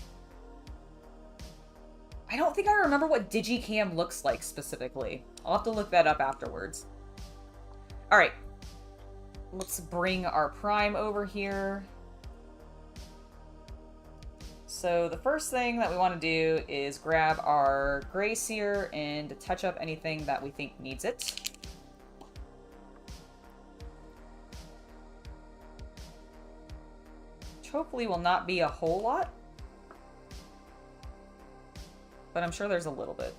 I don't think I remember what Digicam looks like specifically. I'll have to look that up afterwards. Alright. Let's bring our Prime over here. So the first thing that we want to do is grab our Gray Seer and touch up anything that we think needs it. Hopefully will not be a whole lot, but I'm sure there's a little bit.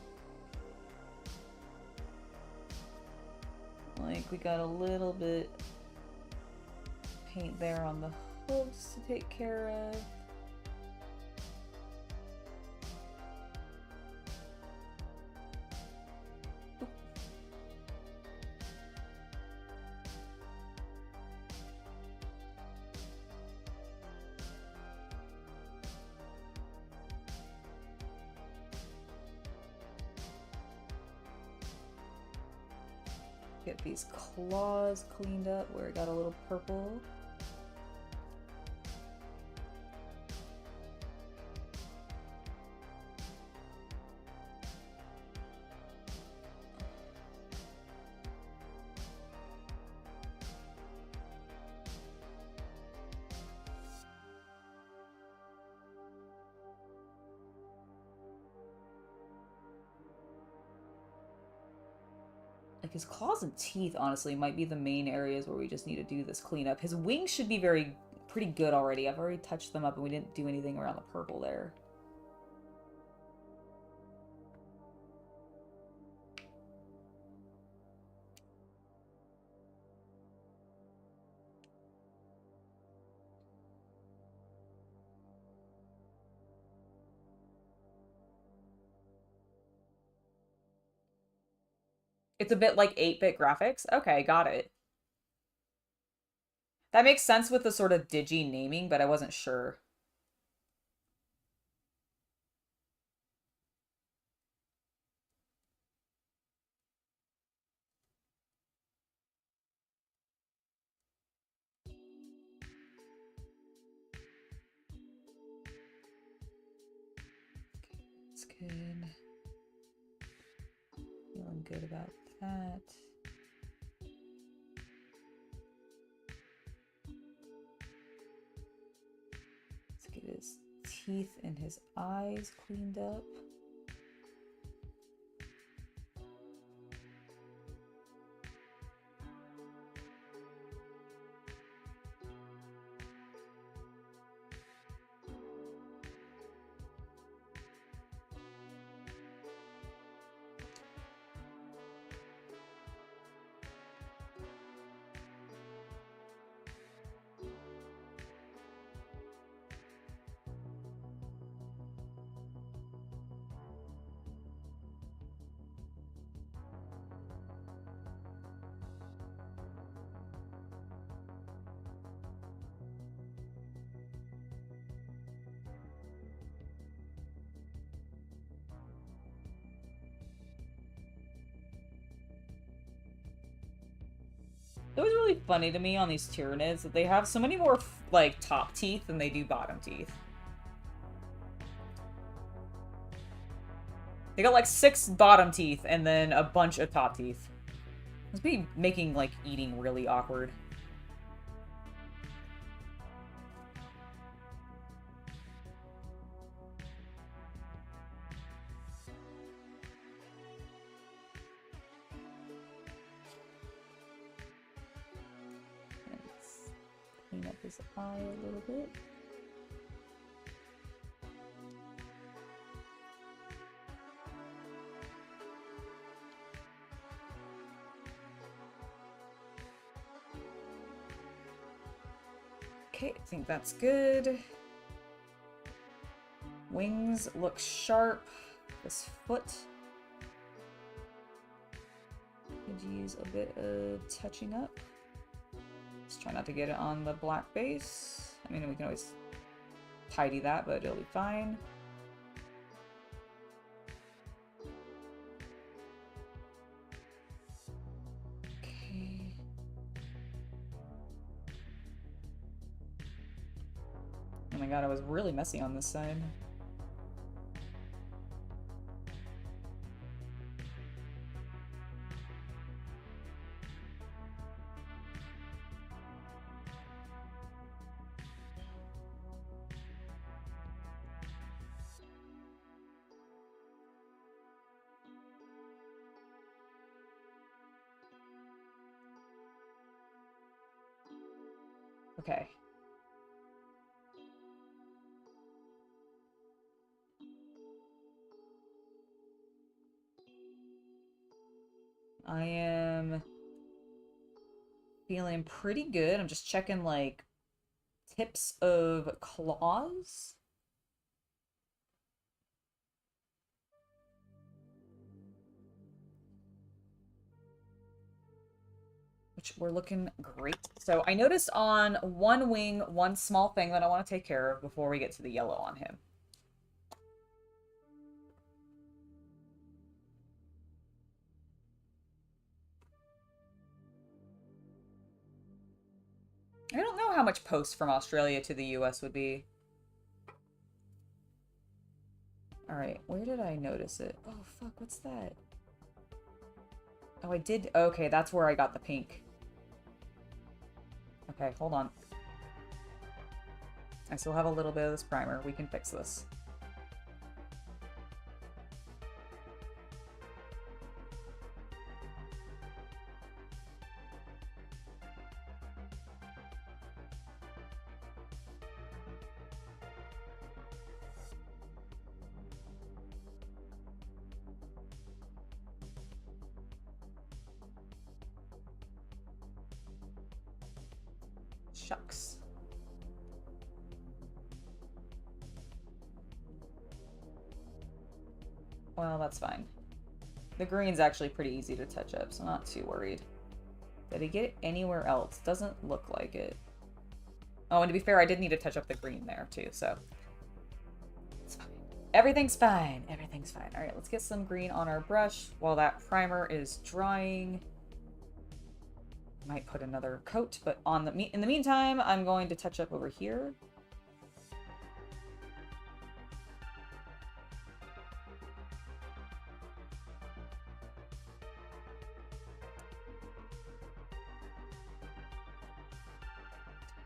Like, we got a little bit paint there on the hooves to take care of. get these claws cleaned up where it got a little purple. Like his claws and teeth, honestly, might be the main areas where we just need to do this cleanup. His wings should be pretty good already. I've already touched them up and we didn't do anything around the purple there. It's a bit like 8-bit graphics. Okay, got it. That makes sense with the sort of digi naming, but I wasn't sure. That's good. Feeling good about that. Let's get his teeth and his eyes cleaned up. It was really funny to me on these Tyranids that they have so many more, like, top teeth than they do bottom teeth. They got, like, 6 bottom teeth and then a bunch of top teeth. Must be making, like, eating really awkward. Clean up his eye a little bit. Okay, I think that's good. Wings look sharp. This foot could use a bit of touching up. Just try not to get it on the black base. I mean, we can always tidy that, but it'll be fine. Okay. Oh my god, I was really messy on this side. Okay. I am feeling pretty good. I'm just checking, like, tips of claws. Which we're looking great. So I noticed on one wing, one small thing that I want to take care of before we get to the yellow on him. how much post from Australia to the US would be. Alright, where did I notice it? Oh, fuck, what's that? Oh, I did... Okay, that's where I got the pink. Okay, hold on. I still have a little bit of this primer. We can fix this. Shucks. Well, that's fine. The green's actually pretty easy to touch up, so I'm not too worried. Did he get it anywhere else? Doesn't look like it. Oh, and to be fair, I did need to touch up the green there, too, so... It's fine. Everything's fine. Everything's fine. Alright, let's get some green on our brush while that primer is drying. Might put another coat, but on in the meantime, I'm going to touch up over here.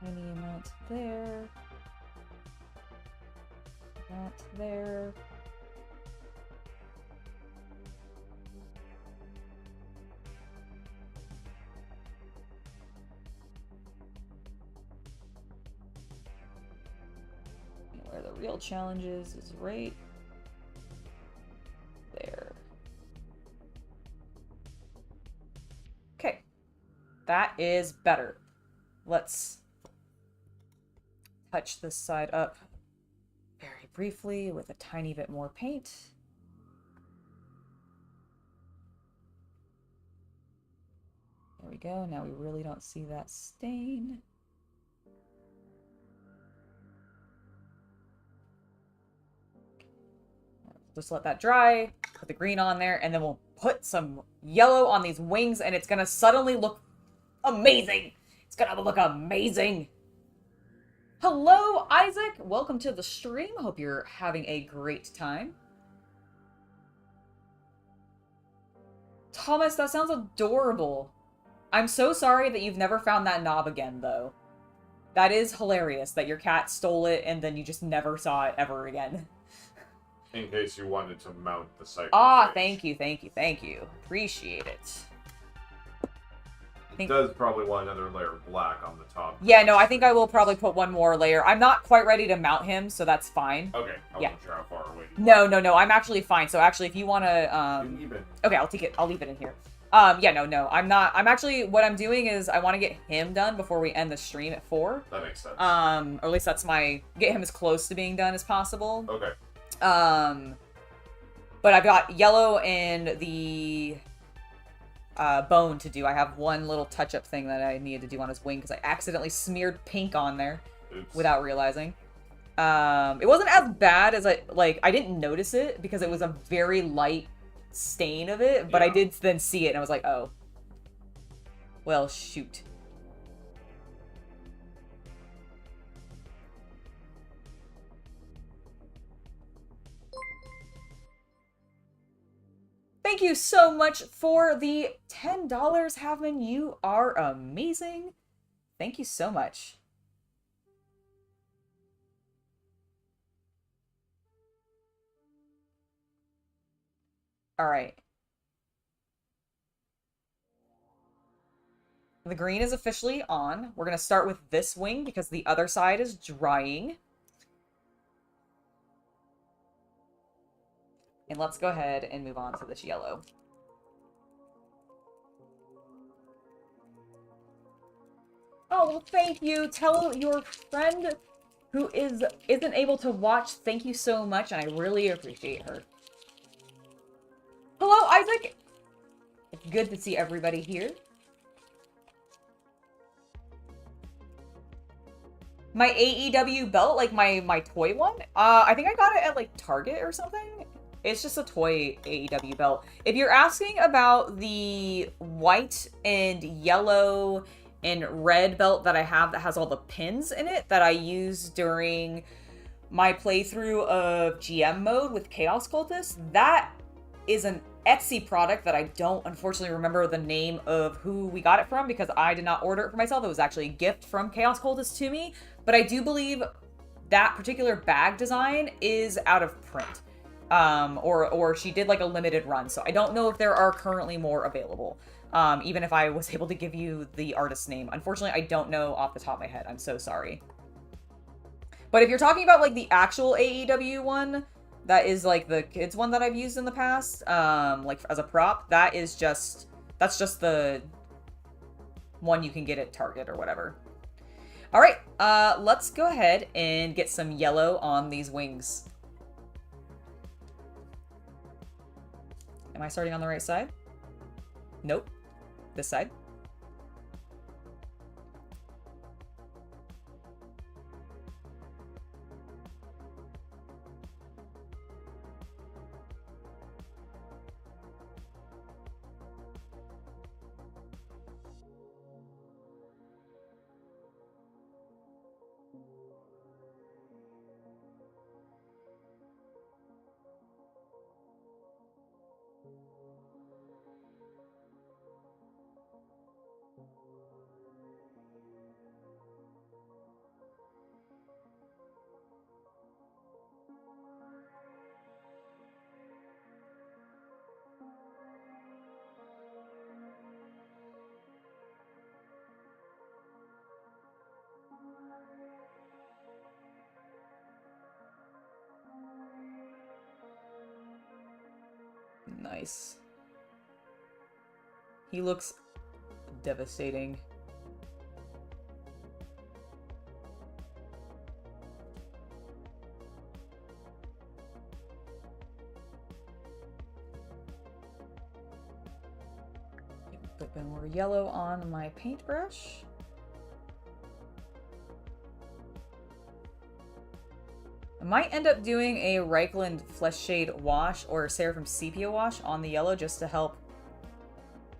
Tiny amount there. That there. Where the real challenge is right there. Okay. That is better. Let's touch this side up very briefly with a tiny bit more paint. There we go. Now we really don't see that stain. Just let that dry, put the green on there, and then we'll put some yellow on these wings, and it's gonna suddenly look amazing. It's gonna look amazing. Hello, Isaac. Welcome to the stream. Hope you're having a great time. Thomas, that sounds adorable. I'm so sorry that you've never found that knob again, though. That is hilarious that your cat stole it and then you just never saw it ever again. In case you wanted to mount the Psychophage. Ah, thank you, thank you, thank you. Appreciate it. It does probably want another layer of black on the top. Yeah, no, I think I will probably put one more layer. I'm not quite ready to mount him, so that's fine. Okay, I wasn't sure how far away you No, I'm actually fine. So actually, if you want to, Even. Okay, I'll take it. I'll leave it in here. Yeah, no, I'm not. I'm actually, what I'm doing is I want to get him done before we end the stream at 4. That makes sense. Or at least that's get him as close to being done as possible. Okay. But I've got yellow and the bone to do. I have one little touch-up thing that I needed to do on his wing because I accidentally smeared pink on there. Oops. Without realizing. It wasn't as bad as I didn't notice it because it was a very light stain of it, but I did then see it and I was like, oh. Well, shoot. Thank you so much for the $10, Havman. You are amazing. Thank you so much. All right. The green is officially on. We're going to start with this wing because the other side is drying. And let's go ahead and move on to this yellow. Oh, well, thank you. Tell your friend who isn't able to watch, thank you so much, and I really appreciate her. Hello, Isaac! It's good to see everybody here. My AEW belt, like my toy one? I think I got it at, like, Target or something. It's just a toy AEW belt. If you're asking about the white and yellow and red belt that I have that has all the pins in it that I used during my playthrough of GM mode with Chaos Cultist. That is an Etsy product that I don't unfortunately remember the name of who we got it from because I did not order it for myself. It was actually a gift from Chaos Cultist to me, but I do believe that particular bag design is out of print. Or she did like a limited run, so I don't know if there are currently more available. Even if I was able to give you the artist's name. Unfortunately, I don't know off the top of my head. I'm so sorry. But if you're talking about like the actual AEW one, that is like the kids one that I've used in the past, like as a prop, that's just the one you can get at Target or whatever. All right, let's go ahead and get some yellow on these wings. Am I starting on the right side? Nope. This side. Nice. He looks devastating. Put a bit more yellow on my paintbrush. I might end up doing a Reichland Flesh Shade wash or a Seraphim Sepia wash on the yellow just to help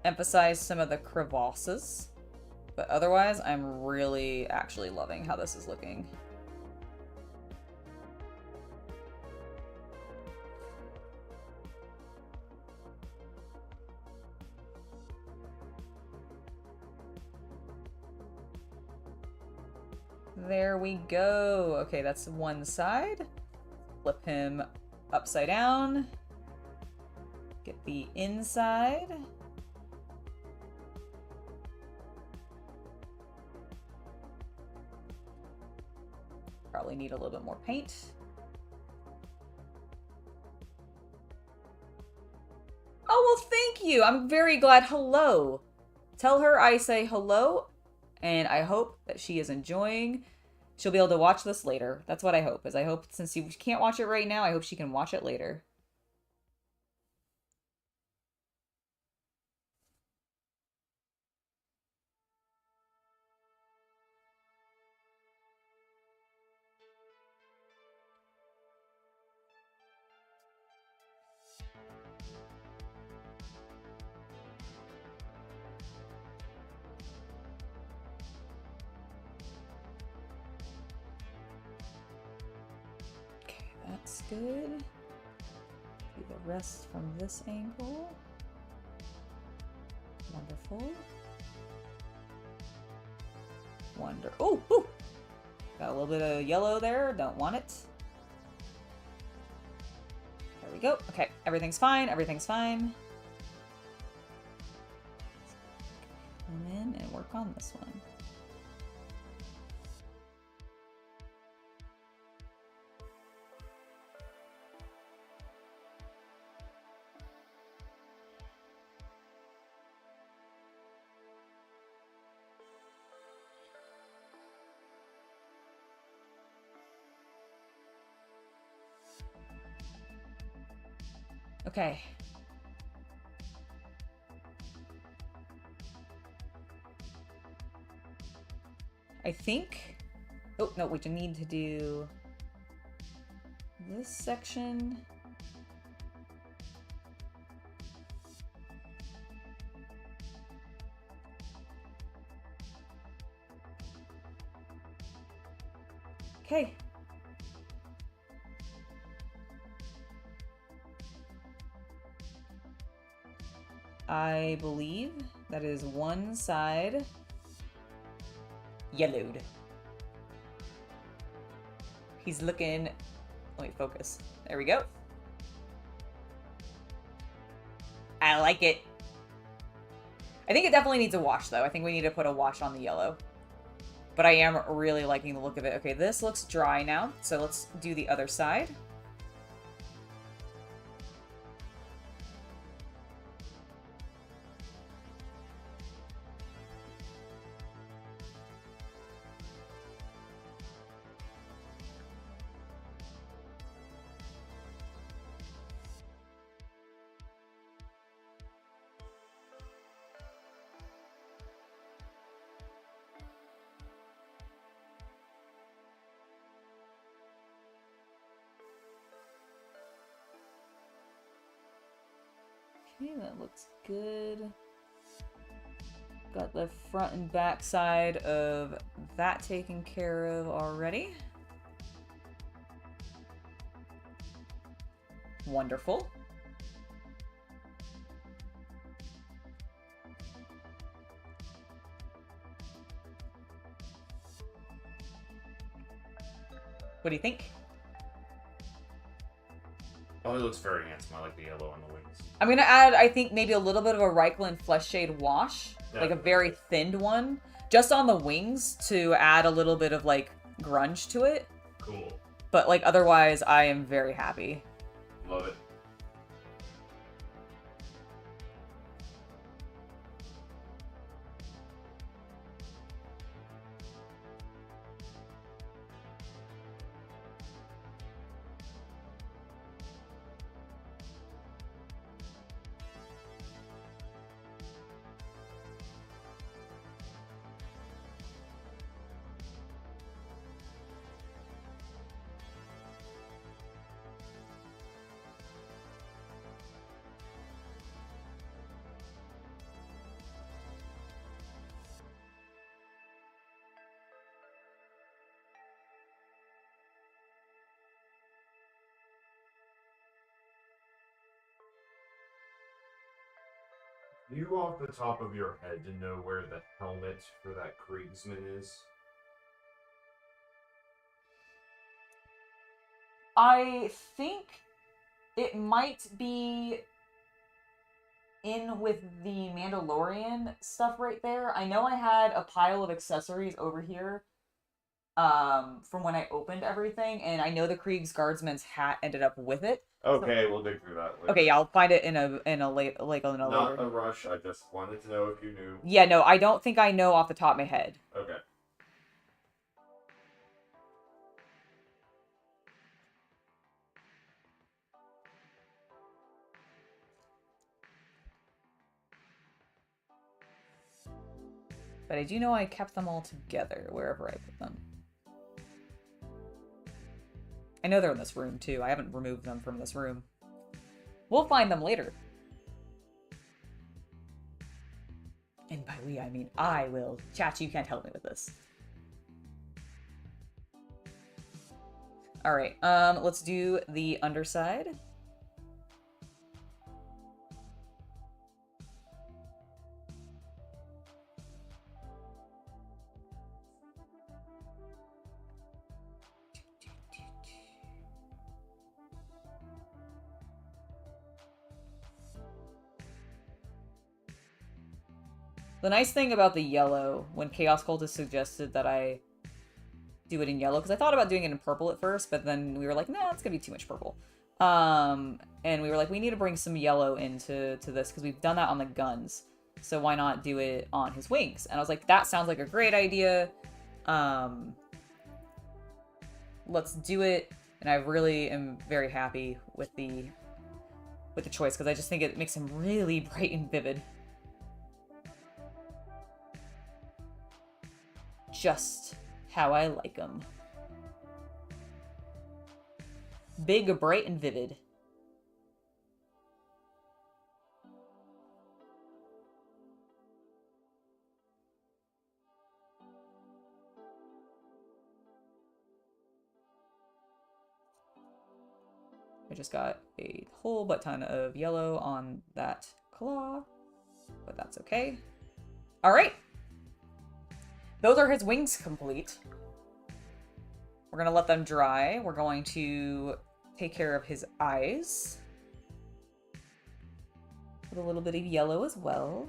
emphasize some of the crevasses. But otherwise, I'm really actually loving how this is looking. There we go. Okay, that's one side. Flip him upside down. Get the inside. Probably need a little bit more paint. Oh, well, thank you. I'm very glad. Hello. Tell her I say hello, and I hope that she is enjoying. She'll be able to watch this later. That's what I hope, is I hope since she can't watch it right now, I hope she can watch it later. That's good. Do the rest from this angle. Wonderful. Oh, ooh! Got a little bit of yellow there. Don't want it. There we go. Okay, everything's fine. Everything's fine. Come in and work on this one. Okay. I think... Oh, no, we need to do this section. Okay. I believe that is one side yellowed. He's looking... Let me focus. There we go. I like it. I think it definitely needs a wash, though. I think we need to put a wash on the yellow. But I am really liking the look of it. Okay, this looks dry now, so let's do the other side. Okay, that looks good. Got the front and back side of that taken care of already. Wonderful. What do you think? Oh, it looks very handsome. I like the yellow on the wings. I'm gonna add, I think, maybe a little bit of a Reikland Flesh Shade wash. Yeah. Like a very thinned one. Just on the wings to add a little bit of, like, grunge to it. Cool. But, like, otherwise, I am very happy. Love it. You off the top of your head to know where the helmet for that Kriegsman is? I think it might be in with the Mandalorian stuff right there. I know I had a pile of accessories over here from when I opened everything, and I know the Krieg's Guardsman's hat ended up with it. Okay, we'll dig through that later. Okay, yeah, I'll find it in a late, like in a Not later. a rush, I just wanted to know if you knew. Yeah, no, I don't think I know off the top of my head. Okay. But I do know I kept them all together wherever I put them. I know they're in this room too. I haven't removed them from this room. We'll find them later. And by we, I mean I will. Chat, you can't help me with this. Alright, let's do the underside. The nice thing about the yellow, when Chaos Cultist suggested that I do it in yellow, because I thought about doing it in purple at first, but then we were like, nah, it's gonna be too much purple. And we were like, we need to bring some yellow into this, because we've done that on the guns. So why not do it on his wings? And I was like, that sounds like a great idea. Let's do it. And I really am very happy with the choice, because I just think it makes him really bright and vivid. Just how I like them. Big, bright, and vivid. I just got a whole butt ton of yellow on that claw, but that's okay. All right. Those are his wings complete. We're going to let them dry. We're going to take care of his eyes with a little bit of yellow as well.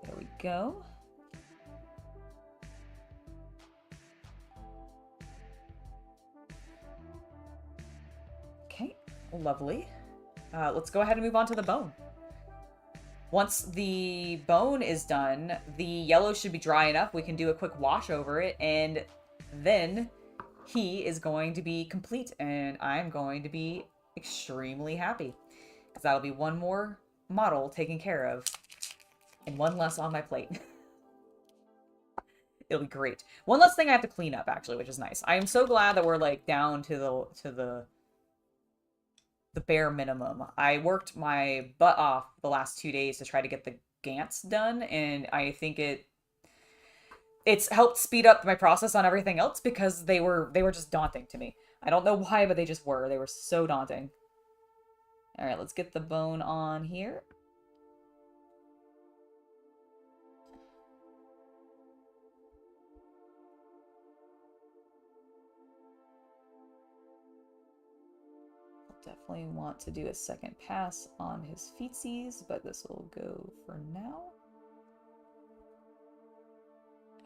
There we go. Okay, lovely. Let's go ahead and move on to the bone. Once the bone is done, the yellow should be dry enough. We can do a quick wash over it, and then he is going to be complete, and I'm going to be extremely happy because that'll be one more model taken care of and one less on my plate. It'll be great. One less thing I have to clean up, actually, which is nice. I am so glad that we're like down to the bare minimum. I worked my butt off the last 2 days to try to get the Gants done, and I think it's helped speed up my process on everything else because they were just daunting to me. I don't know why, but they just were. They were so daunting. All right, let's get the bone on here. Definitely want to do a second pass on his feetsies, but this will go for now.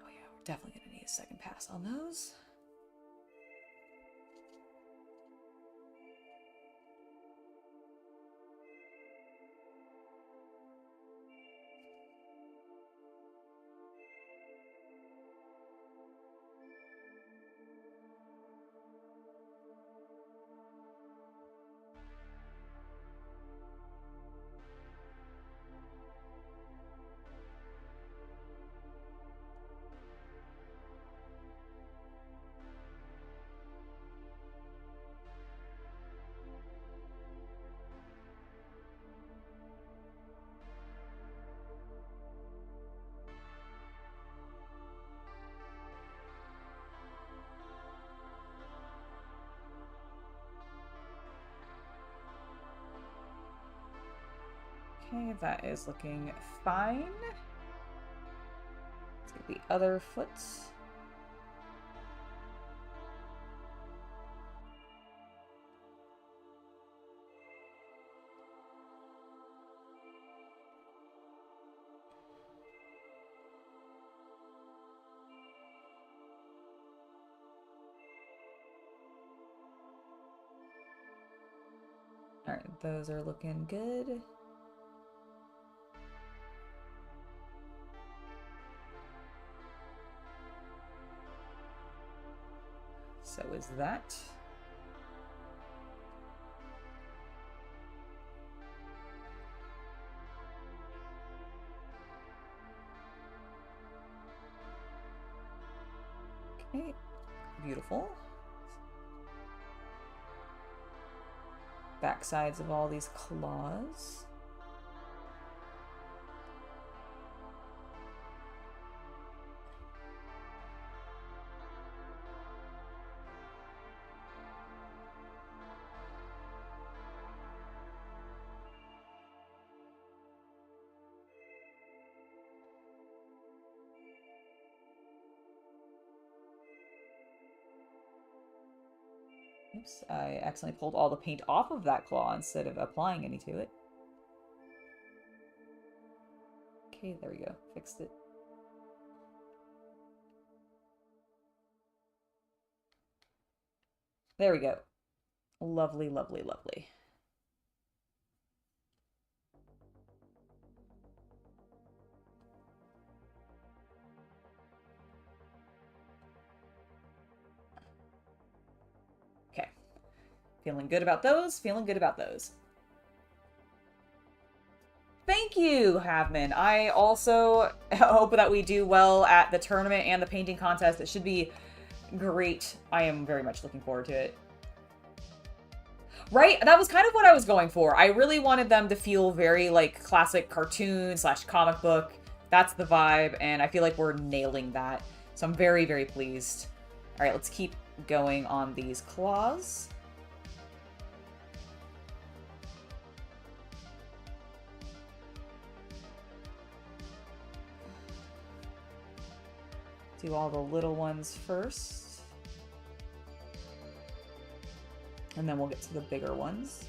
Oh yeah, we're definitely going to need a second pass on those. Okay, that is looking fine. Let's get the other foot. All right, those are looking good. So is that. Okay, beautiful. Back sides of all these claws. Oops, I accidentally pulled all the paint off of that claw instead of applying any to it. Okay, there we go. Fixed it. There we go. Lovely, lovely, lovely. Feeling good about those. Feeling good about those. Thank you, Havman. I also hope that we do well at the tournament and the painting contest. It should be great. I am very much looking forward to it. Right? That was kind of what I was going for. I really wanted them to feel very, like, classic cartoon / comic book. That's the vibe, and I feel like we're nailing that. So I'm very, very pleased. All right, let's keep going on these claws. Do all the little ones first. And then we'll get to the bigger ones.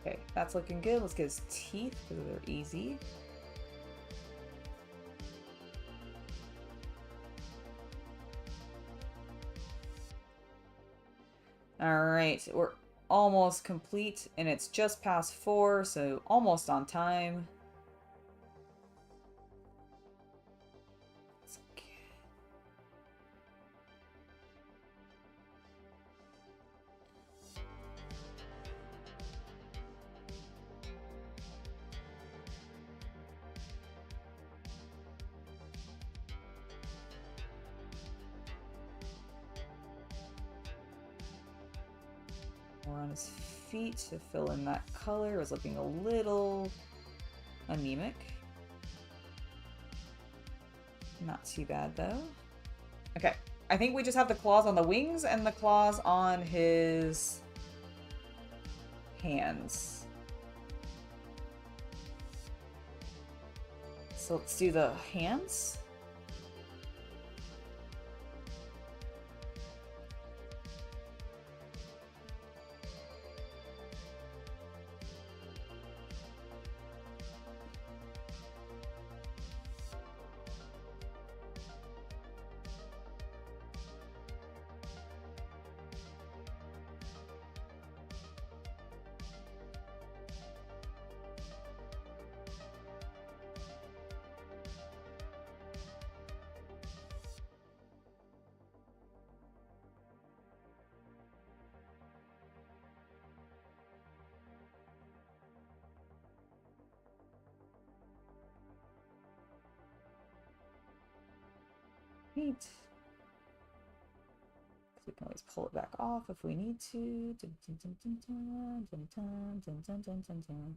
Okay, that's looking good. Let's get his teeth because they're easy. All right, we're almost complete and it's just past 4, so almost on time. More on his feet to fill in that color. It was looking a little anemic. Not too bad though. Okay, I think we just have the claws on the wings and the claws on his hands. So let's do the hands. Neat. We can always pull it back off if we need to. Dun, dun, dun, dun, dun, dun, dun, dun, dun, dun, dun, dun.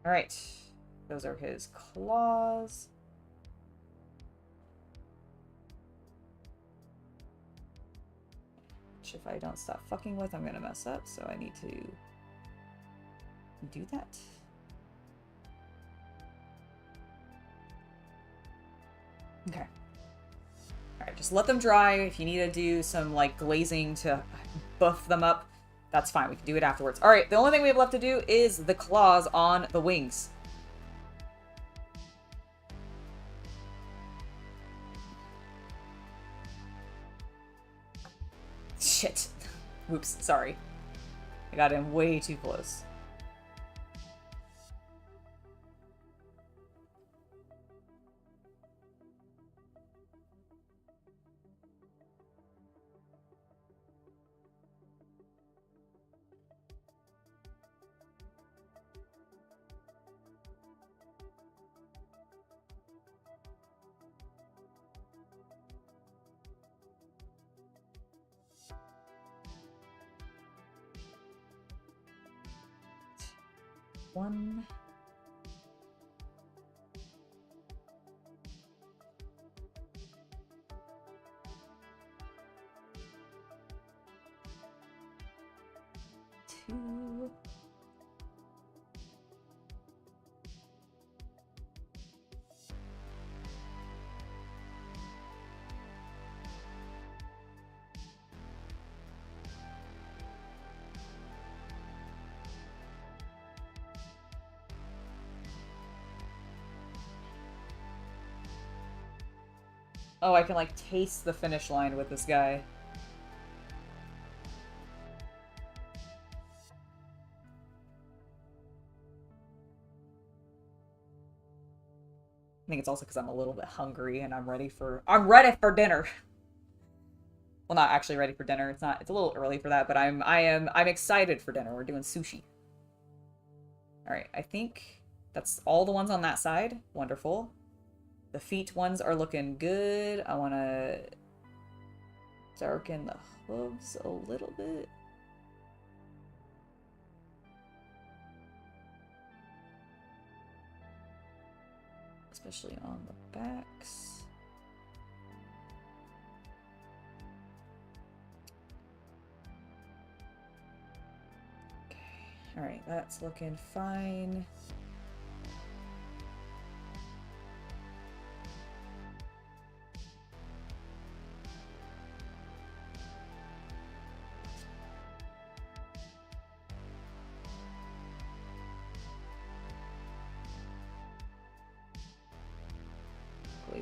All right, those are his claws. Which if I don't stop fucking with, I'm gonna mess up, so I need to do that. Okay. All right, just let them dry. If you need to do some like glazing to buff them up, that's fine. We can do it afterwards. All right, the only thing we have left to do is the claws on the wings. Shit. Oops, sorry. I got in way too close. One. 2. Oh, I can, like, taste the finish line with this guy. I think it's also because I'm a little bit hungry and I'm ready for dinner. Well, not actually ready for dinner. It's a little early for that, but I'm excited for dinner. We're doing sushi. All right, I think that's all the ones on that side. Wonderful. The feet ones are looking good. I want to darken the hooves a little bit. Especially on the backs. Okay, all right, that's looking fine.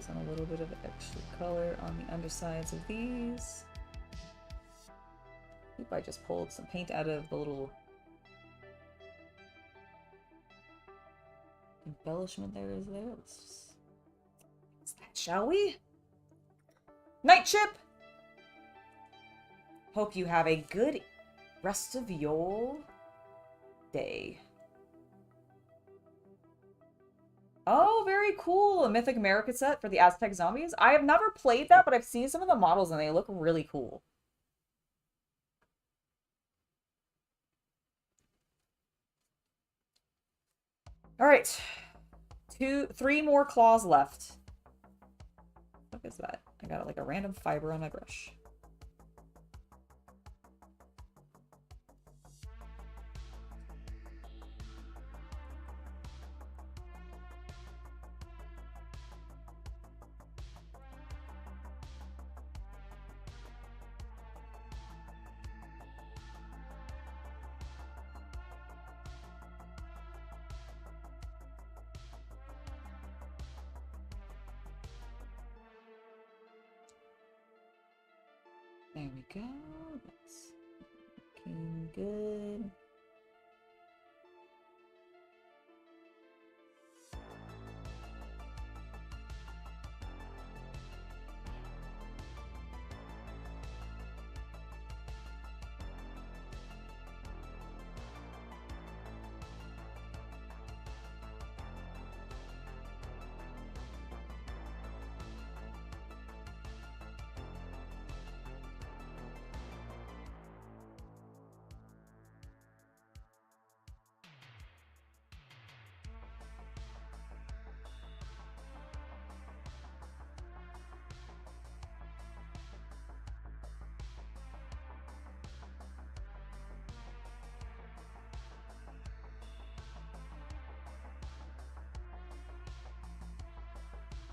On a little bit of extra color on the undersides of these. Oop, I just pulled some paint out of the little embellishment there. Let's just fix that, shall we? Night Chip! Hope you have a good rest of your day. Oh, very cool. A Mythic America set for the Aztec zombies. I have never played that, but I've seen some of the models and they look really cool. All right. 3 more claws left. What is that? I got like a random fiber on my brush. There we go. That's looking good.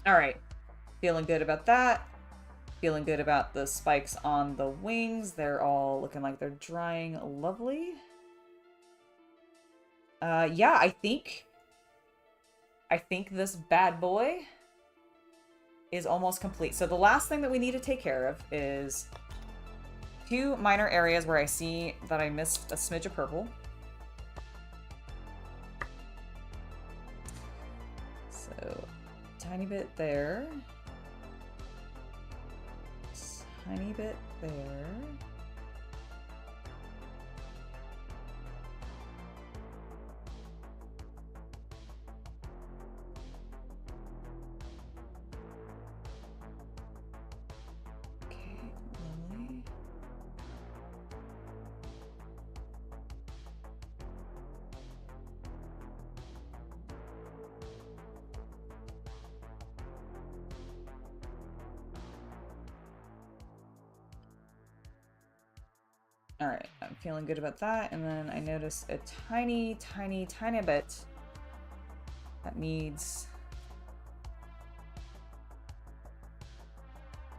All right, feeling good about that. Feeling good about the spikes on the wings. They're all looking like they're drying lovely. Yeah, I think this bad boy is almost complete. So the last thing that we need to take care of is 2 minor areas where I see that I missed a smidge of purple. So, tiny bit there. Tiny bit there. Alright, I'm feeling good about that. And then I notice a tiny bit that needs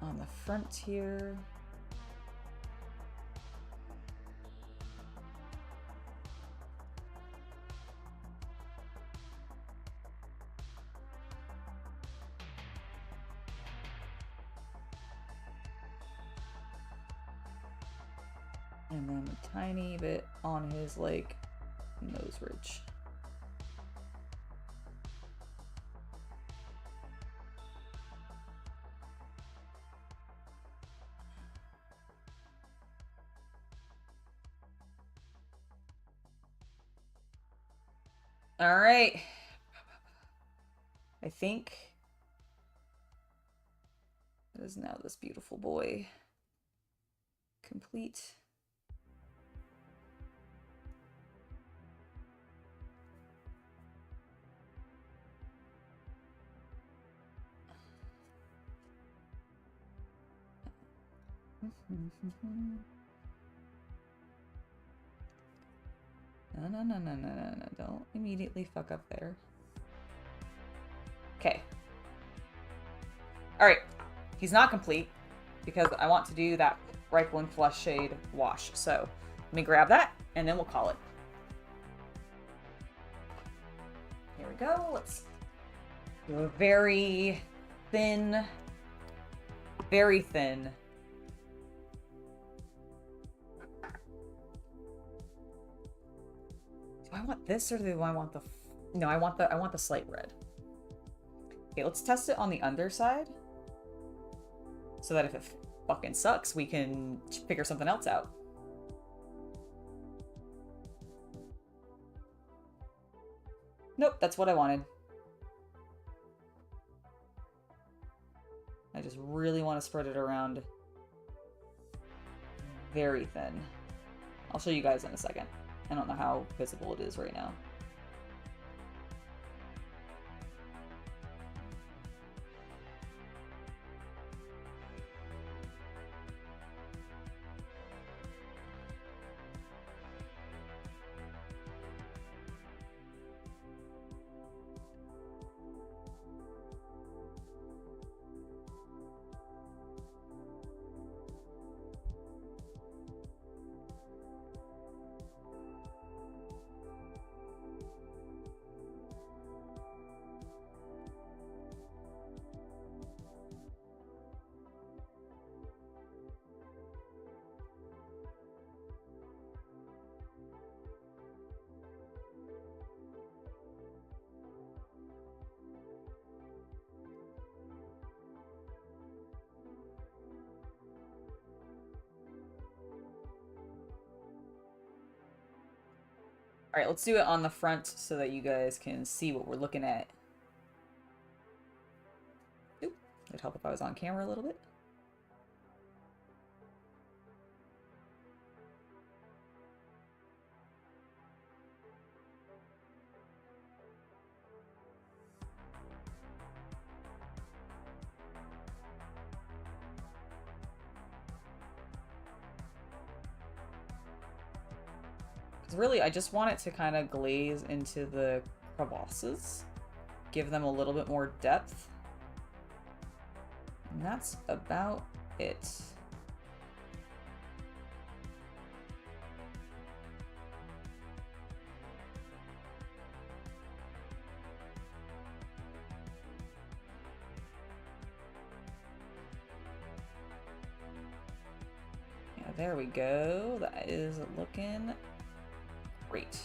on the front here. And then a tiny bit on his, like, nose ridge. All right. I think it is now this beautiful boy complete. No. Don't immediately fuck up there. Okay. Alright. He's not complete because I want to do that Reichlin Flush Shade wash. So let me grab that and then we'll call it. Here we go. Let's do a very thin. Do I want this or do I want the... No, I want the slight red. Okay, let's test it on the underside. So that if it fucking sucks, we can figure something else out. Nope, that's what I wanted. I just really want to spread it around very thin. I'll show you guys in a second. I don't know how visible it is right now. All right, let's do it on the front so that you guys can see what we're looking at. Oop, it'd help if I was on camera a little bit. Really, I just want it to kind of glaze into the crevasses, give them a little bit more depth, and that's about it. Yeah, there we go. That is looking great.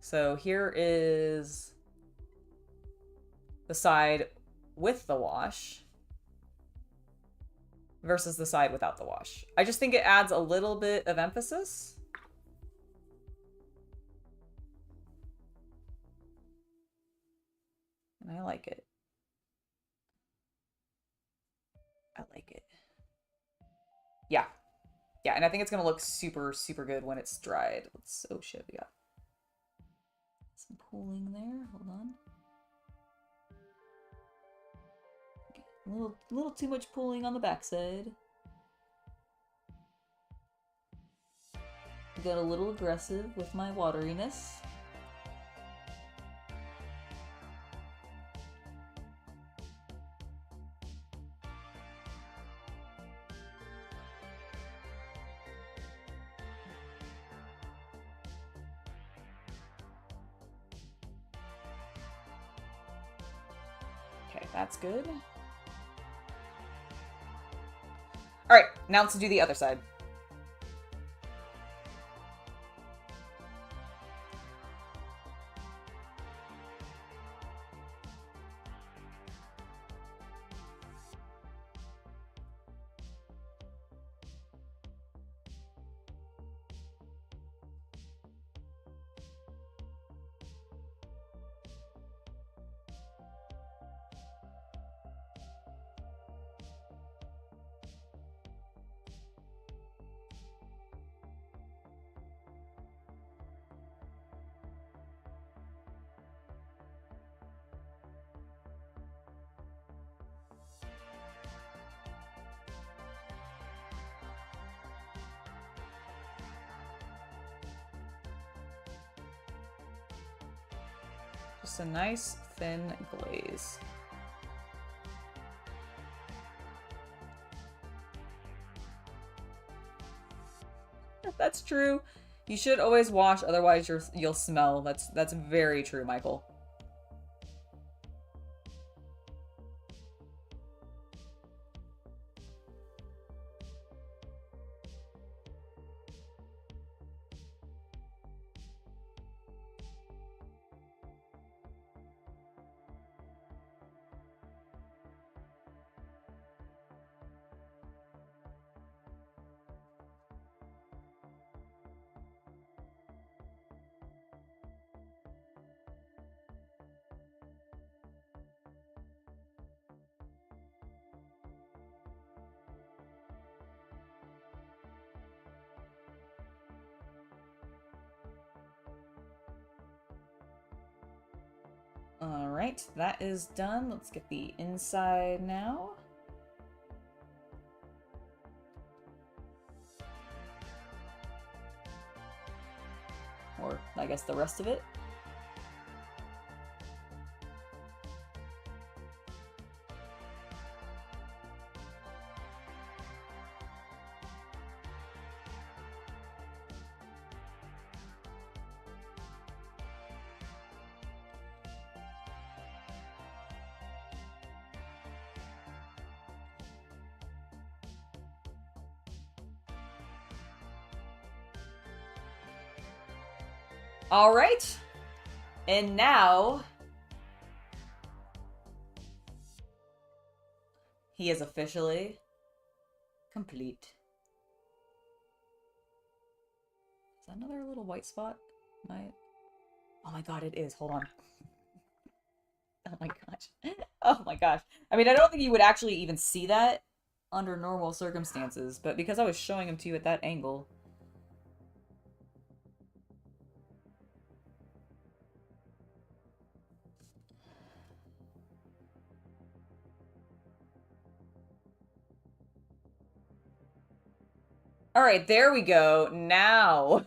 So here is the side with the wash versus the side without the wash. I just think it adds a little bit of emphasis. And I like it. I like it. Yeah. Yeah, and I think it's going to look super, super good when it's dried. Oh, shit, we got some pooling there. Hold on. little too much pulling on the backside. Got a little aggressive with my wateriness. Okay, that's good. Alright, now let's do the other side. Just a nice thin glaze. That's true. You should always wash, otherwise you'll smell. That's very true, Michael. Alright, that is done. Let's get the inside now. Or, I guess, the rest of it. All right, and now he is officially complete. Is that another little white spot? Oh my god, it is. Hold on. Oh my gosh. Oh my gosh. I mean, I don't think you would actually even see that under normal circumstances, but because I was showing him to you at that angle. All right, there we go. Now.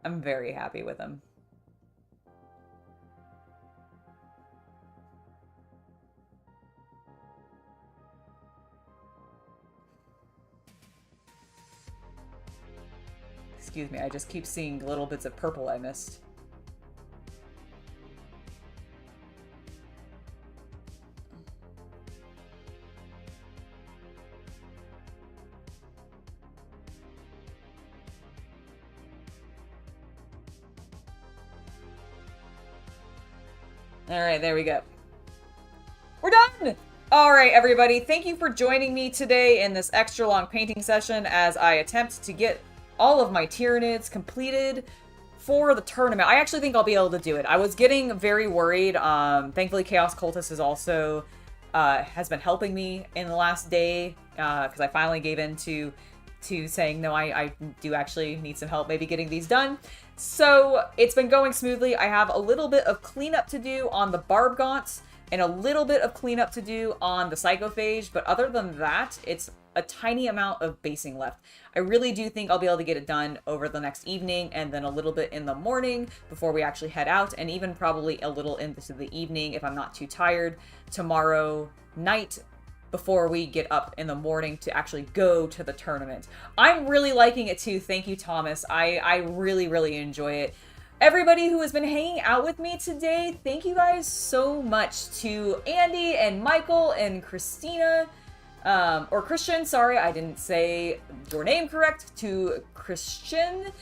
I'm very happy with him. Excuse me, I just keep seeing little bits of purple I missed. Alright, there we go. We're done! Alright, everybody, thank you for joining me today in this extra long painting session as I attempt to get all of my Tyranids completed for the tournament. I actually think I'll be able to do it. I was getting very worried. Thankfully, Chaos Cultist is also has been helping me in the last day because I finally gave in to to saying, no, I do actually need some help maybe getting these done. So it's been going smoothly. I have a little bit of cleanup to do on the Barbgaunts and a little bit of cleanup to do on the Psychophage, but other than that, it's a tiny amount of basing left. I really do think I'll be able to get it done over the next evening and then a little bit in the morning before we actually head out, and even probably a little into the evening if I'm not too tired tomorrow night before we get up in the morning to actually go to the tournament. I'm really liking it too. Thank you, Thomas. I really, really enjoy it. Everybody who has been hanging out with me today, thank you guys so much. To Andy and Michael and Christina, or Christian, sorry, I didn't say your name correct. To Christian,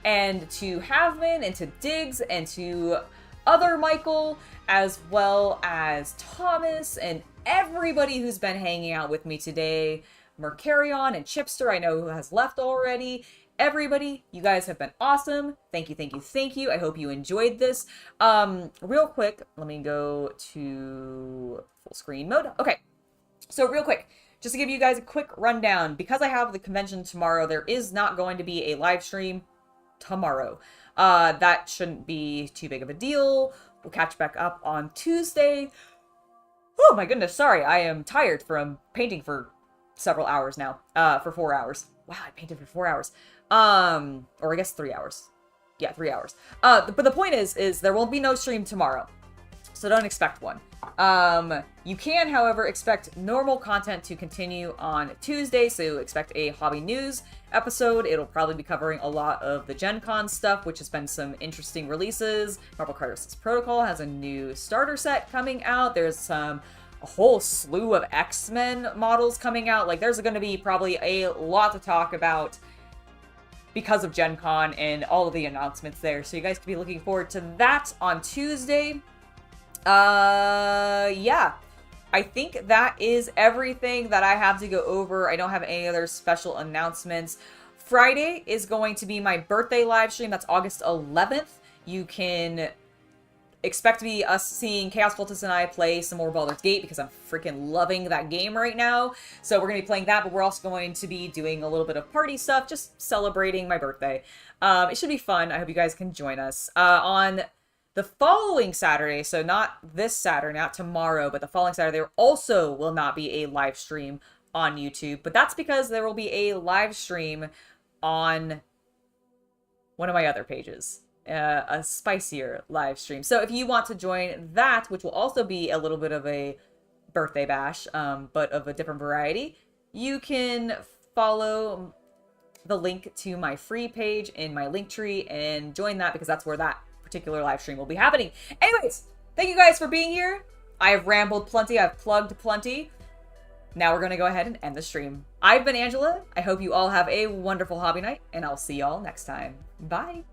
and to Havman, and to Diggs, and to other Michael, as well as Thomas, and everybody who's been hanging out with me today. Mercarion and Chipster, I know who has left already. Everybody, you guys have been awesome. Thank you, thank you, thank you. I hope you enjoyed this. Real quick, let me go to full screen mode. Okay, so real quick, just to give you guys a quick rundown, because I have the convention tomorrow, there is not going to be a live stream tomorrow. That shouldn't be too big of a deal. We'll catch back up on Tuesday. Oh my goodness, sorry, I am tired from painting for several hours now. For 4 hours. Wow, I painted for 4 hours. Or I guess 3 hours. Yeah, 3 hours. But the point is there won't be no stream tomorrow, so don't expect one. You can, however, expect normal content to continue on Tuesday, so expect a hobby news episode. It'll probably be covering a lot of the Gen Con stuff, which has been some interesting releases. Marvel Crisis Protocol has a new starter set coming out. There's a whole slew of X-Men models coming out. Like, there's going to be probably a lot to talk about because of Gen Con and all of the announcements there. So you guys can be looking forward to that on Tuesday. Yeah. I think that is everything that I have to go over. I don't have any other special announcements. Friday is going to be my birthday live stream. That's August 11th. You can expect to be us seeing Chaos Cultist and I play some more Baldur's Gate because I'm freaking loving that game right now. So we're going to be playing that, but we're also going to be doing a little bit of party stuff, just celebrating my birthday. It should be fun. I hope you guys can join us. On the following Saturday, so not this Saturday, not tomorrow, but the following Saturday, there also will not be a live stream on YouTube, but that's because there will be a live stream on one of my other pages. A spicier live stream. So if you want to join that, which will also be a little bit of a birthday bash, but of a different variety, you can follow the link to my free page in my link tree and join that, because that's where that particular live stream will be happening. Anyways, thank you guys for being here. I have rambled plenty. I've plugged plenty. Now we're going to go ahead and end the stream. I've been Angela. I hope you all have a wonderful hobby night, and I'll see y'all next time. Bye.